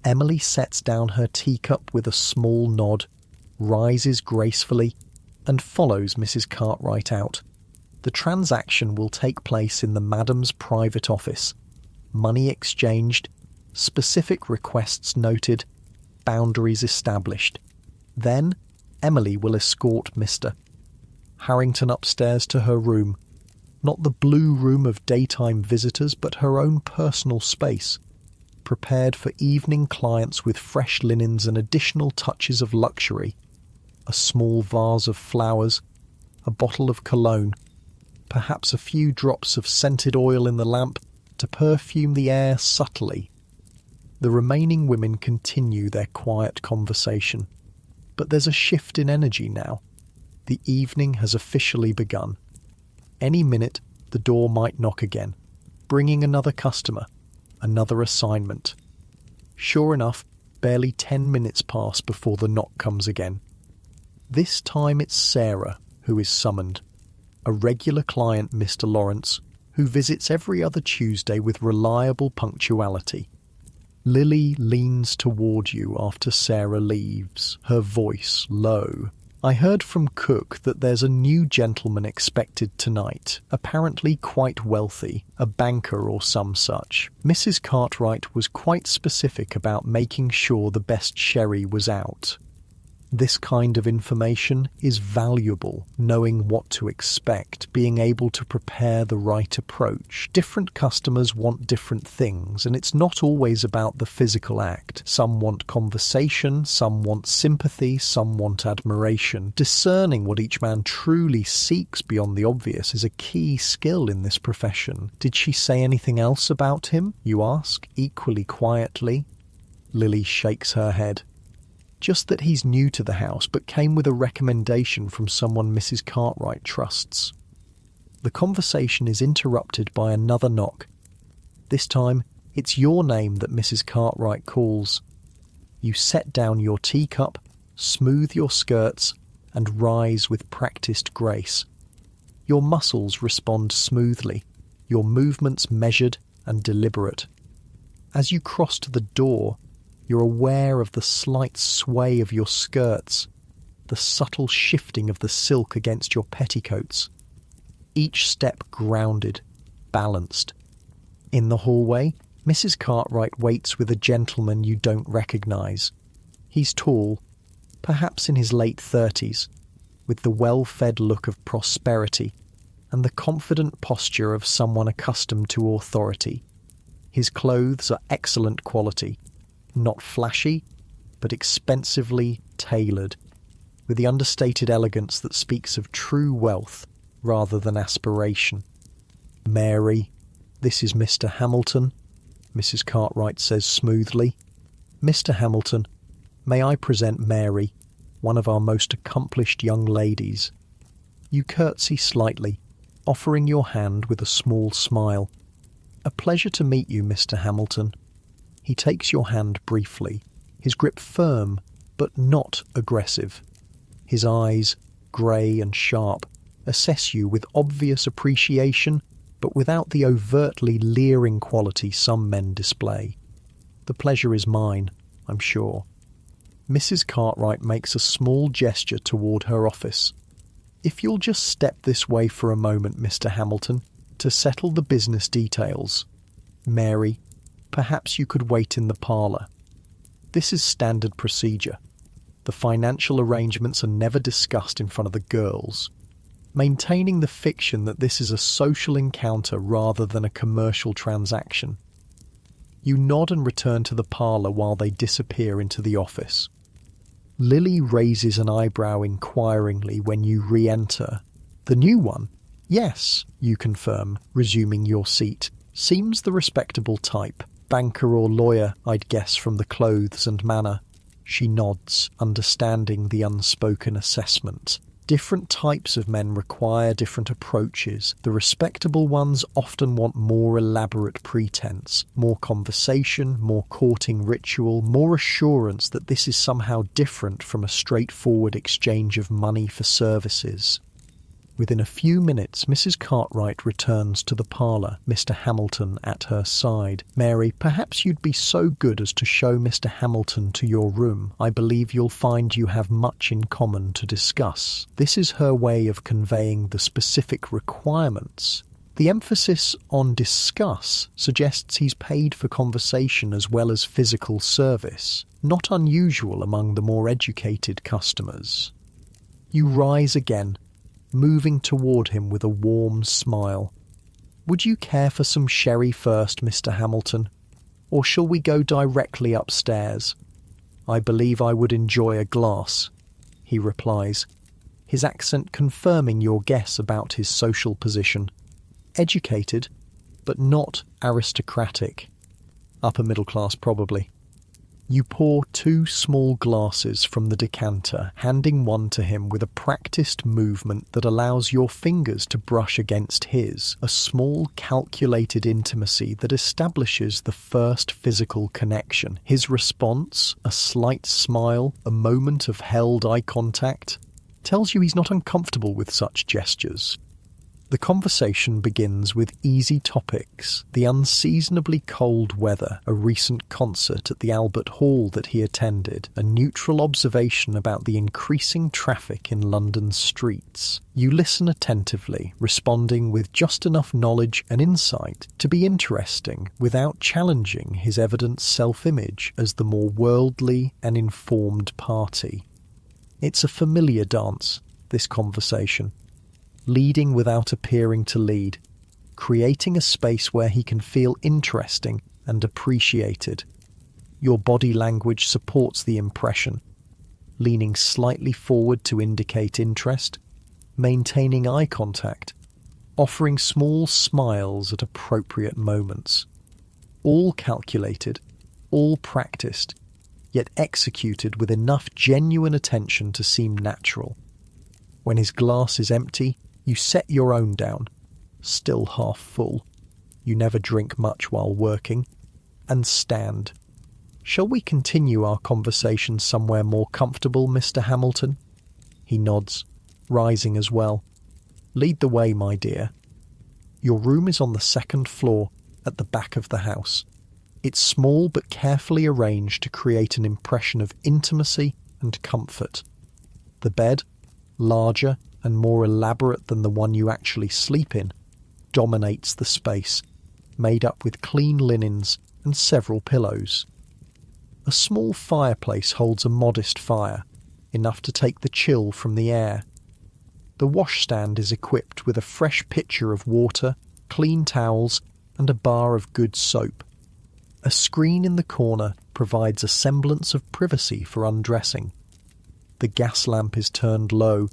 Emily sets down her teacup with a small nod, rises gracefully, and follows Mrs. Cartwright out. The transaction will take place in the madam's private office. Money exchanged, specific requests noted, boundaries established. Then, Emily will escort Mr. Harrington upstairs to her room. Not the blue room of daytime visitors, but her own personal space, prepared for evening clients with fresh linens and additional touches of luxury. A small vase of flowers, a bottle of cologne, perhaps a few drops of scented oil in the lamp to perfume the air subtly. The remaining women continue their quiet conversation, but there's a shift in energy now. The evening has officially begun. Any minute, the door might knock again, bringing another customer. Another assignment. Sure enough, barely 10 minutes pass before the knock comes again. This time it's Sarah who is summoned, a regular client, Mr. Lawrence, who visits every other Tuesday with reliable punctuality. Lily leans toward you after Sarah leaves, her voice low. "I heard from Cook that there's a new gentleman expected tonight, apparently quite wealthy, a banker or some such. Mrs. Cartwright was quite specific about making sure the best sherry was out. This kind of information is valuable, knowing what to expect, being able to prepare the right approach. Different customers want different things, and it's not always about the physical act. Some want conversation, some want sympathy, some want admiration. Discerning what each man truly seeks beyond the obvious is a key skill in this profession. Did she say anything else about him?" you ask, equally quietly. Lily shakes her head. "Just that he's new to the house, but came with a recommendation from someone Mrs. Cartwright trusts." The conversation is interrupted by another knock. This time, it's your name that Mrs. Cartwright calls. You set down your teacup, smooth your skirts, and rise with practiced grace. Your muscles respond smoothly, your movements measured and deliberate. As you cross to the door, You're aware of the slight sway of your skirts, the subtle shifting of the silk against your petticoats. Each step grounded, balanced. In the hallway, Mrs. Cartwright waits with a gentleman you don't recognise. He's tall, perhaps in his late 30s, with the well-fed look of prosperity and the confident posture of someone accustomed to authority. His clothes are excellent quality, not flashy, but expensively tailored, with the understated elegance that speaks of true wealth rather than aspiration. "Mary, this is Mr. Hamilton," Mrs. Cartwright says smoothly. "Mr. Hamilton, may I present Mary, one of our most accomplished young ladies." You curtsy slightly, offering your hand with a small smile. "A pleasure to meet you, Mr. Hamilton." He takes your hand briefly, his grip firm but not aggressive. His eyes, grey and sharp, assess you with obvious appreciation but without the overtly leering quality some men display. "The pleasure is mine, I'm sure." Mrs. Cartwright makes a small gesture toward her office. "If you'll just step this way for a moment, Mr. Hamilton, to settle the business details. Mary, perhaps you could wait in the parlour. This is standard procedure. The financial arrangements are never discussed in front of the girls, maintaining the fiction that this is a social encounter rather than a commercial transaction." You nod and return to the parlour while they disappear into the office. Lily raises an eyebrow inquiringly when you re-enter. "The new one?" "Yes," you confirm, resuming your seat. "Seems the respectable type. Banker or lawyer, I'd guess from the clothes and manner." She nods, understanding the unspoken assessment. Different types of men require different approaches. The respectable ones often want more elaborate pretense, more conversation, more courting ritual, more assurance that this is somehow different from a straightforward exchange of money for services. Within a few minutes, Mrs. Cartwright returns to the parlour, Mr. Hamilton at her side. "Mary, perhaps you'd be so good as to show Mr. Hamilton to your room. I believe you'll find you have much in common to discuss." This is her way of conveying the specific requirements. The emphasis on discuss suggests he's paid for conversation as well as physical service, not unusual among the more educated customers. You rise again, moving toward him with a warm smile. "Would you care for some sherry first, Mr. Hamilton? Or shall we go directly upstairs?" "I believe I would enjoy a glass," he replies, his accent confirming your guess about his social position. Educated, but not aristocratic. Upper middle class, probably. You pour 2 small glasses from the decanter, handing one to him with a practiced movement that allows your fingers to brush against his, a small calculated intimacy that establishes the first physical connection. His response, a slight smile, a moment of held eye contact, tells you he's not uncomfortable with such gestures. The conversation begins with easy topics: the unseasonably cold weather, a recent concert at the Albert Hall that he attended, a neutral observation about the increasing traffic in London's streets. You listen attentively, responding with just enough knowledge and insight to be interesting without challenging his evident self-image as the more worldly and informed party. It's a familiar dance, this conversation. Leading without appearing to lead, creating a space where he can feel interesting and appreciated. Your body language supports the impression, leaning slightly forward to indicate interest, maintaining eye contact, offering small smiles at appropriate moments. All calculated, all practiced, yet executed with enough genuine attention to seem natural. When his glass is empty, you set your own down, still half full. You never drink much while working, and stand. "Shall we continue our conversation somewhere more comfortable, Mr. Hamilton?" He nods, rising as well. "Lead the way, my dear." Your room is on the 2nd floor, at the back of the house. It's small but carefully arranged to create an impression of intimacy and comfort. The bed, larger and more elaborate than the one you actually sleep in, dominates the space, made up with clean linens and several pillows. A small fireplace holds a modest fire, enough to take the chill from the air. The washstand is equipped with a fresh pitcher of water, clean towels, and a bar of good soap. A screen in the corner provides a semblance of privacy for undressing. The gas lamp is turned low,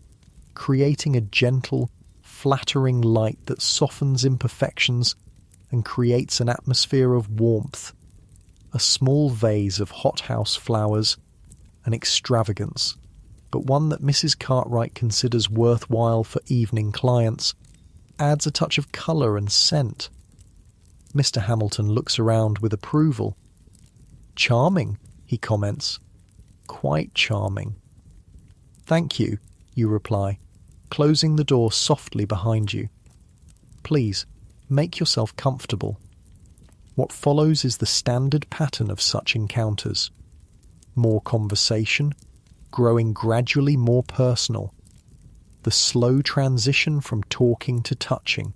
creating a gentle, flattering light that softens imperfections and creates an atmosphere of warmth. A small vase of hothouse flowers, an extravagance, but one that Mrs. Cartwright considers worthwhile for evening clients, adds a touch of colour and scent. Mr. Hamilton looks around with approval. "Charming," he comments. "Quite charming." "Thank you," you reply, closing the door softly behind you. "Please, make yourself comfortable." What follows is the standard pattern of such encounters. More conversation, growing gradually more personal. The slow transition from talking to touching.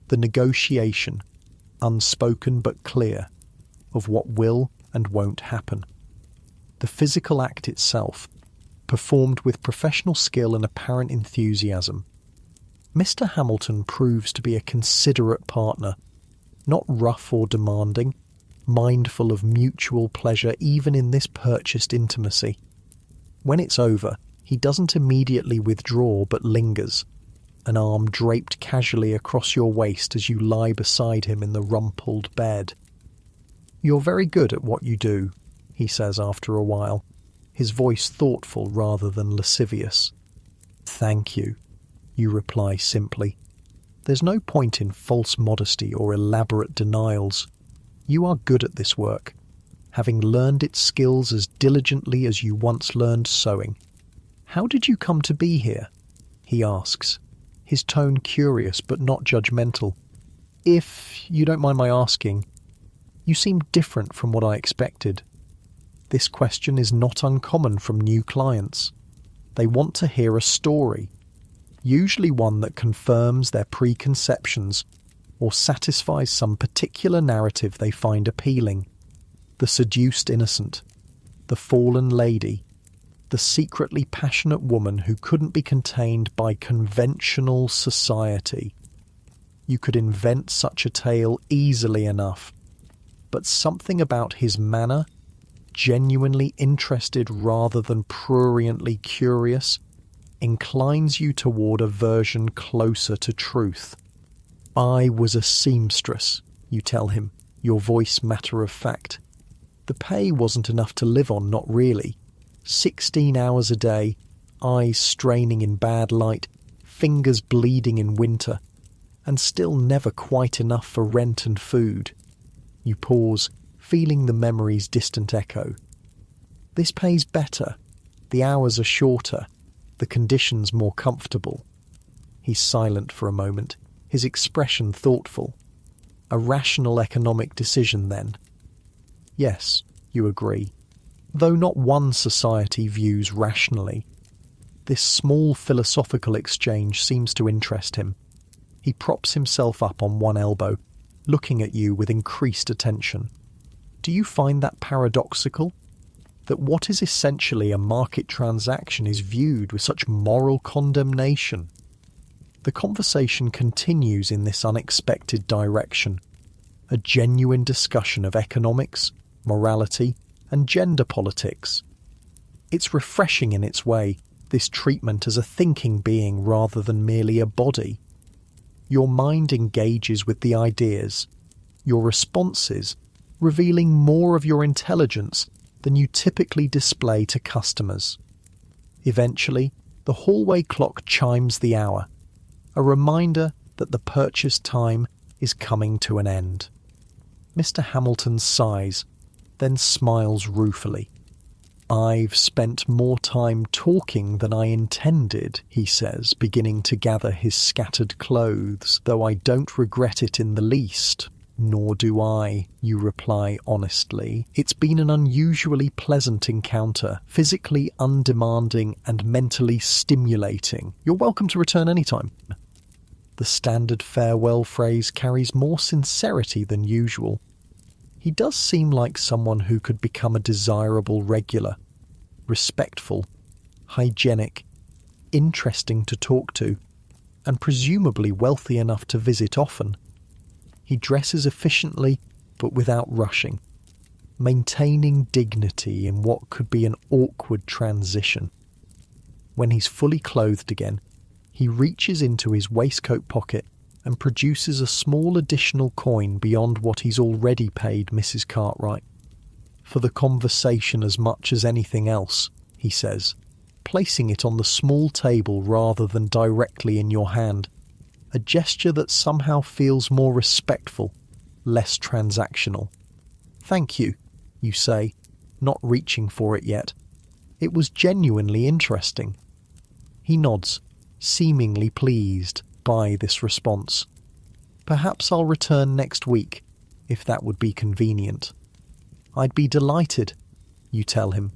The negotiation, unspoken but clear, of what will and won't happen. The physical act itself, performed with professional skill and apparent enthusiasm. Mr. Hamilton proves to be a considerate partner, not rough or demanding, mindful of mutual pleasure even in this purchased intimacy. When it's over, he doesn't immediately withdraw but lingers, an arm draped casually across your waist as you lie beside him in the rumpled bed. "You're very good at what you do," he says after a while, his voice thoughtful rather than lascivious. "Thank you," you reply simply. There's no point in false modesty or elaborate denials. You are good at this work, having learned its skills as diligently as you once learned sewing. "How did you come to be here?" he asks, his tone curious but not judgmental. "If you don't mind my asking, you seem different from what I expected." This question is not uncommon from new clients. They want to hear a story, usually one that confirms their preconceptions or satisfies some particular narrative they find appealing. The seduced innocent, the fallen lady, the secretly passionate woman who couldn't be contained by conventional society. You could invent such a tale easily enough, but something about his manner, genuinely interested rather than pruriently curious, inclines you toward a version closer to truth. "I was a seamstress," you tell him, your voice matter of fact. "The pay wasn't enough to live on, not really. 16 hours a day, eyes straining in bad light, fingers bleeding in winter, and still never quite enough for rent and food." You pause, feeling the memory's distant echo. "This pays better. The hours are shorter, the conditions more comfortable." He's silent for a moment, his expression thoughtful. "A rational economic decision, then?" "Yes," you agree, though not one society views rationally. This small philosophical exchange seems to interest him. He props himself up on one elbow, looking at you with increased attention. "Do you find that paradoxical? That what is essentially a market transaction is viewed with such moral condemnation?" The conversation continues in this unexpected direction, a genuine discussion of economics, morality, and gender politics. It's refreshing in its way, this treatment as a thinking being rather than merely a body. Your mind engages with the ideas, your responses revealing more of your intelligence than you typically display to customers. Eventually, the hallway clock chimes the hour, a reminder that the purchase time is coming to an end. Mr. Hamilton sighs, then smiles ruefully. "I've spent more time talking than I intended," he says, beginning to gather his scattered clothes, "though I don't regret it in the least. Nor do I, you reply honestly. It's been an unusually pleasant encounter, physically undemanding and mentally stimulating. You're welcome to return anytime. The standard farewell phrase carries more sincerity than usual. He does seem like someone who could become a desirable regular, respectful, hygienic, interesting to talk to, and presumably wealthy enough to visit often. He dresses efficiently, but without rushing, maintaining dignity in what could be an awkward transition. When he's fully clothed again, he reaches into his waistcoat pocket and produces a small additional coin beyond what he's already paid Mrs. Cartwright. For the conversation as much as anything else, he says, placing it on the small table rather than directly in your hand. A gesture that somehow feels more respectful, less transactional. Thank you, you say, not reaching for it yet. It was genuinely interesting. He nods, seemingly pleased by this response. Perhaps I'll return next week, if that would be convenient. I'd be delighted, you tell him,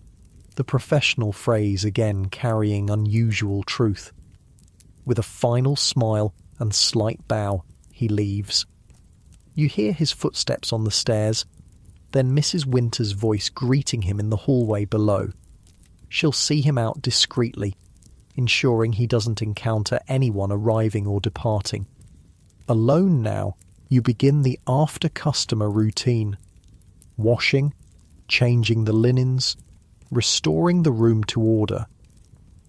the professional phrase again carrying unusual truth. With a final smile and slight bow, he leaves. You hear his footsteps on the stairs, then Mrs. Winter's voice greeting him in the hallway below. She'll see him out discreetly, ensuring he doesn't encounter anyone arriving or departing. Alone now, you begin the after-customer routine. Washing, changing the linens, restoring the room to order.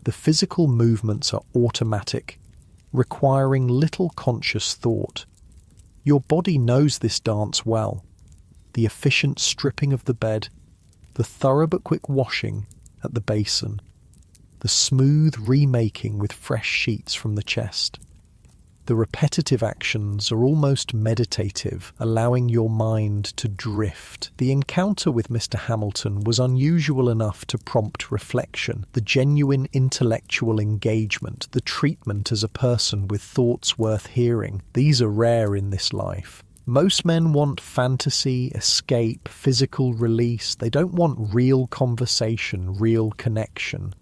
The physical movements are automatic, requiring little conscious thought. Your body knows this dance well. The efficient stripping of the bed, the thorough but quick washing at the basin, the smooth remaking with fresh sheets from the chest. The repetitive actions are almost meditative, allowing your mind to drift. The encounter with Mr. Hamilton was unusual enough to prompt reflection. The genuine intellectual engagement, the treatment as a person with thoughts worth hearing, these are rare in this life. Most men want fantasy, escape, physical release. They don't want real conversation, real connection.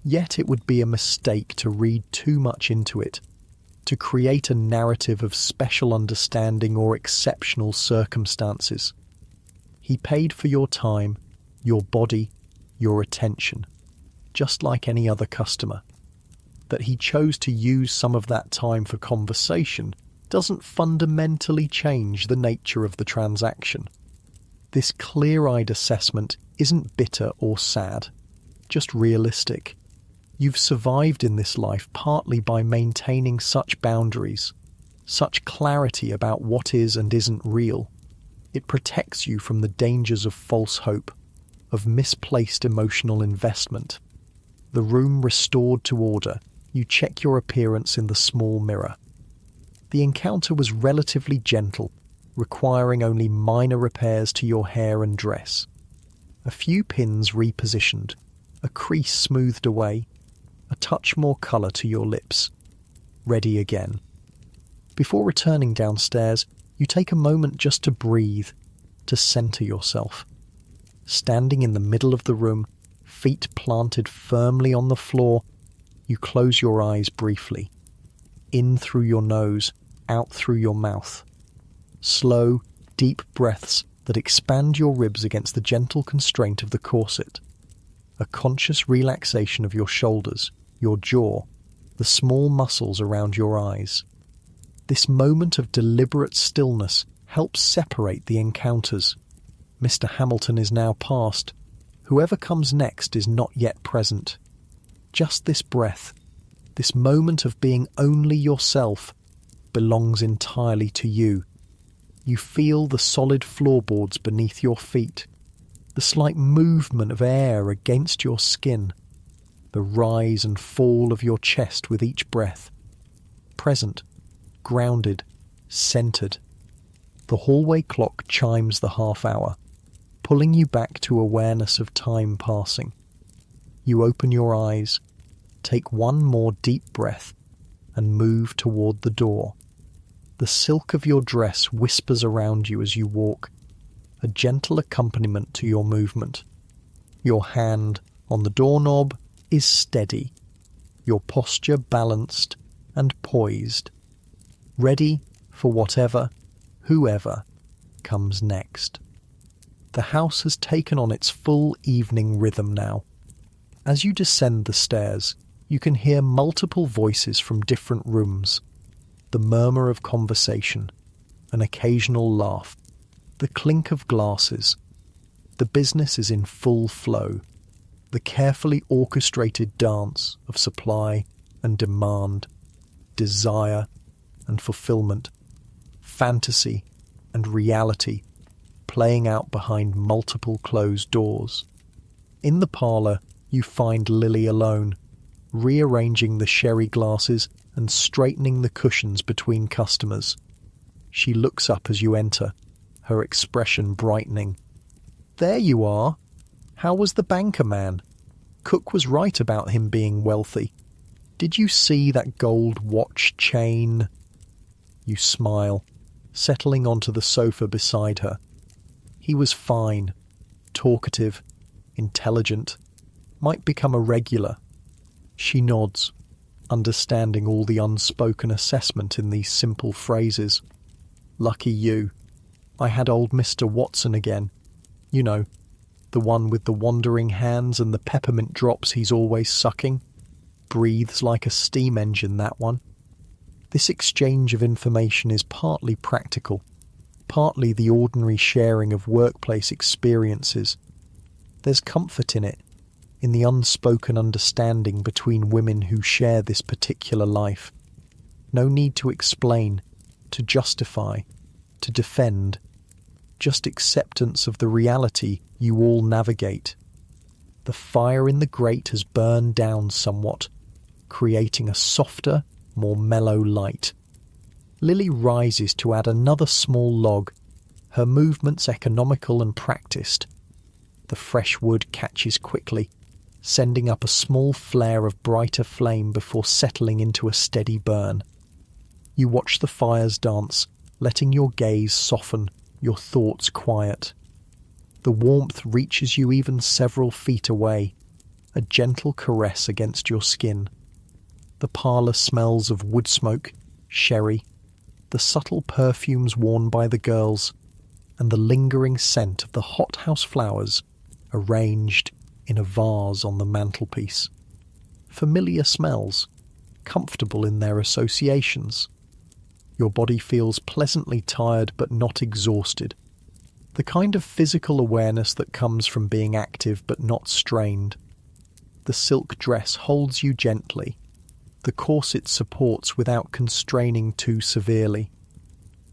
Yet it would be a mistake to read too much into it, to create a narrative of special understanding or exceptional circumstances. He paid for your time, your body, your attention, just like any other customer. That he chose to use some of that time for conversation doesn't fundamentally change the nature of the transaction. This clear-eyed assessment isn't bitter or sad, just realistic. You've survived in this life partly by maintaining such boundaries, such clarity about what is and isn't real. It protects you from the dangers of false hope, of misplaced emotional investment. The room restored to order, you check your appearance in the small mirror. The encounter was relatively gentle, requiring only minor repairs to your hair and dress. A few pins repositioned, a crease smoothed away, a touch more colour to your lips. Ready again. Before returning downstairs, you take a moment just to breathe, to centre yourself. Standing in the middle of the room, feet planted firmly on the floor, you close your eyes briefly. In through your nose, out through your mouth. Slow, deep breaths that expand your ribs against the gentle constraint of the corset. A conscious relaxation of your shoulders, your jaw, the small muscles around your eyes. This moment of deliberate stillness helps separate the encounters. Mr. Hamilton is now past. Whoever comes next is not yet present. Just this breath, this moment of being only yourself, belongs entirely to you. You feel the solid floorboards beneath your feet, the slight movement of air against your skin, the rise and fall of your chest with each breath. Present, grounded, centred. The hallway clock chimes the half-hour, pulling you back to awareness of time passing. You open your eyes, take one more deep breath, and move toward the door. The silk of your dress whispers around you as you walk, a gentle accompaniment to your movement. Your hand on the doorknob is steady, your posture balanced and poised, ready for whatever, whoever comes next. The house has taken on its full evening rhythm now. As you descend the stairs, you can hear multiple voices from different rooms, the murmur of conversation, an occasional laugh, the clink of glasses. The business is in full flow, the carefully orchestrated dance of supply and demand, desire and fulfillment, fantasy and reality playing out behind multiple closed doors. In the parlour, you find Lily alone, rearranging the sherry glasses and straightening the cushions between customers. She looks up as you enter, her expression brightening. "There you are. How was the banker man? Cook was right about him being wealthy. Did you see that gold watch chain?" You smile, settling onto the sofa beside her. He was fine, talkative, intelligent, might become a regular. She nods, understanding all the unspoken assessment in these simple phrases. "Lucky you. I had old Mr. Watson again. You know, the one with the wandering hands and the peppermint drops he's always sucking. Breathes like a steam engine, that one." This exchange of information is partly practical, partly the ordinary sharing of workplace experiences. There's comfort in it, in the unspoken understanding between women who share this particular life. No need to explain, to justify, to defend. Just acceptance of the reality you all navigate. The fire in the grate has burned down somewhat, creating a softer, more mellow light. Lily rises to add another small log, her movements economical and practiced. The fresh wood catches quickly, sending up a small flare of brighter flame before settling into a steady burn. You watch the fires dance, letting your gaze soften, your thoughts quiet. The warmth reaches you even several feet away, a gentle caress against your skin. The parlour smells of wood smoke, sherry, the subtle perfumes worn by the girls, and the lingering scent of the hothouse flowers arranged in a vase on the mantelpiece. Familiar smells, comfortable in their associations. Your body feels pleasantly tired but not exhausted. The kind of physical awareness that comes from being active but not strained. The silk dress holds you gently. The corset supports without constraining too severely.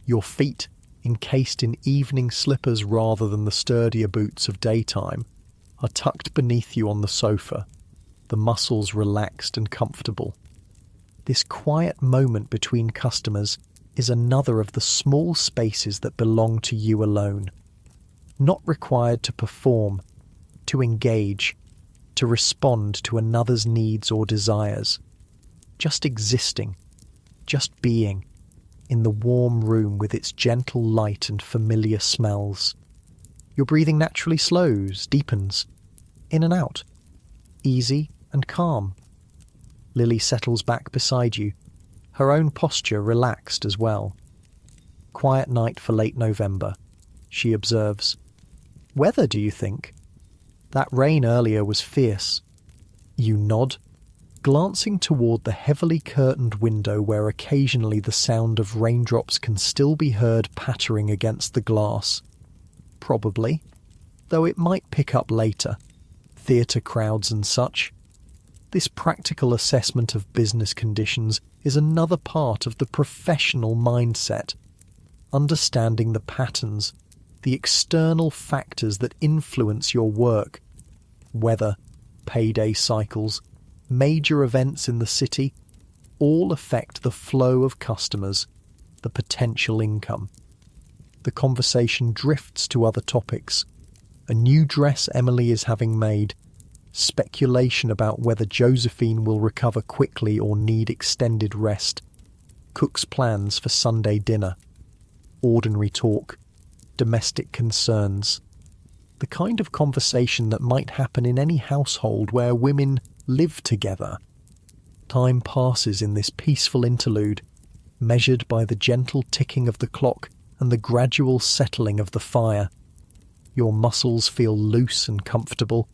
Your feet, encased in evening slippers rather than the sturdier boots of daytime, are tucked beneath you on the sofa, the muscles relaxed and comfortable. This quiet moment between customers is another of the small spaces that belong to you alone. Not required to perform, to engage, to respond to another's needs or desires. Just existing, just being, in the warm room with its gentle light and familiar smells. Your breathing naturally slows, deepens, in and out, easy and calm. Lily settles back beside you, her own posture relaxed as well. "Quiet night for late November," she observes. "Weather, do you think? That rain earlier was fierce." You nod, glancing toward the heavily curtained window where occasionally the sound of raindrops can still be heard pattering against the glass. Probably, though it might pick up later. Theatre crowds and such. This practical assessment of business conditions is another part of the professional mindset. Understanding the patterns, the external factors that influence your work. Weather, payday cycles, major events in the city, all affect the flow of customers, the potential income. The conversation drifts to other topics. A new dress Emily is having made, speculation about whether Josephine will recover quickly or need extended rest, cook's plans for Sunday dinner. Ordinary talk, domestic concerns. The kind of conversation that might happen in any household where women live together. Time passes in this peaceful interlude, measured by the gentle ticking of the clock and the gradual settling of the fire. Your muscles feel loose and comfortable,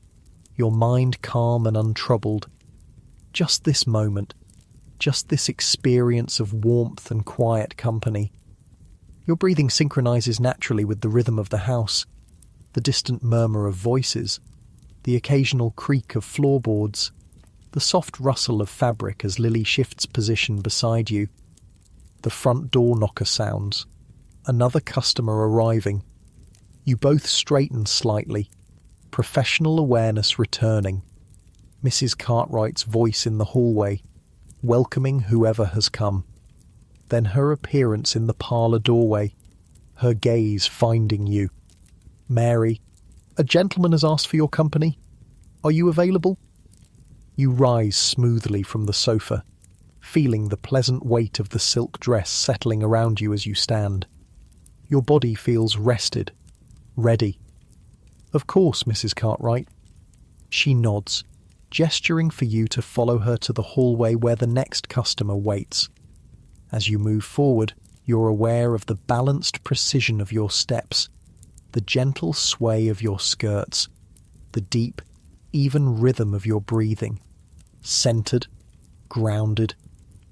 your mind calm and untroubled. Just this moment, just this experience of warmth and quiet company. Your breathing synchronizes naturally with the rhythm of the house, the distant murmur of voices, the occasional creak of floorboards, the soft rustle of fabric as Lily shifts position beside you. The front door knocker sounds. Another customer arriving. You both straighten slightly, professional awareness returning. Mrs. Cartwright's voice in the hallway, welcoming whoever has come. Then her appearance in the parlour doorway, her gaze finding you. Mary, a gentleman has asked for your company. Are you available? You rise smoothly from the sofa, feeling the pleasant weight of the silk dress settling around you as you stand. Your body feels rested, ready. Of course, Mrs. Cartwright. She nods, gesturing for you to follow her to the hallway where the next customer waits. As you move forward, you're aware of the balanced precision of your steps, the gentle sway of your skirts, the deep, even rhythm of your breathing. Centered, grounded,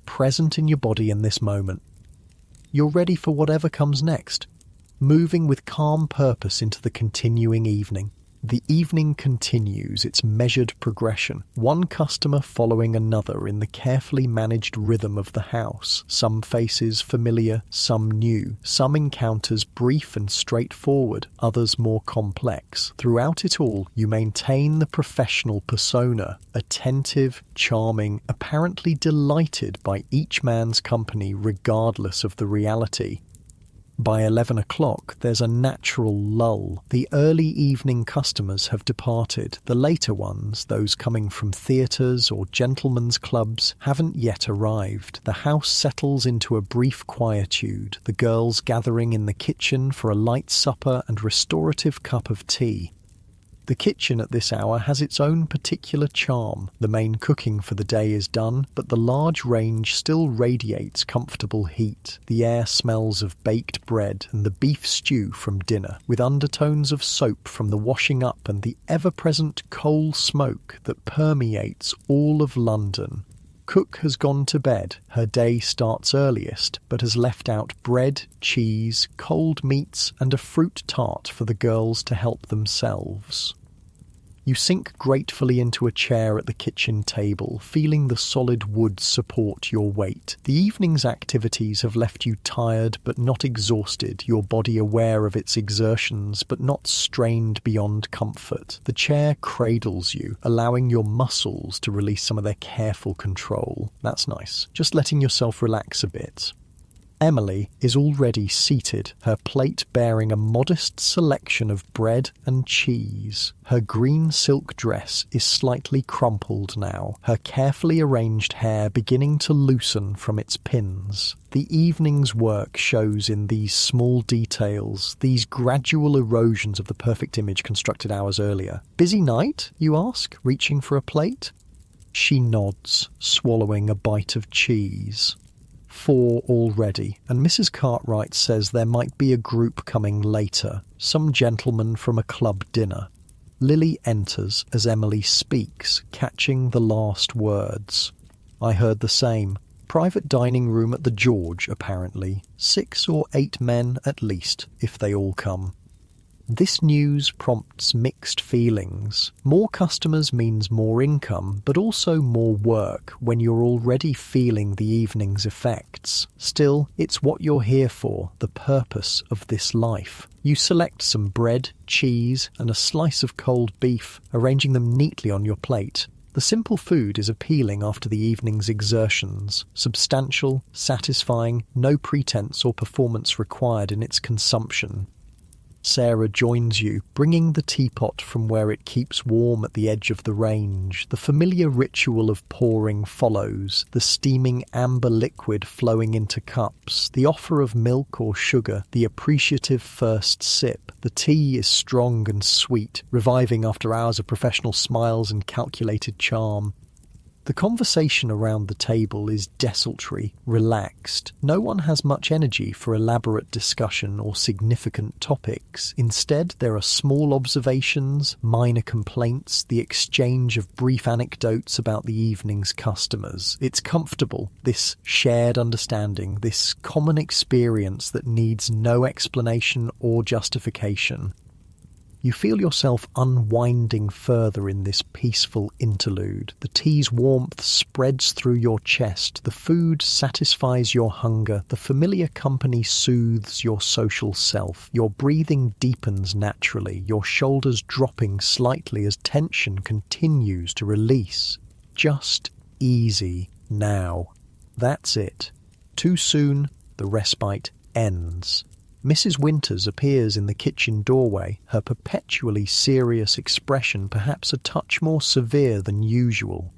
present in your body in this moment. You're ready for whatever comes next, moving with calm purpose into the continuing evening. The evening continues its measured progression, one customer following another in the carefully managed rhythm of the house. Some faces familiar, some new, some encounters brief and straightforward, others more complex. Throughout it all, you maintain the professional persona, attentive, charming, apparently delighted by each man's company regardless of the reality. By 11 o'clock, there's a natural lull. The early evening customers have departed. The later ones, those coming from theatres or gentlemen's clubs, haven't yet arrived. The house settles into a brief quietude, the girls gathering in the kitchen for a light supper and restorative cup of tea. The kitchen at this hour has its own particular charm. The main cooking for the day is done, but the large range still radiates comfortable heat. The air smells of baked bread and the beef stew from dinner, with undertones of soap from the washing up and the ever-present coal smoke that permeates all of London. Cook has gone to bed. Her day starts earliest, but has left out bread, cheese, cold meats, and a fruit tart for the girls to help themselves. You sink gratefully into a chair at the kitchen table, feeling the solid wood support your weight. The evening's activities have left you tired but not exhausted, your body aware of its exertions but not strained beyond comfort. The chair cradles you, allowing your muscles to release some of their careful control. That's nice. Just letting yourself relax a bit. Emily is already seated, her plate bearing a modest selection of bread and cheese. Her green silk dress is slightly crumpled now, her carefully arranged hair beginning to loosen from its pins. The evening's work shows in these small details, these gradual erosions of the perfect image constructed hours earlier. Busy night, you ask, reaching for a plate? She nods, swallowing a bite of cheese. 4 already, and Mrs. Cartwright says there might be a group coming later, some gentlemen from a club dinner. Lily enters as Emily speaks, catching the last words. I heard the same. Private dining room at the George, apparently. 6 or 8 men at least, if they all come. This news prompts mixed feelings. More customers means more income, but also more work when you're already feeling the evening's effects. Still, it's what you're here for, the purpose of this life. You select some bread, cheese, and a slice of cold beef, arranging them neatly on your plate. The simple food is appealing after the evening's exertions, substantial, satisfying, no pretense or performance required in its consumption. Sarah joins you, bringing the teapot from where it keeps warm at the edge of the range. The familiar ritual of pouring follows, the steaming amber liquid flowing into cups, the offer of milk or sugar, the appreciative first sip. The tea is strong and sweet, reviving after hours of professional smiles and calculated charm. The conversation around the table is desultory, relaxed. No one has much energy for elaborate discussion or significant topics. Instead, there are small observations, minor complaints, the exchange of brief anecdotes about the evening's customers. It's comfortable, this shared understanding, this common experience that needs no explanation or justification. You feel yourself unwinding further in this peaceful interlude. The tea's warmth spreads through your chest. The food satisfies your hunger. The familiar company soothes your social self. Your breathing deepens naturally, your shoulders dropping slightly as tension continues to release. Just easy now. That's it. Too soon, the respite ends. Mrs. Winters appears in the kitchen doorway, her perpetually serious expression perhaps a touch more severe than usual.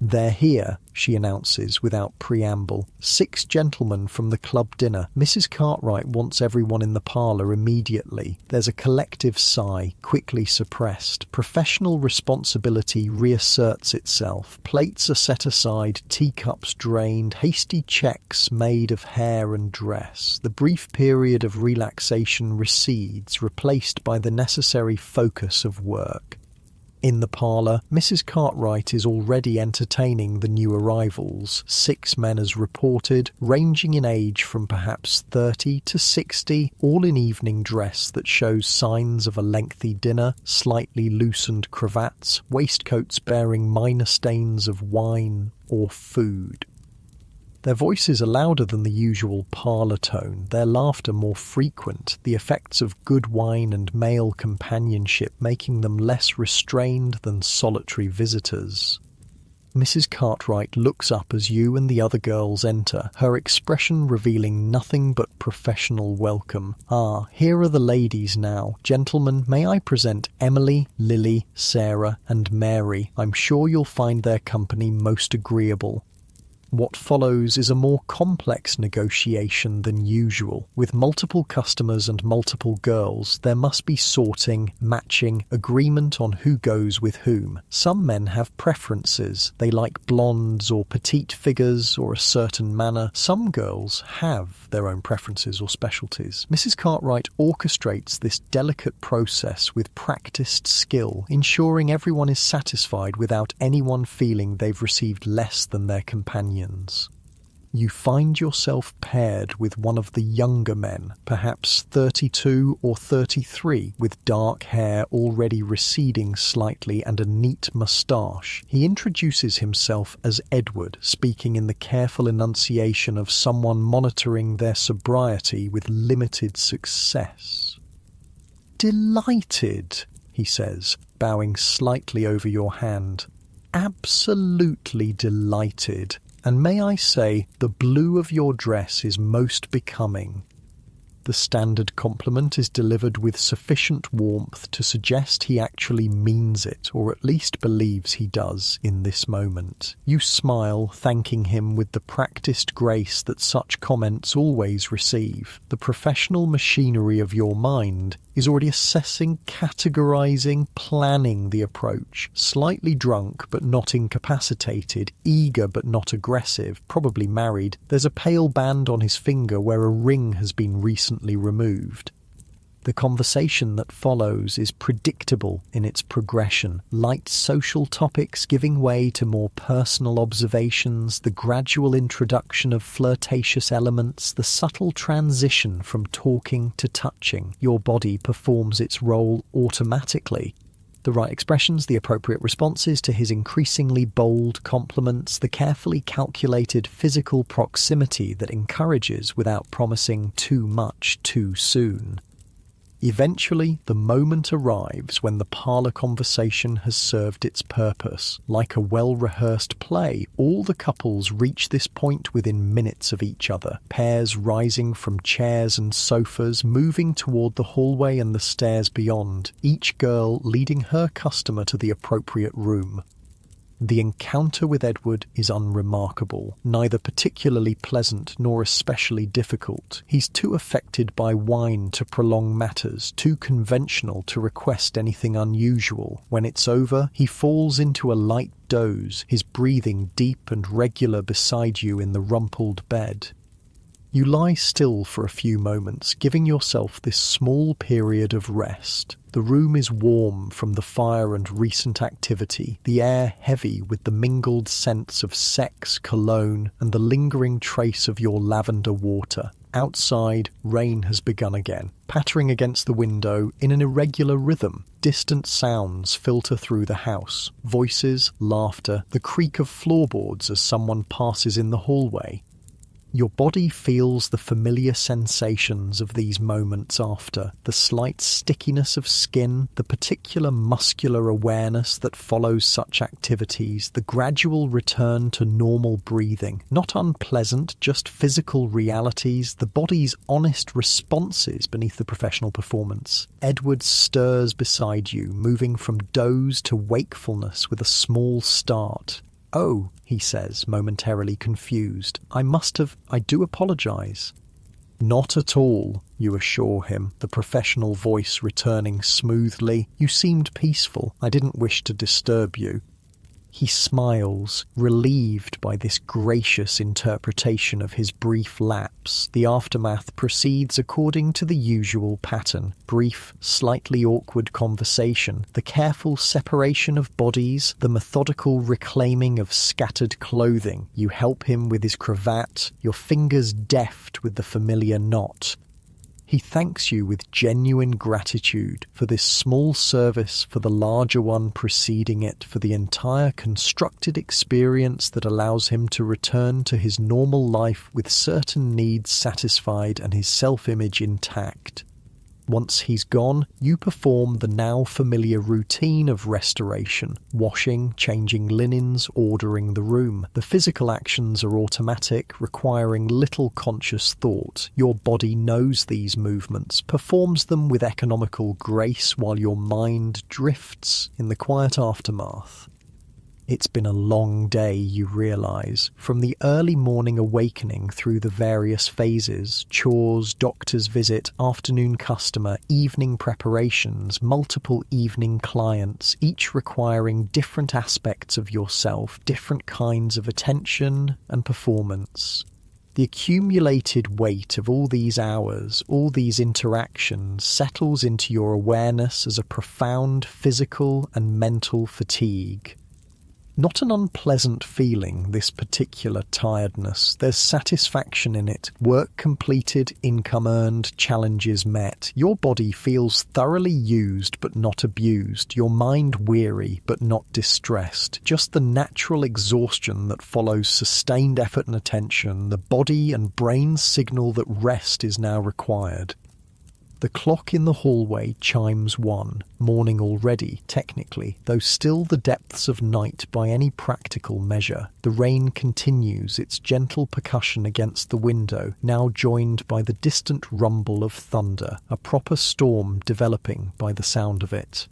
"They're here," she announces without preamble. 6 gentlemen from the club dinner. Mrs. Cartwright wants everyone in the parlour immediately. There's a collective sigh, quickly suppressed. Professional responsibility reasserts itself. Plates are set aside, teacups drained, hasty checks made of hair and dress. The brief period of relaxation recedes, replaced by the necessary focus of work. In the parlour, Mrs. Cartwright is already entertaining the new arrivals. 6 men as reported, ranging in age from perhaps 30 to 60, all in evening dress that shows signs of a lengthy dinner, slightly loosened cravats, waistcoats bearing minor stains of wine or food. Their voices are louder than the usual parlour tone, their laughter more frequent, the effects of good wine and male companionship making them less restrained than solitary visitors. Mrs. Cartwright looks up as you and the other girls enter, her expression revealing nothing but professional welcome. "Ah, here are the ladies now. Gentlemen, may I present Emily, Lily, Sarah, and Mary. I'm sure you'll find their company most agreeable." What follows is a more complex negotiation than usual. With multiple customers and multiple girls, there must be sorting, matching, agreement on who goes with whom. Some men have preferences. They like blondes or petite figures or a certain manner. Some girls have their own preferences or specialties. Mrs. Cartwright orchestrates this delicate process with practiced skill, ensuring everyone is satisfied without anyone feeling they've received less than their companion. You find yourself paired with one of the younger men, perhaps 32 or 33, with dark hair already receding slightly and a neat moustache. He introduces himself as Edward, speaking in the careful enunciation of someone monitoring their sobriety with limited success. "Delighted," he says, bowing slightly over your hand. "Absolutely delighted. And may I say, the blue of your dress is most becoming." The standard compliment is delivered with sufficient warmth to suggest he actually means it, or at least believes he does in this moment. You smile, thanking him with the practiced grace that such comments always receive. The professional machinery of your mind is already assessing, categorizing, planning the approach. Slightly drunk but not incapacitated, eager but not aggressive, probably married. There's a pale band on his finger where a ring has been recently removed. The conversation that follows is predictable in its progression. Light social topics giving way to more personal observations, the gradual introduction of flirtatious elements, the subtle transition from talking to touching. Your body performs its role automatically. The right expressions, the appropriate responses to his increasingly bold compliments, the carefully calculated physical proximity that encourages without promising too much too soon. Eventually, the moment arrives when the parlour conversation has served its purpose. Like a well-rehearsed play, all the couples reach this point within minutes of each other, pairs rising from chairs and sofas, moving toward the hallway and the stairs beyond, each girl leading her customer to the appropriate room. The encounter with Edward is unremarkable, neither particularly pleasant nor especially difficult. He's too affected by wine to prolong matters, too conventional to request anything unusual. When it's over, he falls into a light doze, his breathing deep and regular beside you in the rumpled bed. You lie still for a few moments, giving yourself this small period of rest. The room is warm from the fire and recent activity, the air heavy with the mingled scents of sex, cologne, and the lingering trace of your lavender water. Outside, rain has begun again, pattering against the window in an irregular rhythm. Distant sounds filter through the house, voices, laughter, the creak of floorboards as someone passes in the hallway. Your body feels the familiar sensations of these moments after, the slight stickiness of skin, the particular muscular awareness that follows such activities, the gradual return to normal breathing. Not unpleasant, just physical realities, the body's honest responses beneath the professional performance. Edward stirs beside you, moving from doze to wakefulness with a small start. "Oh," he says, momentarily confused. I do apologise." "Not at all," you assure him, the professional voice returning smoothly. "You seemed peaceful. I didn't wish to disturb you." He smiles, relieved by this gracious interpretation of his brief lapse. The aftermath proceeds according to the usual pattern. Brief, slightly awkward conversation, the careful separation of bodies, the methodical reclaiming of scattered clothing. You help him with his cravat, your fingers deft with the familiar knot. He thanks you with genuine gratitude for this small service, for the larger one preceding it, for the entire constructed experience that allows him to return to his normal life with certain needs satisfied and his self-image intact. Once he's gone, you perform the now familiar routine of restoration, washing, changing linens, ordering the room. The physical actions are automatic, requiring little conscious thought. Your body knows these movements, performs them with economical grace while your mind drifts in the quiet aftermath. It's been a long day, you realise, from the early morning awakening through the various phases, chores, doctor's visit, afternoon customer, evening preparations, multiple evening clients, each requiring different aspects of yourself, different kinds of attention and performance. The accumulated weight of all these hours, all these interactions, settles into your awareness as a profound physical and mental fatigue. Not an unpleasant feeling, this particular tiredness. There's satisfaction in it. Work completed, income earned, challenges met. Your body feels thoroughly used but not abused. Your mind weary but not distressed. Just the natural exhaustion that follows sustained effort and attention. The body and brain signal that rest is now required. The clock in the hallway chimes 1, morning already, technically, though still the depths of night by any practical measure. The rain continues its gentle percussion against the window, now joined by the distant rumble of thunder, a proper storm developing by the sound of it.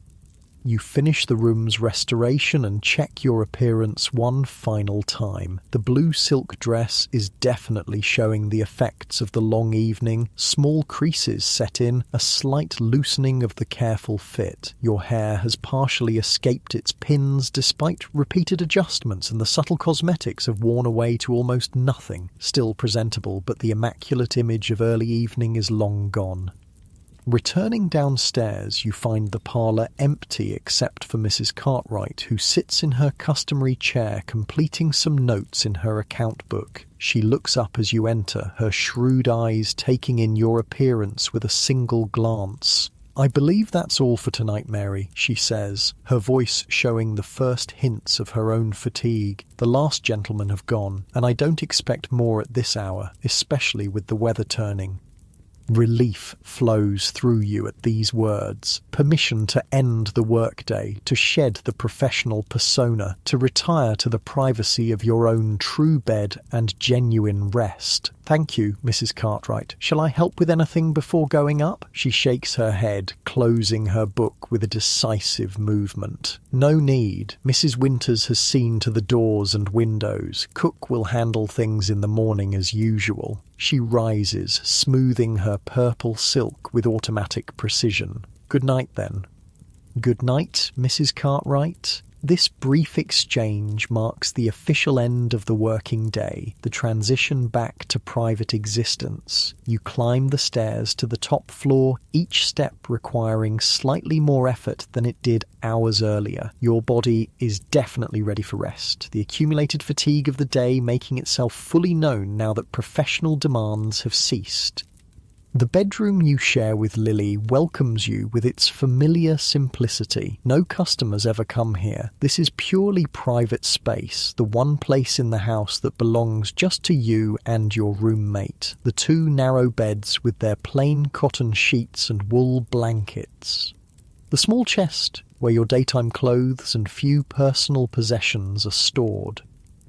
You finish the room's restoration and check your appearance one final time. The blue silk dress is definitely showing the effects of the long evening. Small creases set in, a slight loosening of the careful fit. Your hair has partially escaped its pins despite repeated adjustments, and the subtle cosmetics have worn away to almost nothing. Still presentable, but the immaculate image of early evening is long gone. Returning downstairs, you find the parlour empty except for Mrs. Cartwright, who sits in her customary chair completing some notes in her account book. She looks up as you enter, her shrewd eyes taking in your appearance with a single glance. "I believe that's all for tonight, Mary," she says, her voice showing the first hints of her own fatigue. "The last gentlemen have gone, and I don't expect more at this hour, especially with the weather turning." Relief flows through you at these words. Permission to end the workday, to shed the professional persona, to retire to the privacy of your own true bed and genuine rest. Thank you, Mrs. Cartwright. Shall I help with anything before going up? She shakes her head, closing her book with a decisive movement. No need. Mrs. Winters has seen to the doors and windows. Cook will handle things in the morning as usual. She rises, smoothing her purple silk with automatic precision. Good night, then. Good night, Mrs. Cartwright. This brief exchange marks the official end of the working day, the transition back to private existence. You climb the stairs to the top floor, each step requiring slightly more effort than it did hours earlier. Your body is definitely ready for rest, the accumulated fatigue of the day making itself fully known now that professional demands have ceased. The bedroom you share with Lily welcomes you with its familiar simplicity. No customers ever come here. This is purely private space, the one place in the house that belongs just to you and your roommate. The two narrow beds with their plain cotton sheets and wool blankets. The small chest where your daytime clothes and few personal possessions are stored.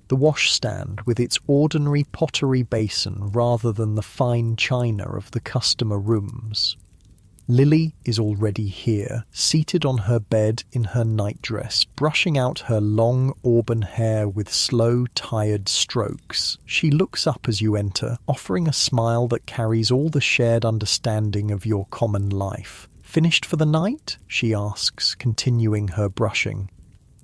The washstand with its ordinary pottery basin rather than the fine china of the customer rooms. Lily is already here, seated on her bed in her nightdress, brushing out her long auburn hair with slow, tired strokes. She looks up as you enter, offering a smile that carries all the shared understanding of your common life. "Finished for the night?" she asks, continuing her brushing.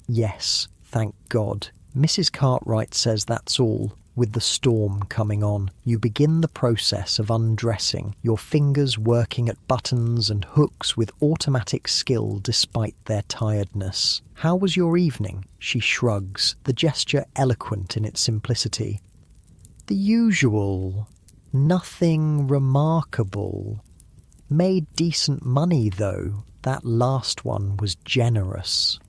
"Yes, thank God." Mrs. Cartwright says that's all. With the storm coming on, you begin the process of undressing, your fingers working at buttons and hooks with automatic skill despite their tiredness. "How was your evening?" She shrugs, the gesture eloquent in its simplicity. "The usual. Nothing remarkable. Made decent money, though. That last one was generous."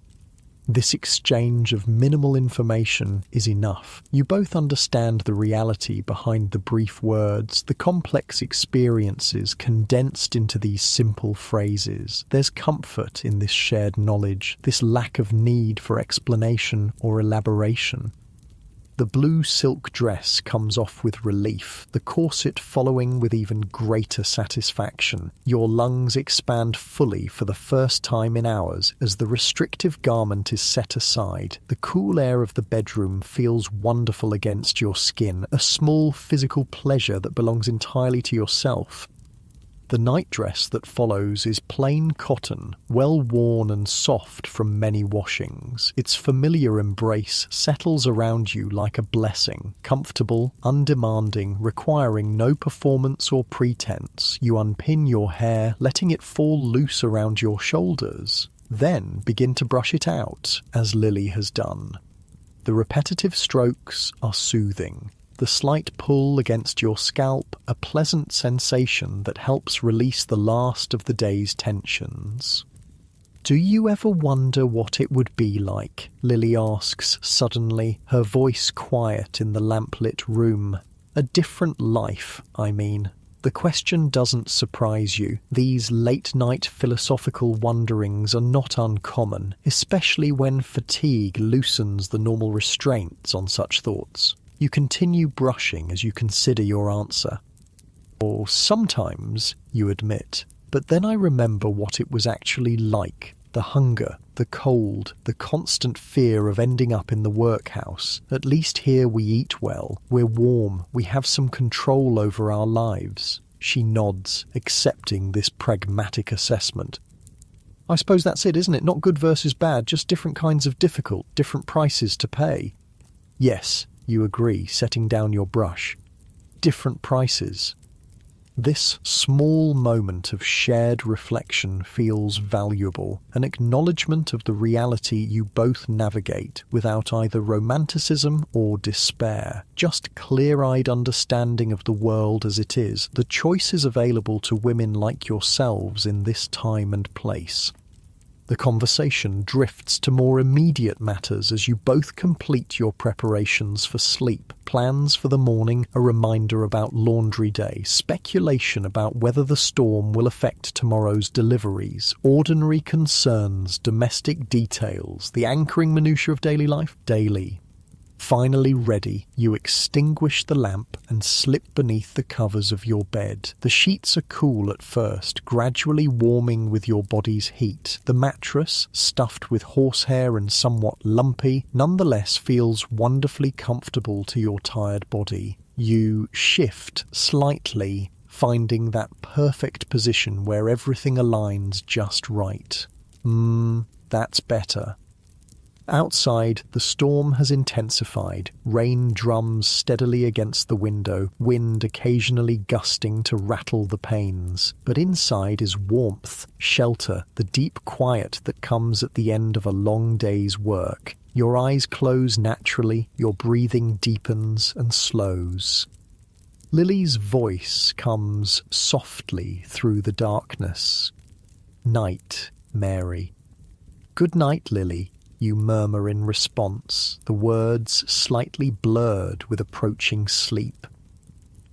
This exchange of minimal information is enough. You both understand the reality behind the brief words, the complex experiences condensed into these simple phrases. There's comfort in this shared knowledge, this lack of need for explanation or elaboration. The blue silk dress comes off with relief, the corset following with even greater satisfaction. Your lungs expand fully for the first time in hours as the restrictive garment is set aside. The cool air of the bedroom feels wonderful against your skin, a small physical pleasure that belongs entirely to yourself. The nightdress that follows is plain cotton, well worn and soft from many washings. Its familiar embrace settles around you like a blessing. Comfortable, undemanding, requiring no performance or pretense, you unpin your hair, letting it fall loose around your shoulders. Then begin to brush it out, as Lily has done. The repetitive strokes are soothing. The slight pull against your scalp, a pleasant sensation that helps release the last of the day's tensions. "Do you ever wonder what it would be like?" Lily asks suddenly, her voice quiet in the lamplit room. "A different life, I mean." The question doesn't surprise you. These late-night philosophical wonderings are not uncommon, especially when fatigue loosens the normal restraints on such thoughts. You continue brushing as you consider your answer. "Or sometimes," you admit, "but then I remember what it was actually like. The hunger, the cold, the constant fear of ending up in the workhouse. At least here we eat well, we're warm, we have some control over our lives." She nods, accepting this pragmatic assessment. "I suppose that's it, isn't it? Not good versus bad, just different kinds of difficult, different prices to pay." "Yes," you agree, setting down your brush. "Different prices." This small moment of shared reflection feels valuable, an acknowledgement of the reality you both navigate without either romanticism or despair, just clear-eyed understanding of the world as it is, the choices available to women like yourselves in this time and place. The conversation drifts to more immediate matters as you both complete your preparations for sleep. Plans for the morning, a reminder about laundry day, speculation about whether the storm will affect tomorrow's deliveries, ordinary concerns, domestic details, the anchoring minutiae of daily life, daily. Finally ready, you extinguish the lamp and slip beneath the covers of your bed. The sheets are cool at first, gradually warming with your body's heat. The mattress, stuffed with horsehair and somewhat lumpy, nonetheless feels wonderfully comfortable to your tired body. You shift slightly, finding that perfect position where everything aligns just right. That's better. Outside, the storm has intensified. Rain drums steadily against the window, wind occasionally gusting to rattle the panes. But inside is warmth, shelter, the deep quiet that comes at the end of a long day's work. Your eyes close naturally, your breathing deepens and slows. Lily's voice comes softly through the darkness. "Night, Mary." "Good night, Lily," you murmur in response, the words slightly blurred with approaching sleep.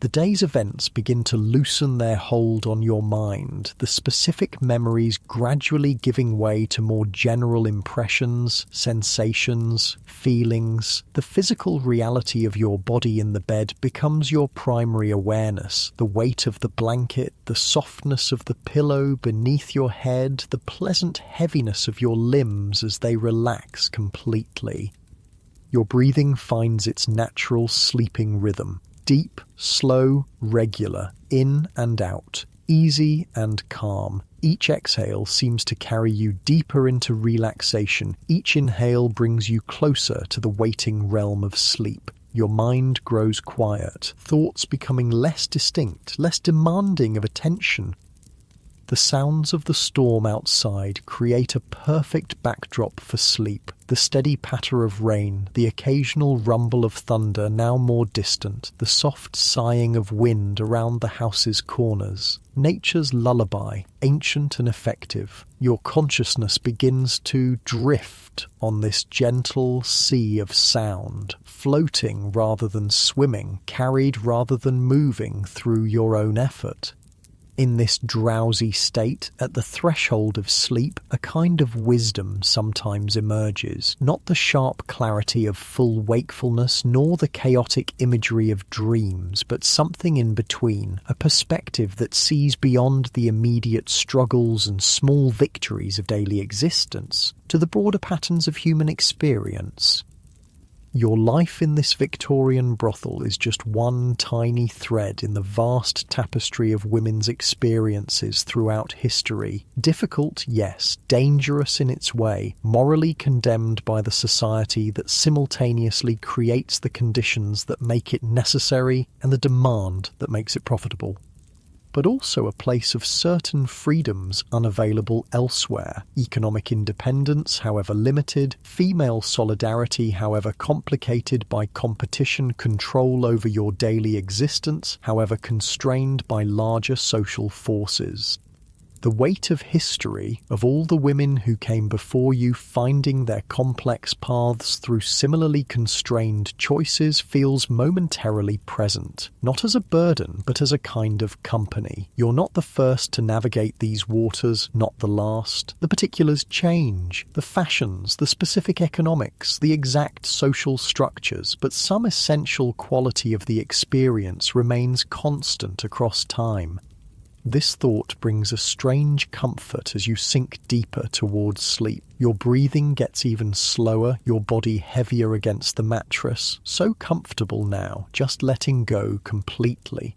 The day's events begin to loosen their hold on your mind, the specific memories gradually giving way to more general impressions, sensations, feelings. The physical reality of your body in the bed becomes your primary awareness. The weight of the blanket, the softness of the pillow beneath your head, the pleasant heaviness of your limbs as they relax completely. Your breathing finds its natural sleeping rhythm. Deep, slow, regular, in and out, easy and calm. Each exhale seems to carry you deeper into relaxation. Each inhale brings you closer to the waiting realm of sleep. Your mind grows quiet, thoughts becoming less distinct, less demanding of attention. The sounds of the storm outside create a perfect backdrop for sleep. The steady patter of rain, the occasional rumble of thunder now more distant, the soft sighing of wind around the house's corners. Nature's lullaby, ancient and effective. Your consciousness begins to drift on this gentle sea of sound, floating rather than swimming, carried rather than moving through your own effort. In this drowsy state, at the threshold of sleep, a kind of wisdom sometimes emerges, not the sharp clarity of full wakefulness, nor the chaotic imagery of dreams, but something in between, a perspective that sees beyond the immediate struggles and small victories of daily existence, to the broader patterns of human experience. Your life in this Victorian brothel is just one tiny thread in the vast tapestry of women's experiences throughout history. Difficult, yes, dangerous in its way, morally condemned by the society that simultaneously creates the conditions that make it necessary and the demand that makes it profitable. But also a place of certain freedoms unavailable elsewhere. Economic independence, however limited, female solidarity, however complicated by competition, control over your daily existence, however constrained by larger social forces. The weight of history, of all the women who came before you finding their complex paths through similarly constrained choices, feels momentarily present, not as a burden, but as a kind of company. You're not the first to navigate these waters, not the last. The particulars change, the fashions, the specific economics, the exact social structures, but some essential quality of the experience remains constant across time. This thought brings a strange comfort as you sink deeper towards sleep. Your breathing gets even slower, your body heavier against the mattress, so comfortable now, just letting go completely.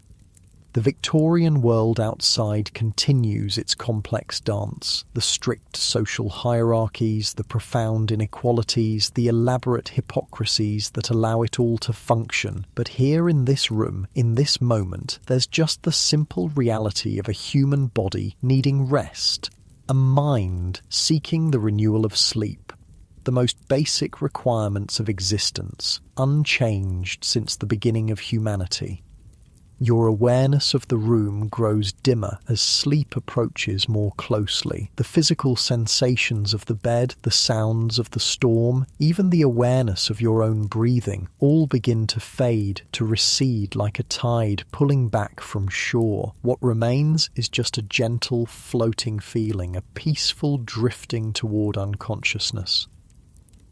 The Victorian world outside continues its complex dance. The strict social hierarchies, the profound inequalities, the elaborate hypocrisies that allow it all to function. But here in this room, in this moment, there's just the simple reality of a human body needing rest, a mind seeking the renewal of sleep. The most basic requirements of existence, unchanged since the beginning of humanity. Your awareness of the room grows dimmer as sleep approaches more closely. The physical sensations of the bed, the sounds of the storm, even the awareness of your own breathing, all begin to fade, to recede like a tide pulling back from shore. What remains is just a gentle, floating feeling, a peaceful drifting toward unconsciousness.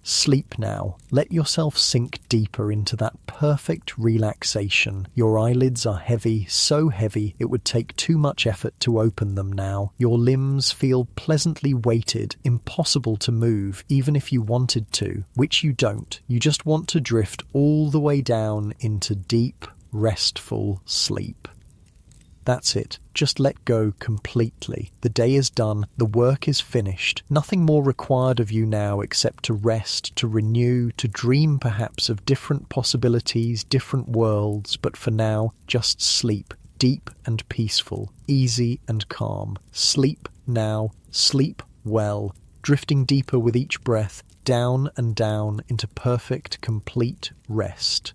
Sleep now. Let yourself sink deeper into that perfect relaxation. Your eyelids are heavy, so heavy it would take too much effort to open them now. Your limbs feel pleasantly weighted, impossible to move, even if you wanted to, which you don't. You just want to drift all the way down into deep, restful sleep. That's it. Just let go completely. The day is done. The work is finished. Nothing more required of you now except to rest, to renew, to dream perhaps of different possibilities, different worlds, but for now, just sleep. Deep and peaceful, easy and calm. Sleep now. Sleep well. Drifting deeper with each breath, down and down into perfect, complete rest.